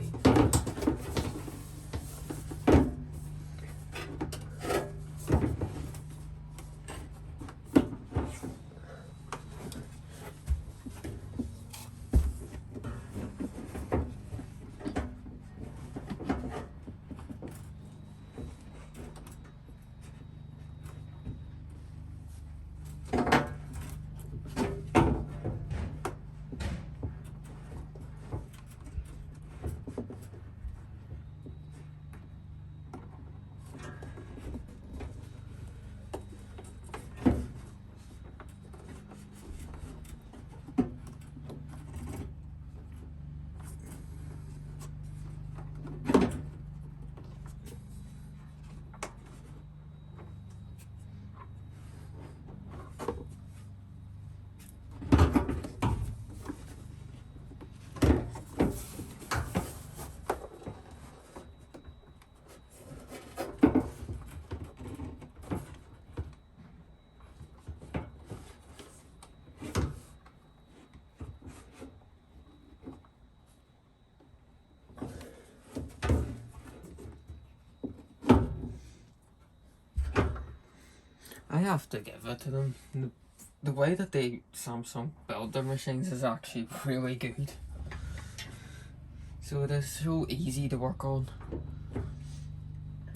A: I have to give it to them. The way that they Samsung build their machines is actually really good. So it is so easy to work on.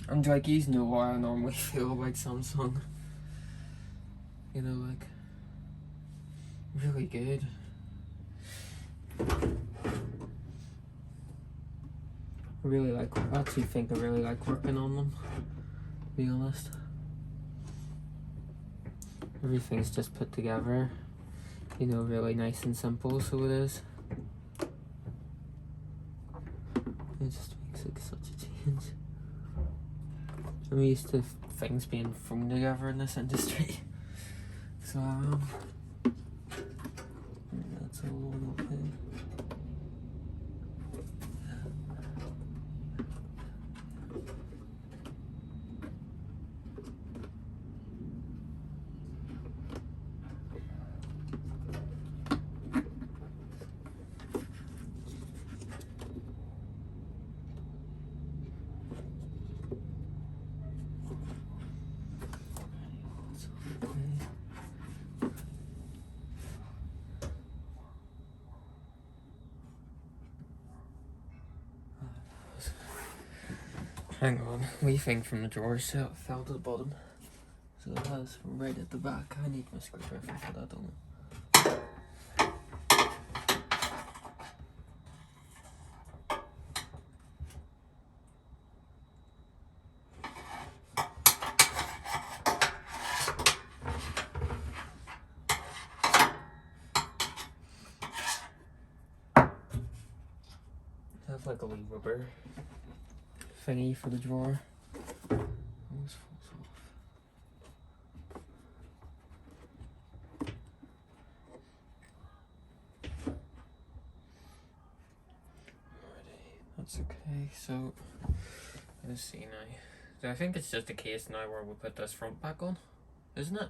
A: And like, you know how I normally feel about Samsung. You know, like, really good. I actually think I really like working on them, to be honest. Everything's just put together, you know, really nice and simple, so it is. It just makes like such a change. I'm used to things being thrown together in this industry. So that's all okay. Hang on, wee thing from the drawer fell to the bottom. So it has right at the back. I need my screwdriver for that, don't I? I have like a wee rubber thingy for the drawer. Almost falls off. Alrighty, that's okay. So let's see now. So I think it's just a case now where we put this front back on, isn't it?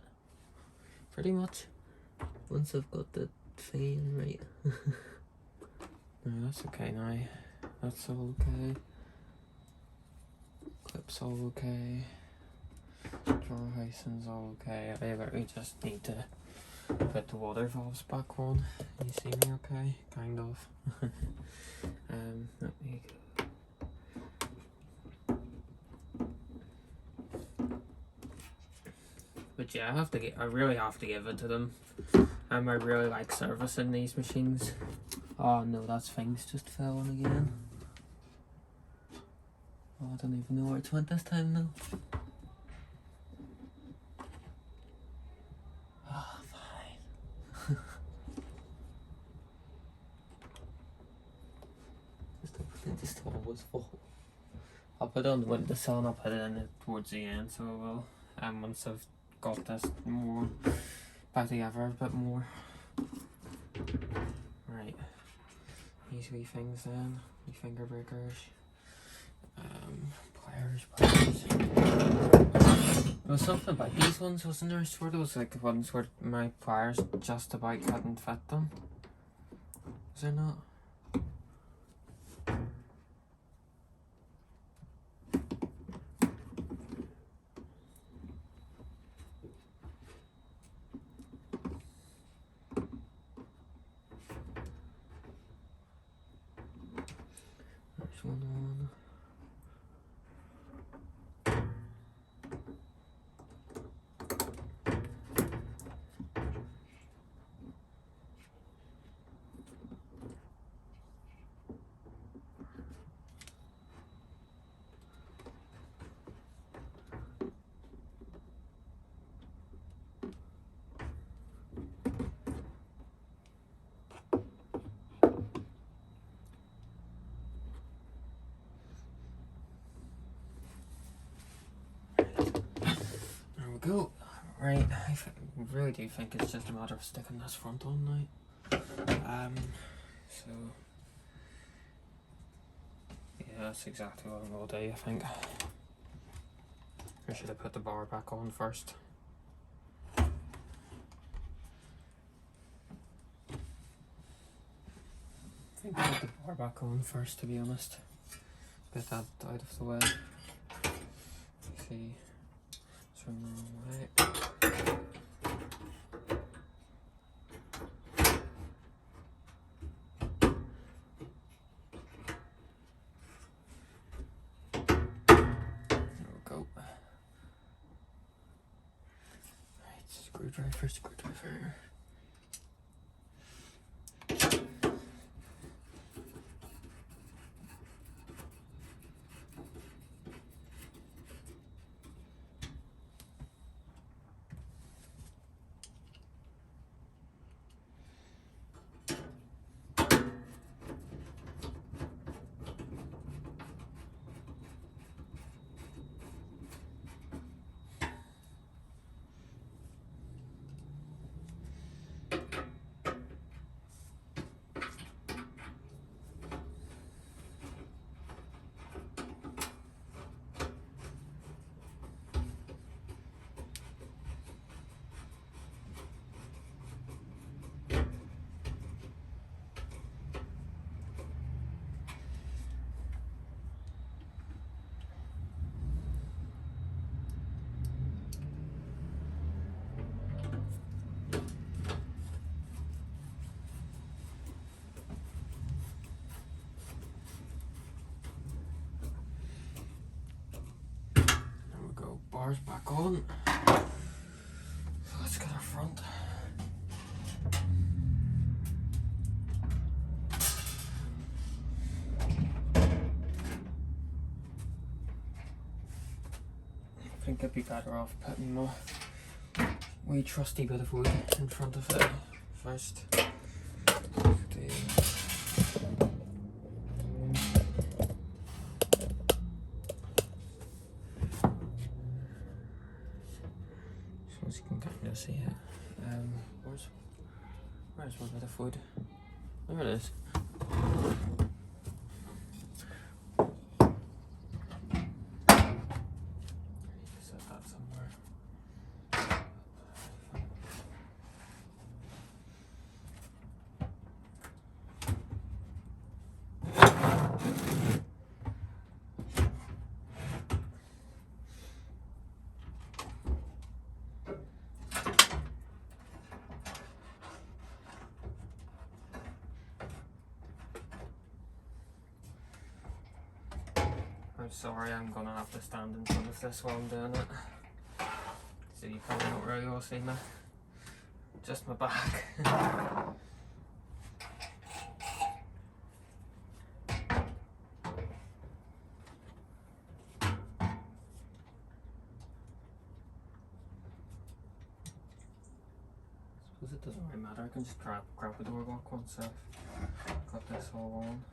A: Pretty much. Once I've got the thingy in right. No, that's okay now. That's all okay. Clips all okay. Drawer housing's all okay. I literally just need to put the water valves back on. You see me okay? Kind of. Let me go. But yeah, I really have to give it to them. I really like servicing these machines. Oh no, that's things just fell in again. Oh, I don't even know where it went this time though. Oh, fine. Just always full. I'll put it on the windowsill and I'll put it in towards the end, so I will. Once I've got this more back together a bit more. Right. These wee things then. Wee finger breakers. Pliers. There was something about these ones, wasn't there? I swear there was like the ones where my pliers just about hadn't fit them. Was there not? There's one on. Go. Right, I really do think it's just a matter of sticking this front on now. So yeah, that's exactly what I'm going to do, I think. Or should I put the bar back on first? I think I'll put the bar back on first, to be honest. Get that out of the way. Let's see. From the wrong way. very first screwdriver. Bars back on. So let's get our front. I think I'd be better off putting my wee trusty bit of wood in front of it first. As you can kind of see it. Where's my bit of wood? There it is. Set that somewhere. I'm sorry, I'm gonna have to stand in front of this while I'm doing it. So you probably don't really will see me. Just my back. Suppose it doesn't really matter, I can just grab the door lock once I've got this all on.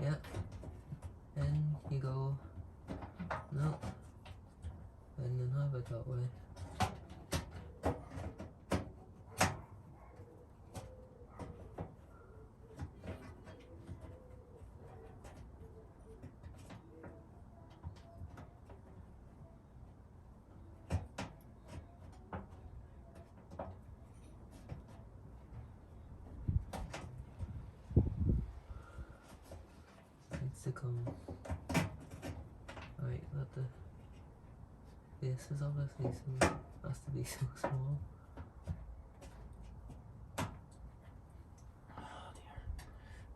A: Yeah, and you go, no, and then have it that way. Needs to come. Alright, at the bases of it, so it has to be so small. Oh dear.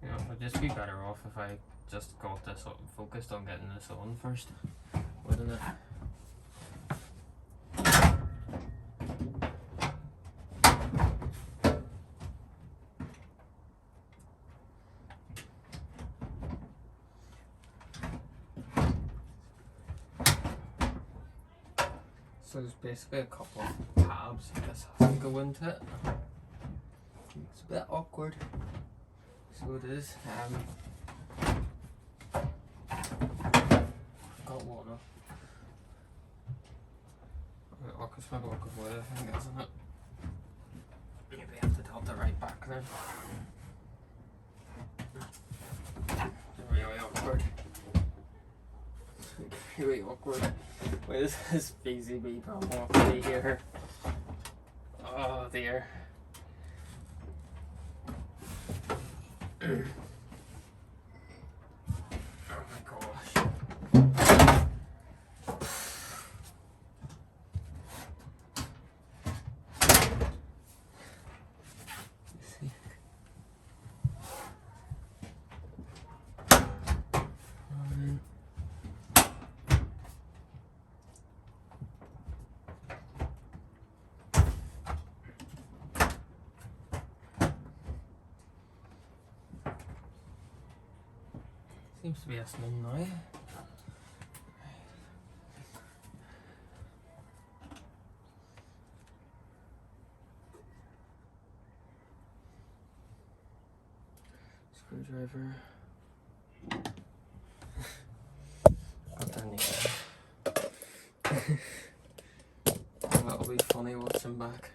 A: You know, it would just be better off if I just got this up and focused on getting this on first, wouldn't it? So there's basically a couple of tabs I guess have to go into it. It's a bit awkward. So it is. Got one up. It's my awkward way, I think, isn't it? Maybe I have to tilt it right back then. Really awkward. Really awkward. Why does this PCB come off me here? Oh dear. Oh my gosh. Let's see. Seems to be a small now. Screwdriver. That'll be funny watching back.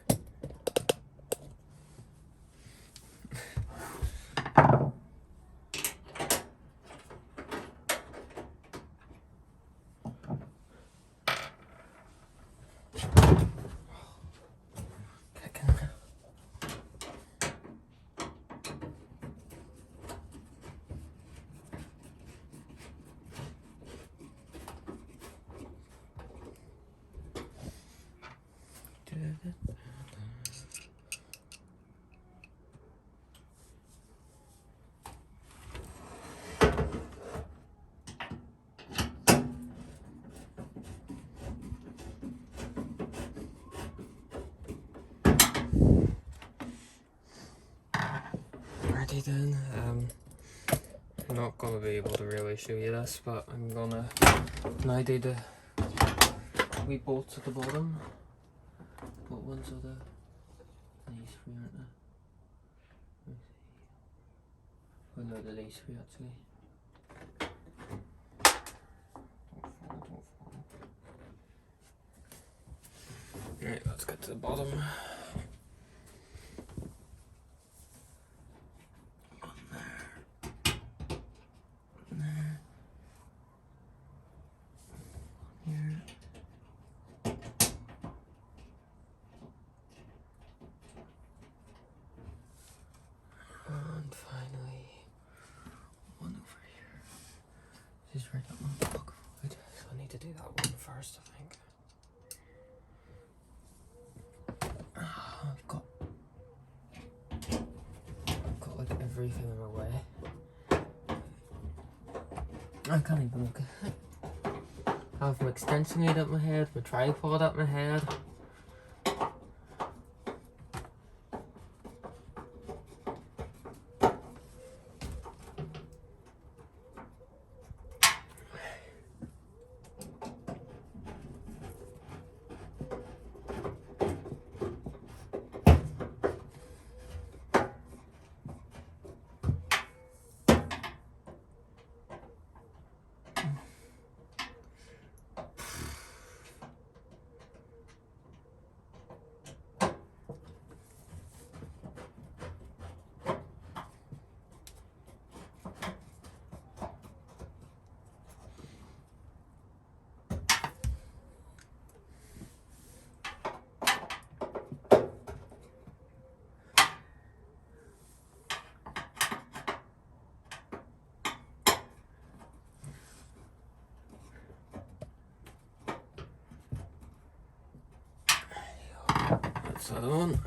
A: Ready then. I'm not gonna be able to really show you this, but I'm gonna now do the wee bolts at the bottom. What ones are these three, aren't they? Oh no, they're these three actually. Don't fall. Right, let's get to the bottom. And finally, one over here. This is right up my block wood, so I need to do that one first, I think. I've got like everything in my way. I can't even look at it. I have my extension lead up my head, my tripod up my head. this other one.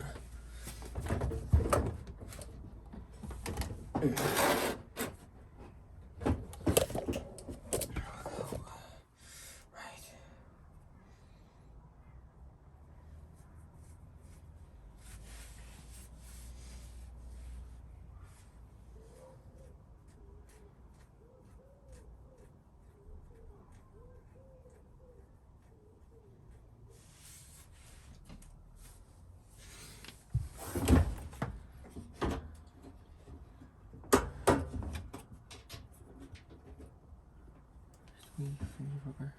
A: Rubber.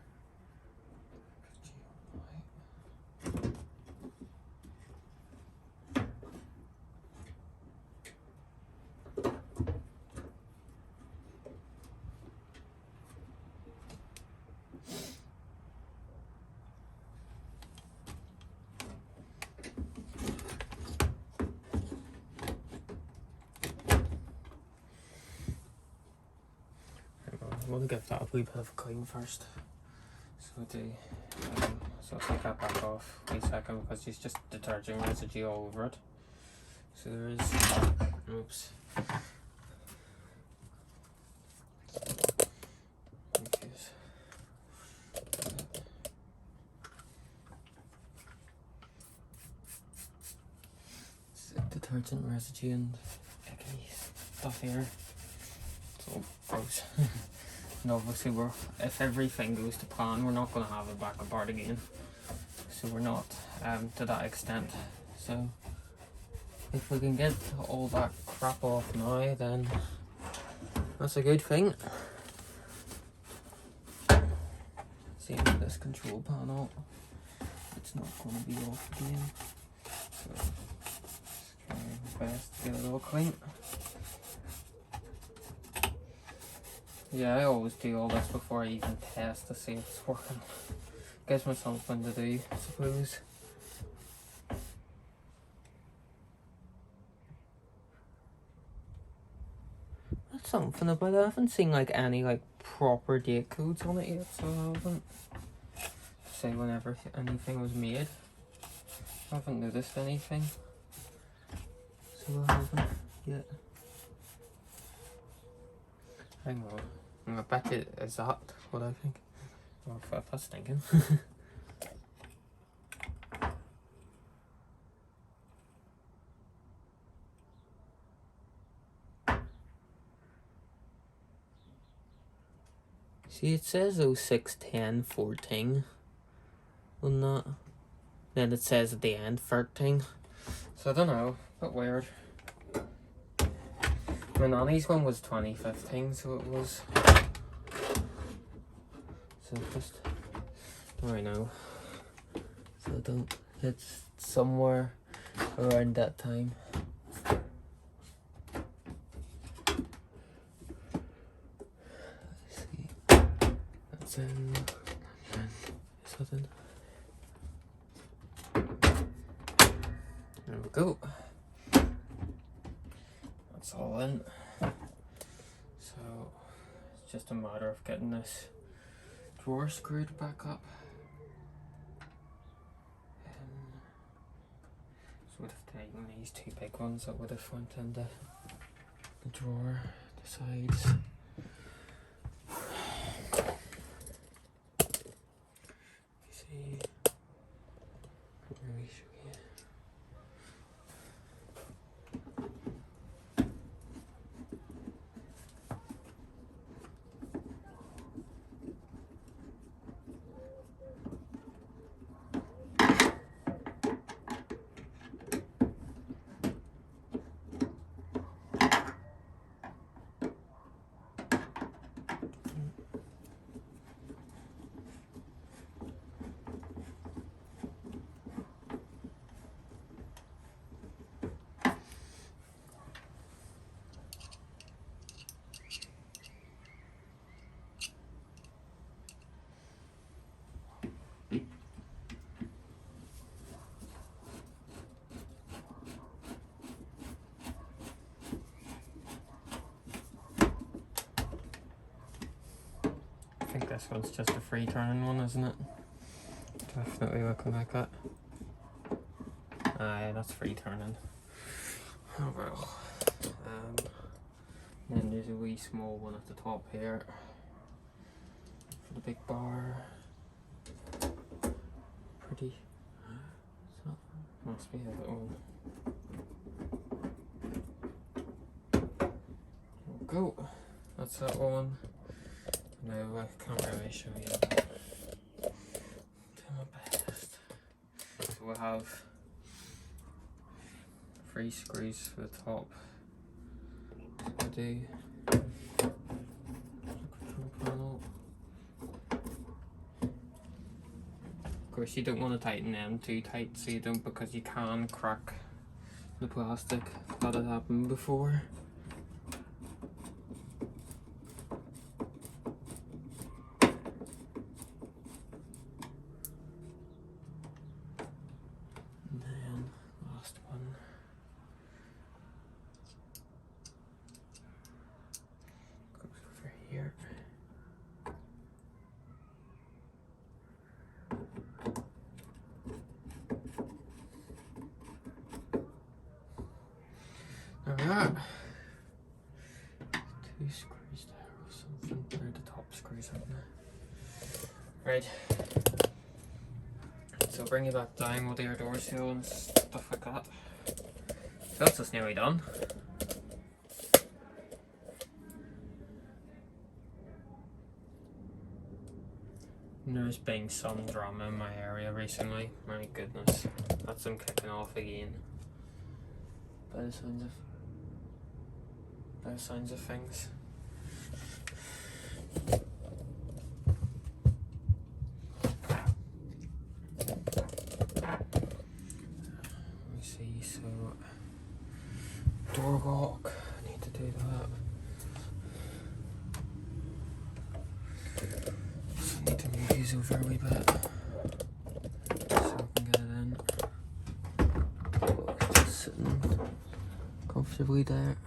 A: I'm going to give that a wee bit of a clean first. So so I'll take that back off a second because there's just detergent residue all over it. So there is, oops. It's detergent residue and icky stuff here. It's all gross. And obviously if everything goes to plan, we're not going to have it back apart again. So we're not to that extent. So if we can get all that crap off now, then that's a good thing. Same with this control panel. It's not going to be off again. So just try my best to get it all clean. Yeah, I always do all this before I even test to see if it's working. Gives me something to do, I suppose. That's something about it. I haven't seen like any like proper date codes on it yet, so I haven't. Say whenever anything was made. I haven't noticed anything. So I haven't yet. Hang on. I bet it is that what I think. Oh, that's stinking. See, it says 061014 on that. Then it says at the end 13. So I don't know, a bit weird. My nanny's one was 2015, so it was. So just right now. So it's somewhere around that time. Let's see. That's in. Is that in? There we go. That's all in. So it's just a matter of getting this drawer screwed back up. So would have taken these two big ones that would have went in the drawer, the sides. See, really show you. I think this one's just a free turning one, isn't it? Definitely looking like that. Aye, that's free turning. Oh well. Then there's a wee small one at the top here for the big bar. Pretty. So, must be a little. There we go. That's that one. No, I can't really show you. Do my best. So we'll have 3 screws for the top. So we'll do control panel. Of course, you don't want to tighten them too tight, so you don't, because you can crack the plastic. That had happened before. And then last one. Goes over here. Alright. 2 screws there or something. Where the top screws up now. Right. So bring it back down with your door seal and stuff like that. So that's just nearly done. And there's been some drama in my area recently. My goodness. That's them kicking off again. By the signs of things. Let me see, so door lock, I need to do that. So I need to move these over a wee bit so I can get it in. Oh, it's just sitting comfortably there.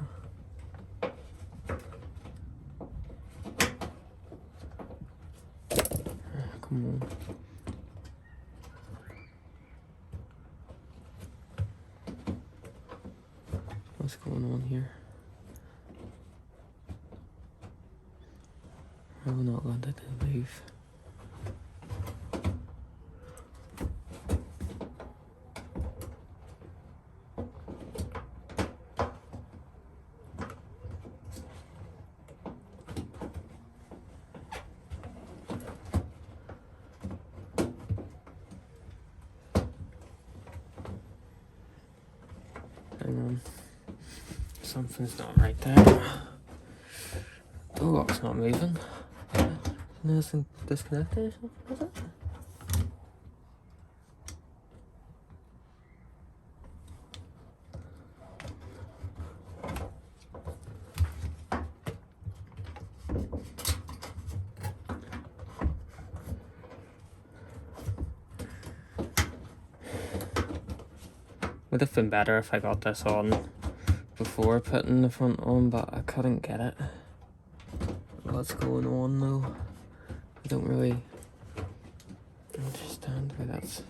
A: Come on. What's going on here? I will not let it move. Hang on. Something's not right there. The lock's not moving. Nothing disconnected or something, is it? Would have been better if I got this on before putting the front on, but I couldn't get it. What's going on though? I don't really understand why that's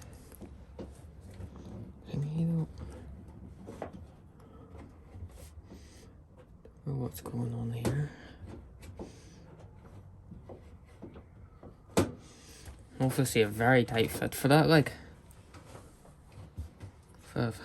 A: thingy though. Don't know what's going on here. Obviously a very tight fit for that, like. Five.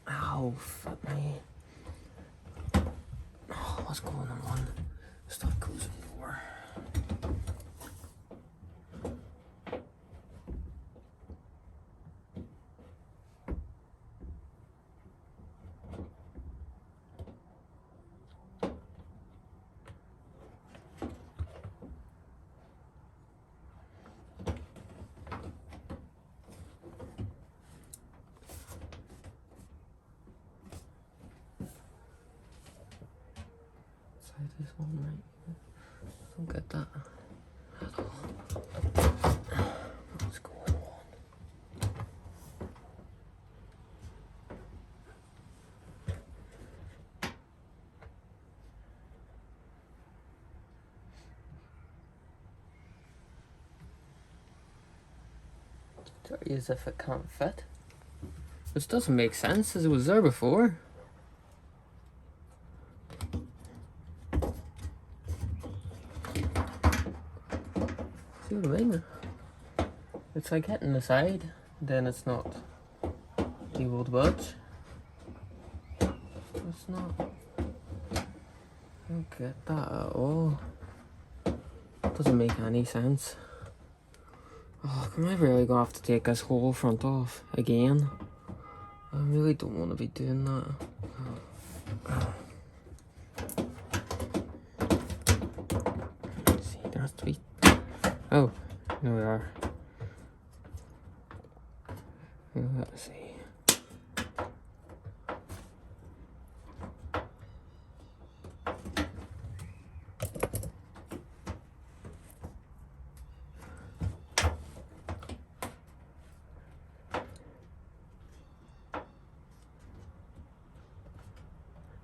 A: Ow, fuck me. Oh, what's going on? Stop closing the door. try this one right. Don't get that. What's going on? Sorry, as if it can't fit. Which doesn't make sense as it was there before. See what I mean? It's like hitting the side, then it's not able to budge. It's not. I don't get that at all. Doesn't make any sense. Oh, am I really gonna have to take this whole front off again? I really don't want to be doing that. Let's see, there has to be. Oh, there we are. Let's see.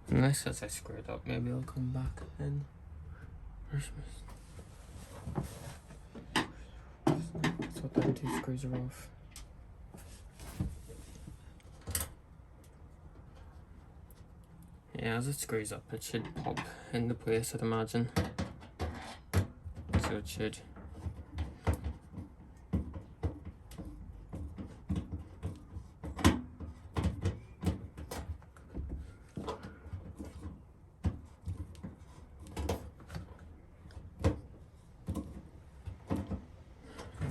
A: Unless as I screw it up, maybe I'll come back in. So them two screws are off. Yeah, as it screws up, it should pop into place, I'd imagine. So it should.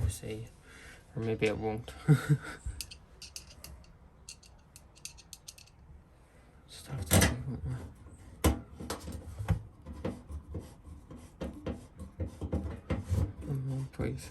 A: See, or maybe it won't. Just have to see, won't we? One more, please.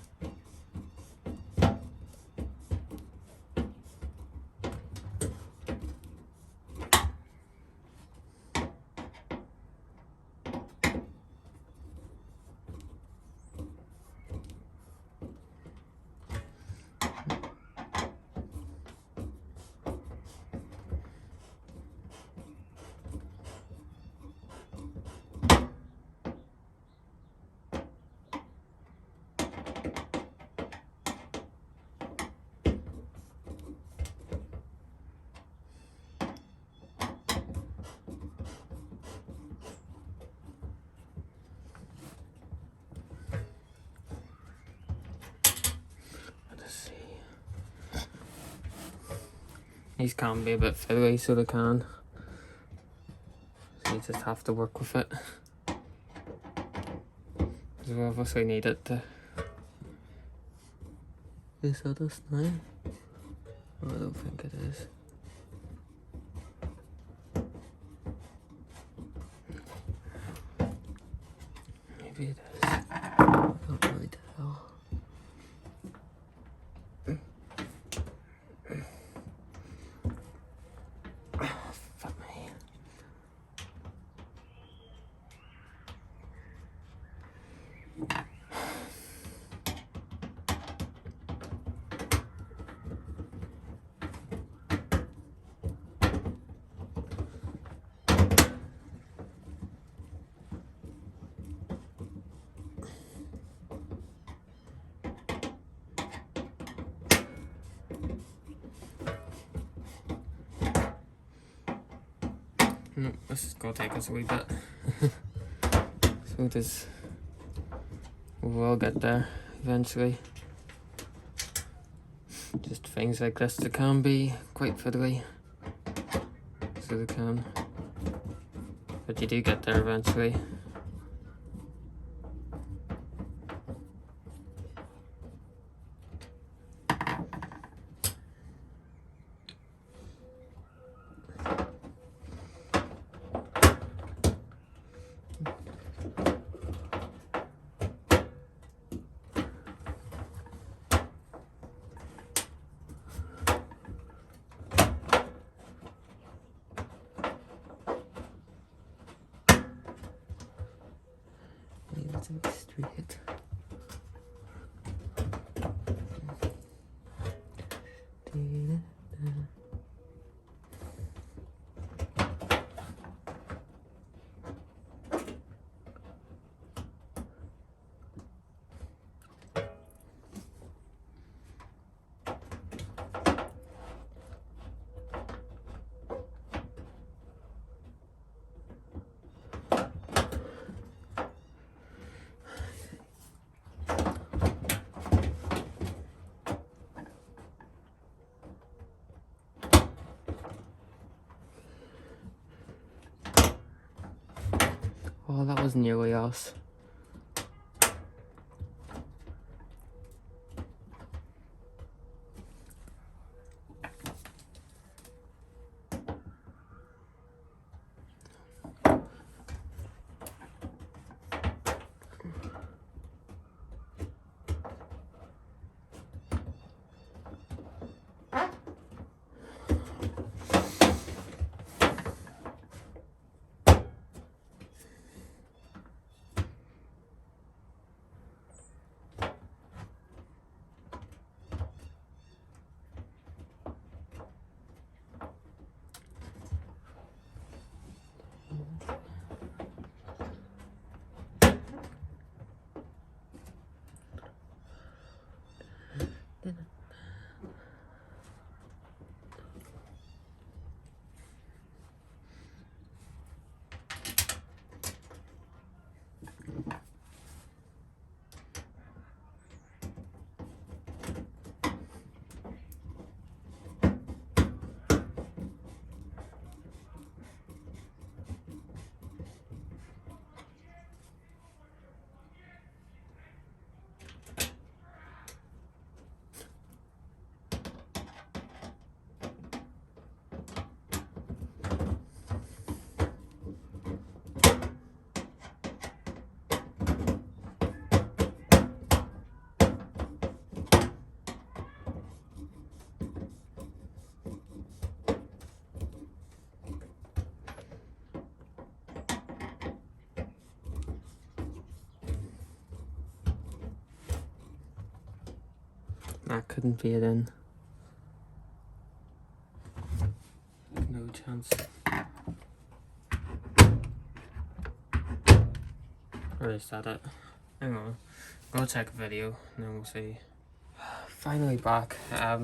A: These can be a bit fiddly, so they can. So you just have to work with it. Because we obviously need it to this other now. Oh, I don't think it is. Maybe it is. I can't really tell. Fuck me. No, this is gonna take us a wee bit. So this we'll get there eventually. Just things like this that can be quite fiddly. So they can. But you do get there eventually. to be straight. Oh, that was nearly us. That couldn't be it in. No chance. Or is that it? Hang on. Go check a video and then we'll see. Finally back. I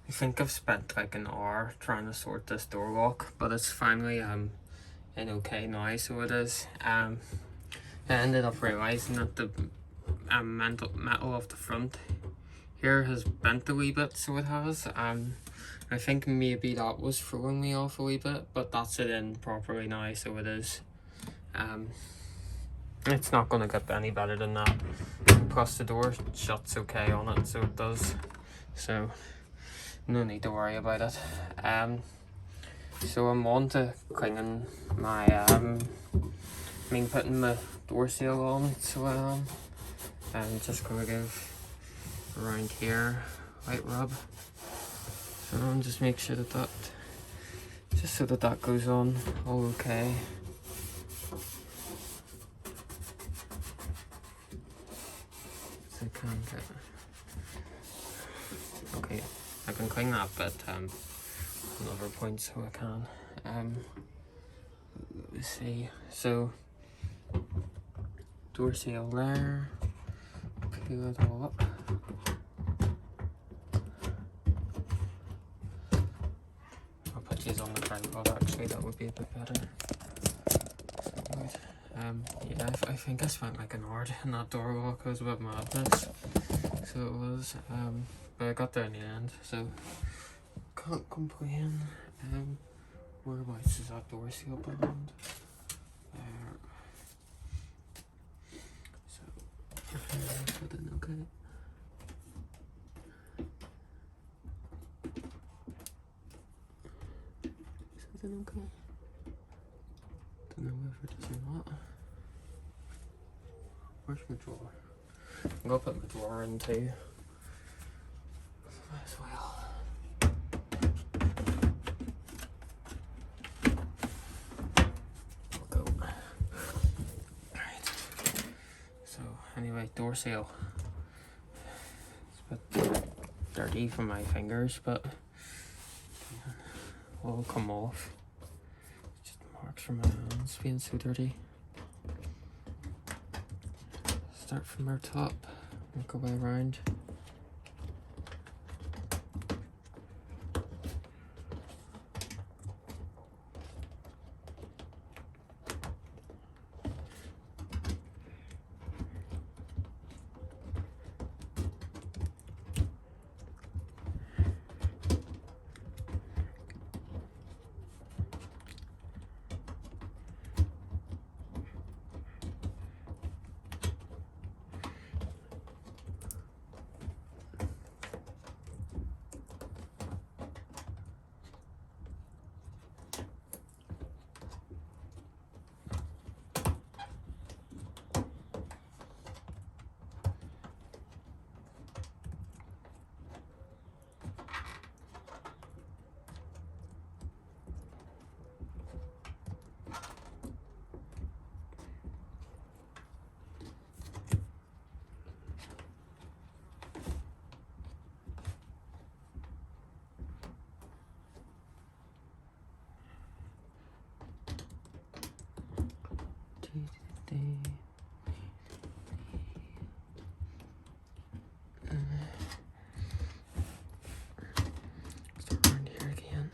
A: think I've spent like an hour trying to sort this door lock, but it's finally in okay now, so it is. I ended up realising that the metal of the front here has bent a wee bit, so it has. I think maybe that was throwing me off a wee bit, but that's it in properly now, so it is. It's not going to get any better than that. Plus the door shuts okay on it, so it does. So no need to worry about it. So I'm on to cleaning my putting my door seal on, so I'm just gonna give around here white rub. So just make sure that just so that goes on all okay. So I can get okay. I can clean that bit another point, so I can. Let's see. So door seal there. Peel it all up. I'll put these on the tripod. Actually, that would be a bit better. So, right. Yeah, I think I spent like an hour in that door lock. I was a bit mad this, so it was. But I got there in the end, so can't complain. Whereabouts is that door seal bound? There. So put in okay. Is that okay? Don't know if it is or not. Where's my drawer? I'm gonna put my drawer in too. As well. We'll go. Alright. Anyway, door seal. It's a bit dirty from my fingers, but will come off. Just marks from my hands being so dirty. Start from our top, work our way around. Start around here again.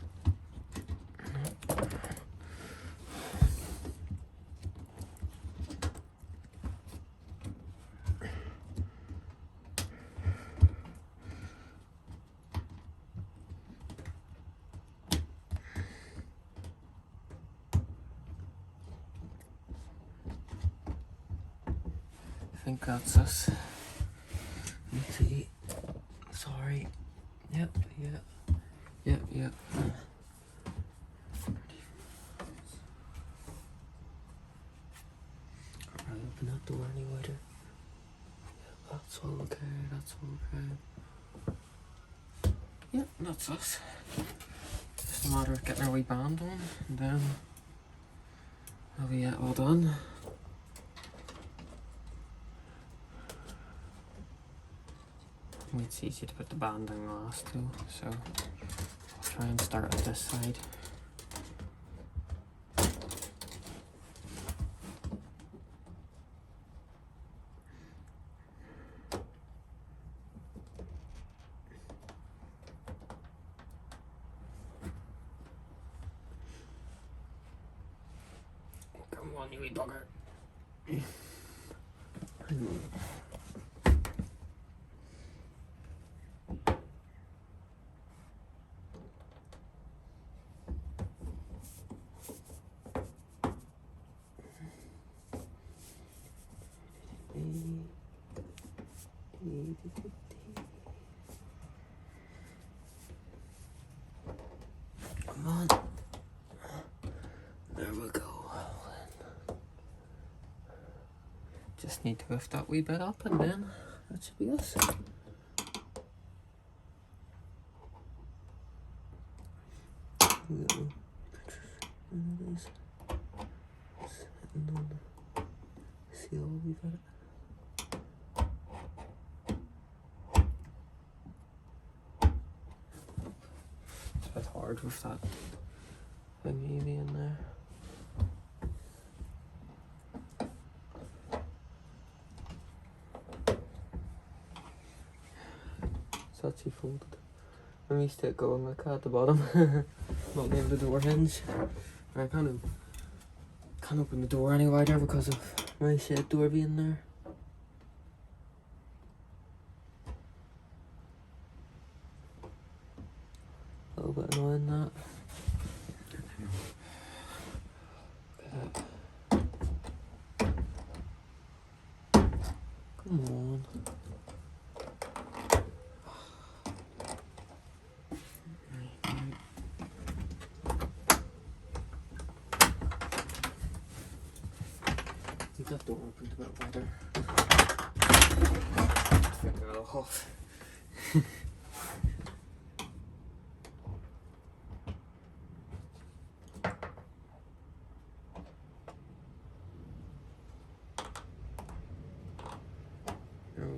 A: I think that's us. Let's see. Sorry. Yep. Can't really open that door any wider. That's all okay. Yep, that's us. Just a matter of getting our wee band on, and then that'll be it all done. It's easy to put the banding last though, so I'll try and start at this side. Come on, you wee bugger. Come on. There we go. Just need to lift that wee bit up and then that should be us. Seal a wee bit. It's a bit hard with that thingy being there. It's actually folded. I'm used to it going like that at the bottom. Not near the door hinge. I can't open the door any wider because of my shed door being there. A little bit annoying that. Come on. Leave that door open a bit wider. Finger it off.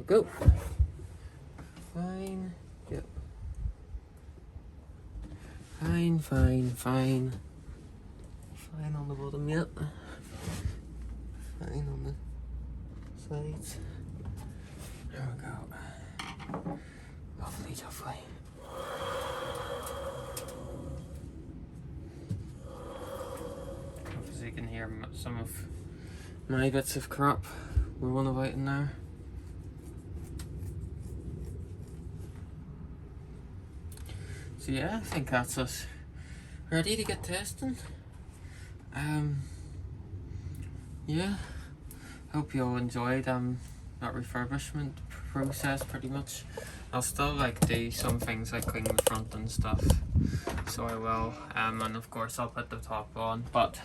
A: we go. Fine. Yep. Fine. Fine on the bottom, yep. Fine on the sides. There we go. Lovely. Obviously you can hear some of my bits of crap rolling about in there. So yeah, I think that's us ready to get testing. Yeah, hope you all enjoyed that refurbishment process pretty much. I'll still do some things like clean the front and stuff, so I will, and of course I'll put the top on, but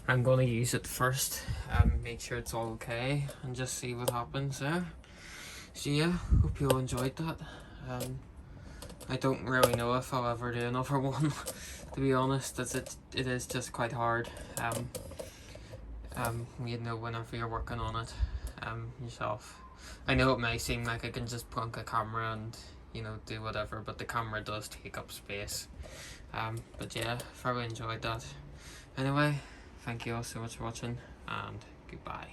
A: I'm gonna use it first, make sure it's all okay and just see what happens there. So yeah, hope you all enjoyed that. I don't really know if I'll ever do another one, to be honest, as it is just quite hard. You know, whenever you're working on it yourself. I know it may seem like I can just plunk a camera and, you know, do whatever, but the camera does take up space. But yeah, thoroughly enjoyed that. Anyway, thank you all so much for watching, and goodbye.